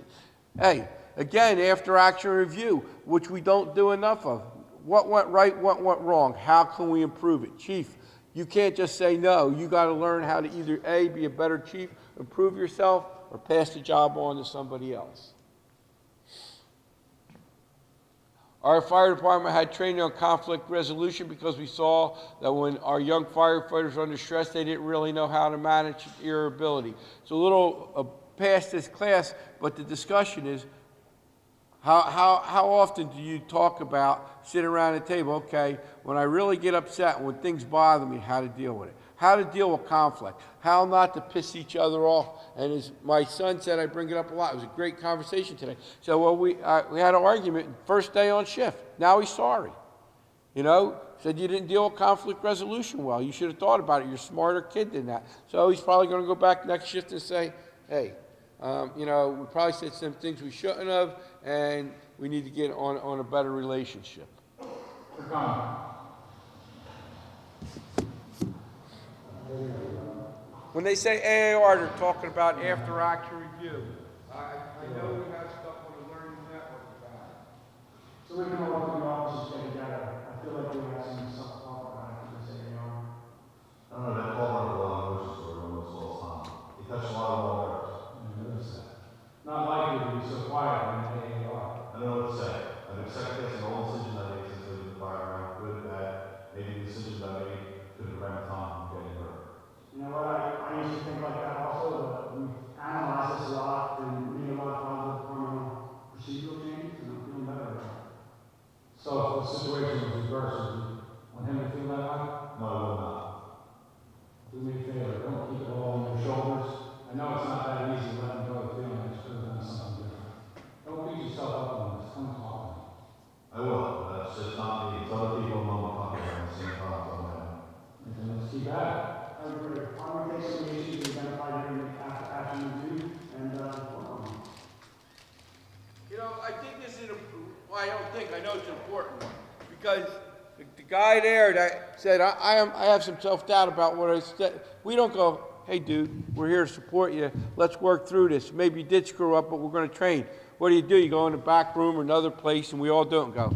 Speaker 2: Hey, again, after action review, which we don't do enough of. What went right, what went wrong? How can we improve it? Chief, you can't just say no. You got to learn how to either A, be a better chief, improve yourself, or pass the job on to somebody else. Our fire department had training on conflict resolution because we saw that when our young firefighters were under stress, they didn't really know how to manage irritability. It's a little past this class, but the discussion is how often do you talk about sitting around the table, okay, when I really get upset, when things bother me, how to deal with it. How to deal with conflict, how not to piss each other off. And as my son said, I bring it up a lot. It was a great conversation today. So, well, we had an argument first day on shift. Now he's sorry. Said you didn't deal with conflict resolution well. You should have thought about it. You're a smarter kid than that. So he's probably going to go back next shift and say, hey, we probably said some things we shouldn't have, and we need to get on a better relationship. When they say AAR, they're talking about after action review. I know we have stuff on the learning network about it.
Speaker 14: So we're going to walk through the offices together. I feel like we have some stuff to talk about after this AAR.
Speaker 13: I don't know, that call brought up a lot of emotions for everyone this whole time. He touched a lot of wall nerves.
Speaker 14: I noticed that. Not likely to be so quiet in the AAR.
Speaker 13: I don't know what to say. I've been second guessing all decisions I made since leaving the fire around, good, bad, maybe the decisions I made could prevent Tom from getting hurt.
Speaker 14: You know what, I used to think like that also, but we've analyzed this a lot and made a lot of positive procedural changes, and I'm feeling better about it. So if the situation was reversed, would you want him to feel that way?
Speaker 13: No, I will not.
Speaker 14: Do me a favor, don't keep it all on your shoulders. I know it's not that easy to let him go the feeling that you could have done something different. Don't beat yourself up on this, come talk to me.
Speaker 13: I will, but that's just not me. It's other people in Loma talking about the same problems on my own.
Speaker 14: And let's keep at it. I agree. I'm going to take some of the issues identified during the after review and work on them.
Speaker 2: I think this is I know it's an important one, because the guy there that said, I have some self-doubt about what I said. We don't go, hey dude, we're here to support you. Let's work through this. Maybe you did screw up, but we're going to train. What do? You go in the back room or another place, and we all do it and go,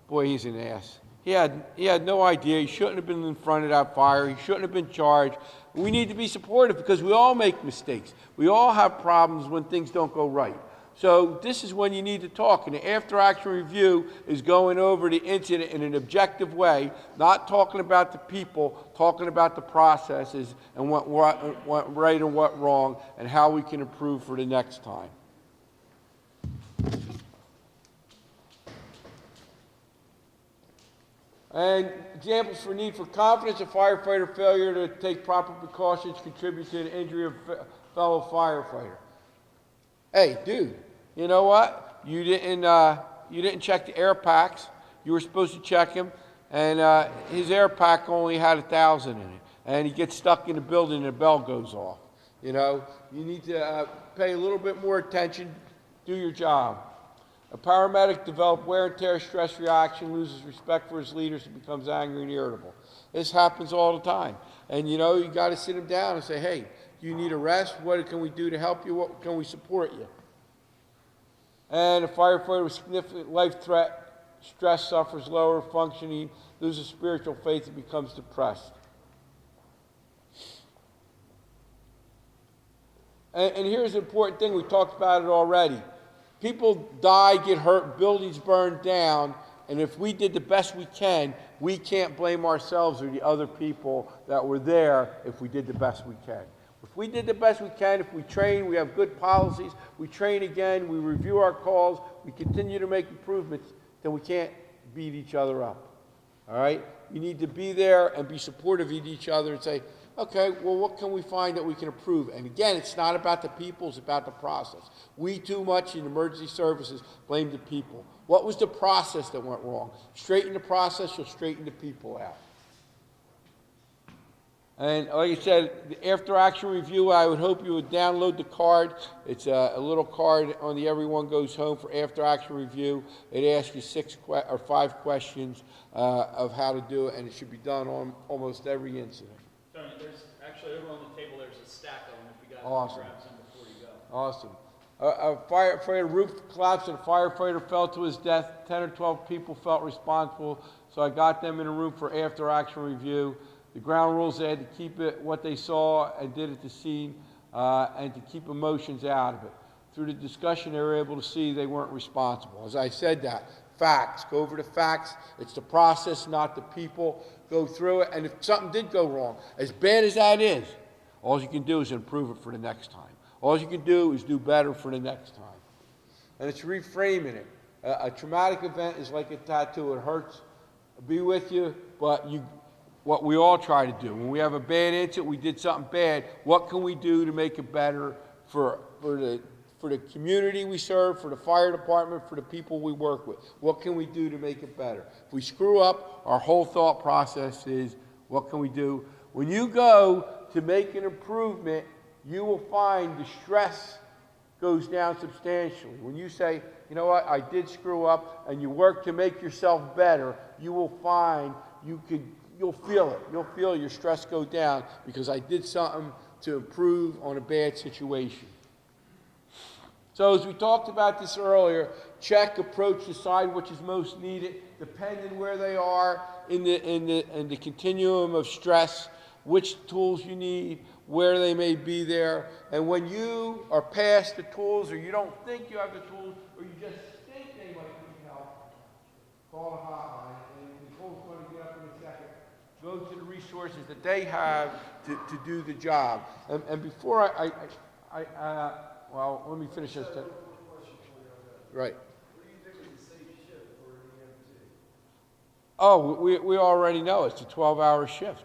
Speaker 2: boy, he's an ass. He had no idea. He shouldn't have been in front of that fire. He shouldn't have been charged. We need to be supportive because we all make mistakes. We all have problems when things don't go right. So this is when you need to talk. And the after-action review is going over the incident in an objective way, not talking about the people, talking about the processes and what right and what wrong and how we can improve for the next time. And examples for need for confidence: a firefighter failure to take proper precautions contribute to an injury of a fellow firefighter. Hey, dude, you know what? You didn't check the air packs. You were supposed to check him, and his air pack only had 1,000 in it, and he gets stuck in the building and the bell goes off. You need to pay a little bit more attention do your job. A paramedic develops wear and tear stress reaction, loses respect for his leaders, and becomes angry and irritable. This happens all the time. And you know, you got to sit him down and say, hey, do you need a rest? What can we do to help you? What can we support you? And a firefighter with significant life threat, stress, suffers lower functioning, loses spiritual faith, and becomes depressed. And here's the important thing, we talked about it already. People die, get hurt, buildings burn down, and if we did the best we can, we can't blame ourselves or the other people that were there if we did the best we can. If we did the best we can, if we train, we have good policies, we train again, we review our calls, we continue to make improvements, then we can't beat each other up. All right? You need to be there and be supportive of each other and say, okay, well, what can we find that we can improve? And again, it's not about the people, it's about the process. We too much in emergency services blame the people. What was the process that went wrong? Straighten the process, you'll straighten the people out. And like I said, the after action review, I would hope you would download the card. It's a little card on the Everyone Goes Home for after action review. It asks you 5 questions of how to do it, and it should be done on almost every incident.
Speaker 8: Tony, there's actually over on the table, there's a stack of them if you guys
Speaker 2: Awesome.
Speaker 8: grab some before you go.
Speaker 2: Awesome. A firefighter roof collapsed and a firefighter fell to his death. 10 or 12 people felt responsible, so I got them in a room for after action review. The ground rules, they had to keep it what they saw and did at the scene and to keep emotions out of it. Through the discussion, they were able to see they weren't responsible. As I said that, facts, go over the facts. It's the process, not the people. Go through it, and if something did go wrong, as bad as that is, all you can do is improve it for the next time. All you can do is do better for the next time. And it's reframing it. A traumatic event is like a tattoo. It hurts. I'll be with you, but what we all try to do. When we have a bad incident, we did something bad, what can we do to make it better for the community we serve, for the fire department, for the people we work with? What can we do to make it better? If we screw up, our whole thought process is, what can we do? When you go to make an improvement, you will find the stress goes down substantially. When you say, you know what, I did screw up, and you work to make yourself better, you will find you'll feel it. You'll feel your stress go down because I did something to improve on a bad situation. So as we talked about this earlier, check, approach, decide which is most needed, depending where they are in the continuum of stress, which tools you need, where they may be there. And when you are past the tools, or you don't think you have the tools, or you just think they might need help, call the hotline. And Nicole's going to get up in a second. Go to the resources that they have to do the job. And before well, let me finish this. Right. Oh, we already know it's a 12-hour shift.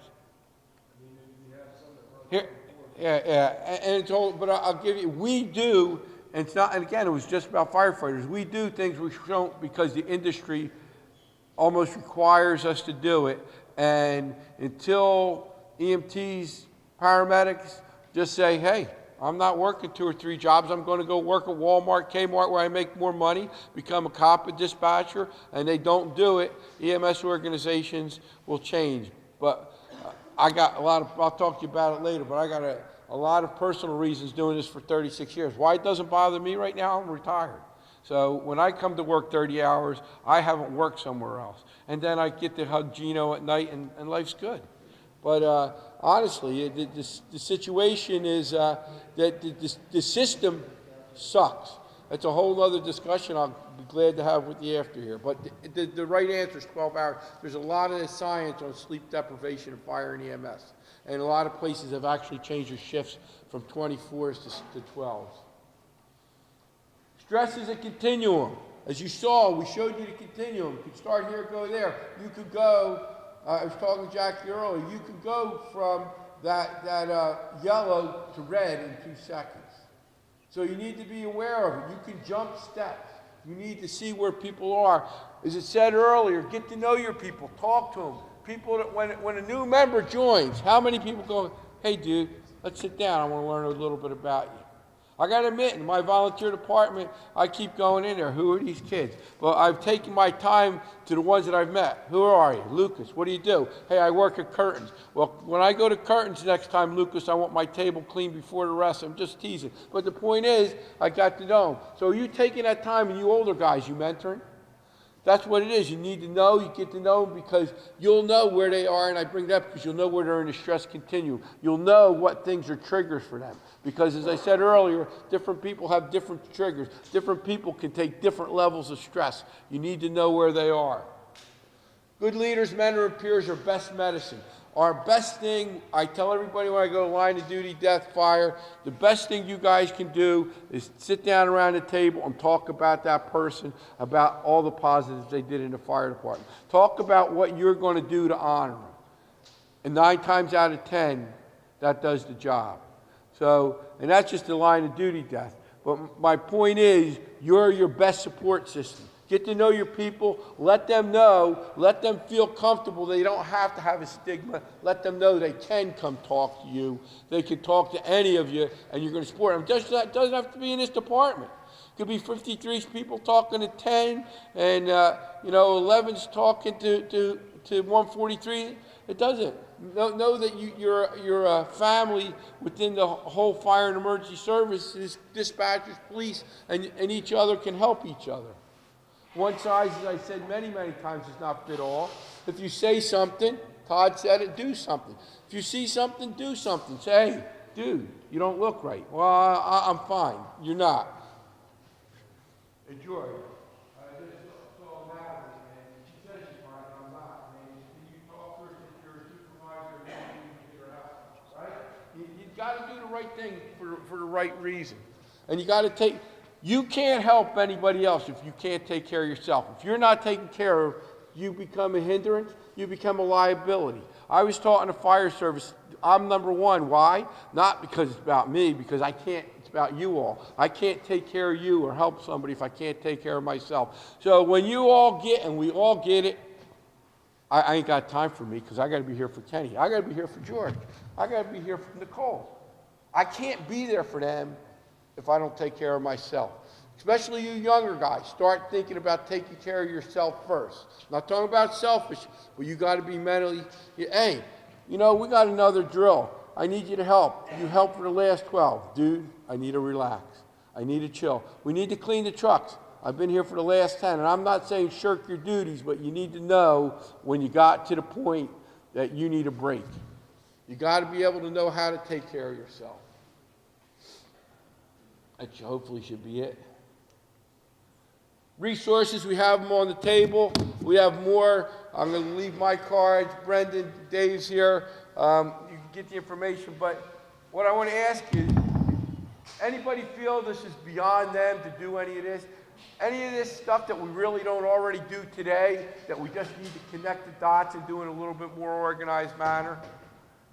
Speaker 2: Here, yeah, and it's all, but I'll give you, we do, and it's not, and again, it was just about firefighters. We do things we don't because the industry almost requires us to do it. And until EMTs, paramedics just say, hey, I'm not working 2 or 3 jobs. I'm going to go work at Walmart, Kmart, where I make more money, become a cop, a dispatcher, and they don't do it, EMS organizations will change. But I got a lot of, I'll talk to you about it later, but I got a lot of personal reasons doing this for 36 years. Why it doesn't bother me right now, I'm retired. So when I come to work 30 hours, I haven't worked somewhere else. And then I get to hug Gino at night, and life's good. But honestly, the situation is that the system sucks. That's a whole other discussion I'll be glad to have with you after here. But the right answer is 12 hours. There's a lot of science on sleep deprivation and fire and EMS. And a lot of places have actually changed their shifts from 24s to 12s. Stress is a continuum. As you saw, we showed you the continuum. You could start here, go there. You could go, I was talking to Jackie earlier, you could go from that yellow to red in 2 seconds. So you need to be aware of it. You can jump steps. You need to see where people are. As it said earlier, get to know your people. Talk to them. People that when a new member joins, how many people go, hey dude, let's sit down. I want to learn a little bit about you. I got to admit, in my volunteer department, I keep going in there. Who are these kids? Well, I've taken my time to the ones that I've met. Who are you? Lucas, what do you do? Hey, I work at curtains. Well, when I go to curtains next time, Lucas, I want my table clean before the rest. I'm just teasing. But the point is, I got to know them. So are you taking that time, and you older guys, you mentoring? That's what it is. You need to know, you get to know them because you'll know where they are, and I bring that up because you'll know where they're in the stress continuum. You'll know what things are triggers for them. Because as I said earlier, different people have different triggers. Different people can take different levels of stress. You need to know where they are. Good leaders, mentor, and peers are best medicine. Our best thing, I tell everybody when I go to line of duty, death, fire, the best thing you guys can do is sit down around the table and talk about that person, about all the positives they did in the fire department. Talk about what you're going to do to honor them. And 9 times out of 10, that does the job. So, and that's just the line of duty death. But my point is, you're your best support system. Get to know your people, let them know, let them feel comfortable. They don't have to have a stigma. Let them know they can come talk to you. They can talk to any of you, and you're going to support them. It doesn't have to be in this department. It could be 53 people talking to 10, and 11's talking to 143. It doesn't. Know that you're a family within the whole fire and emergency services, dispatchers, police, and each other can help each other. One size, as I said many, many times, does not fit all. If you say something, Todd said it, do something. If you see something, do something. Say, hey, dude, you don't look right. Well, I'm fine. You're not. Enjoy. This is all matters, man. She says she's fine, I'm not. Man, you talk to her if you're a supervisor, and you get her out, right? You got to do the right thing for the right reason. And you got to take... You can't help anybody else if you can't take care of yourself. If you're not taken care of, you become a hindrance, you become a liability. I was taught in the fire service, I'm number one. Why? Not because it's about me, because I can't, it's about you all. I can't take care of you or help somebody if I can't take care of myself. So when you all get, and we all get it, I ain't got time for me because I got to be here for Kenny. I got to be here for George. I got to be here for Nicole. I can't be there for them if I don't take care of myself. Especially you younger guys, start thinking about taking care of yourself first. Not talking about selfish, but you got to be mentally, hey, we got another drill. I need you to help. You helped for the last 12. Dude, I need to relax. I need to chill. We need to clean the trucks. I've been here for the last 10, and I'm not saying shirk your duties, but you need to know when you got to the point that you need a break. You got to be able to know how to take care of yourself. That hopefully should be it. Resources, we have them on the table. We have more. I'm going to leave my cards. Brendan, Dave's here. You can get the information. But what I want to ask you, anybody feel this is beyond them to do any of this? Any of this stuff that we really don't already do today, that we just need to connect the dots and do in a little bit more organized manner?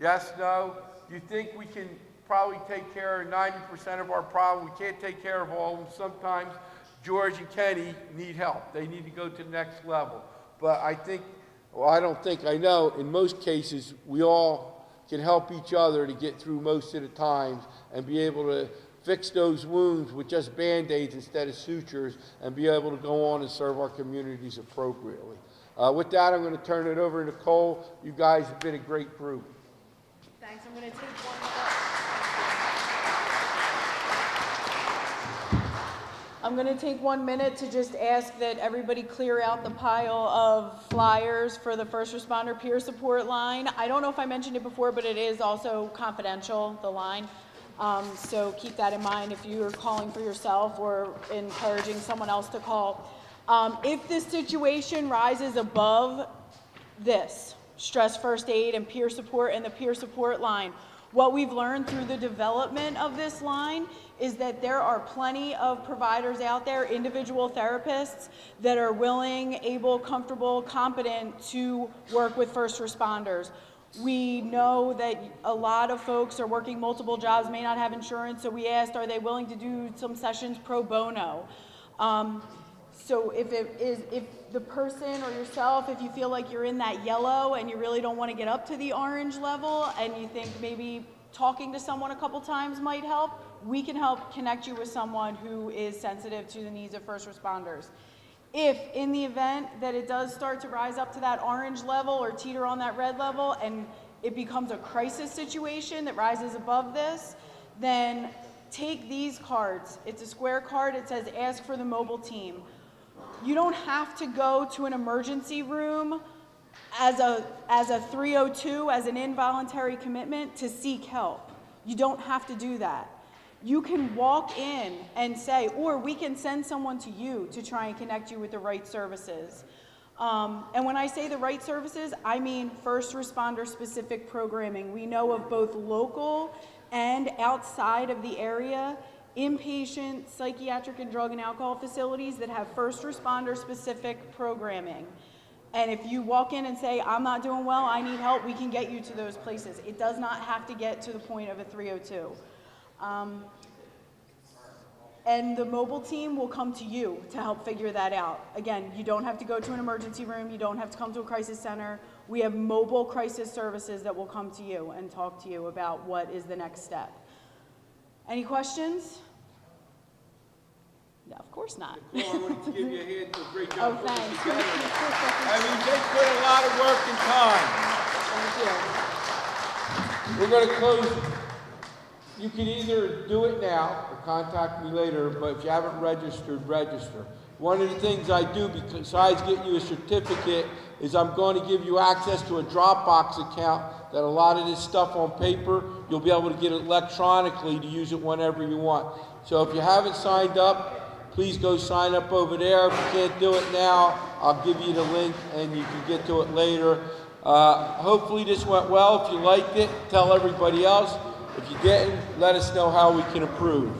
Speaker 2: Yes, no? Do you think we can probably take care of 90% of our problems? We can't take care of all of them. Sometimes George and Kenny need help. They need to go to the next level. But I think, well, I don't think, I know, in most cases, we all can help each other to get through most of the times and be able to fix those wounds with just Band-Aids instead of sutures and be able to go on and serve our communities appropriately. With that, I'm going to turn it over to Nicole. You guys have been a great group.
Speaker 6: Thanks. I'm going to take 1 minute. I'm going to take 1 minute to just ask that everybody clear out the pile of flyers for the first responder peer support line. I don't know if I mentioned it before, but it is also confidential, the line. So keep that in mind if you're calling for yourself or encouraging someone else to call. If this situation rises above this, stress first aid and peer support and the peer support line, what we've learned through the development of this line is that there are plenty of providers out there, individual therapists, that are willing, able, comfortable, competent to work with first responders. We know that a lot of folks are working multiple jobs, may not have insurance, so we asked, are they willing to do some sessions pro bono? So if the person or yourself, if you feel like you're in that yellow and you really don't want to get up to the orange level and you think maybe talking to someone a couple times might help, we can help connect you with someone who is sensitive to the needs of first responders. If in the event that it does start to rise up to that orange level or teeter on that red level and it becomes a crisis situation that rises above this, then take these cards. It's a square card. It says ask for the mobile team. You don't have to go to an emergency room as a 302, as an involuntary commitment to seek help. You don't have to do that. You can walk in and say, or we can send someone to you to try and connect you with the right services. And when I say the right services, I mean first responder specific programming. We know of both local and outside of the area, inpatient, psychiatric, and drug and alcohol facilities that have first responder specific programming. And if you walk in and say, I'm not doing well, I need help, we can get you to those places. It does not have to get to the point of a 302. And the mobile team will come to you to help figure that out. Again, you don't have to go to an emergency room, you don't have to come to a crisis center. We have mobile crisis services that will come to you and talk to you about what is the next step. Any questions? No, of course not.
Speaker 2: Well, I wanted to give you a hand for a great job.
Speaker 6: Oh, thanks.
Speaker 2: I mean, they put a lot of work and time.
Speaker 6: Thank you.
Speaker 2: We're going to close. You can either do it now or contact me later, but if you haven't registered, register. One of the things I do, besides getting you a certificate, is I'm going to give you access to a Dropbox account that a lot of this stuff on paper, you'll be able to get it electronically to use it whenever you want. So if you haven't signed up, please go sign up over there. If you can't do it now, I'll give you the link and you can get to it later. Hopefully this went well. If you liked it, tell everybody else. If you didn't, let us know how we can improve.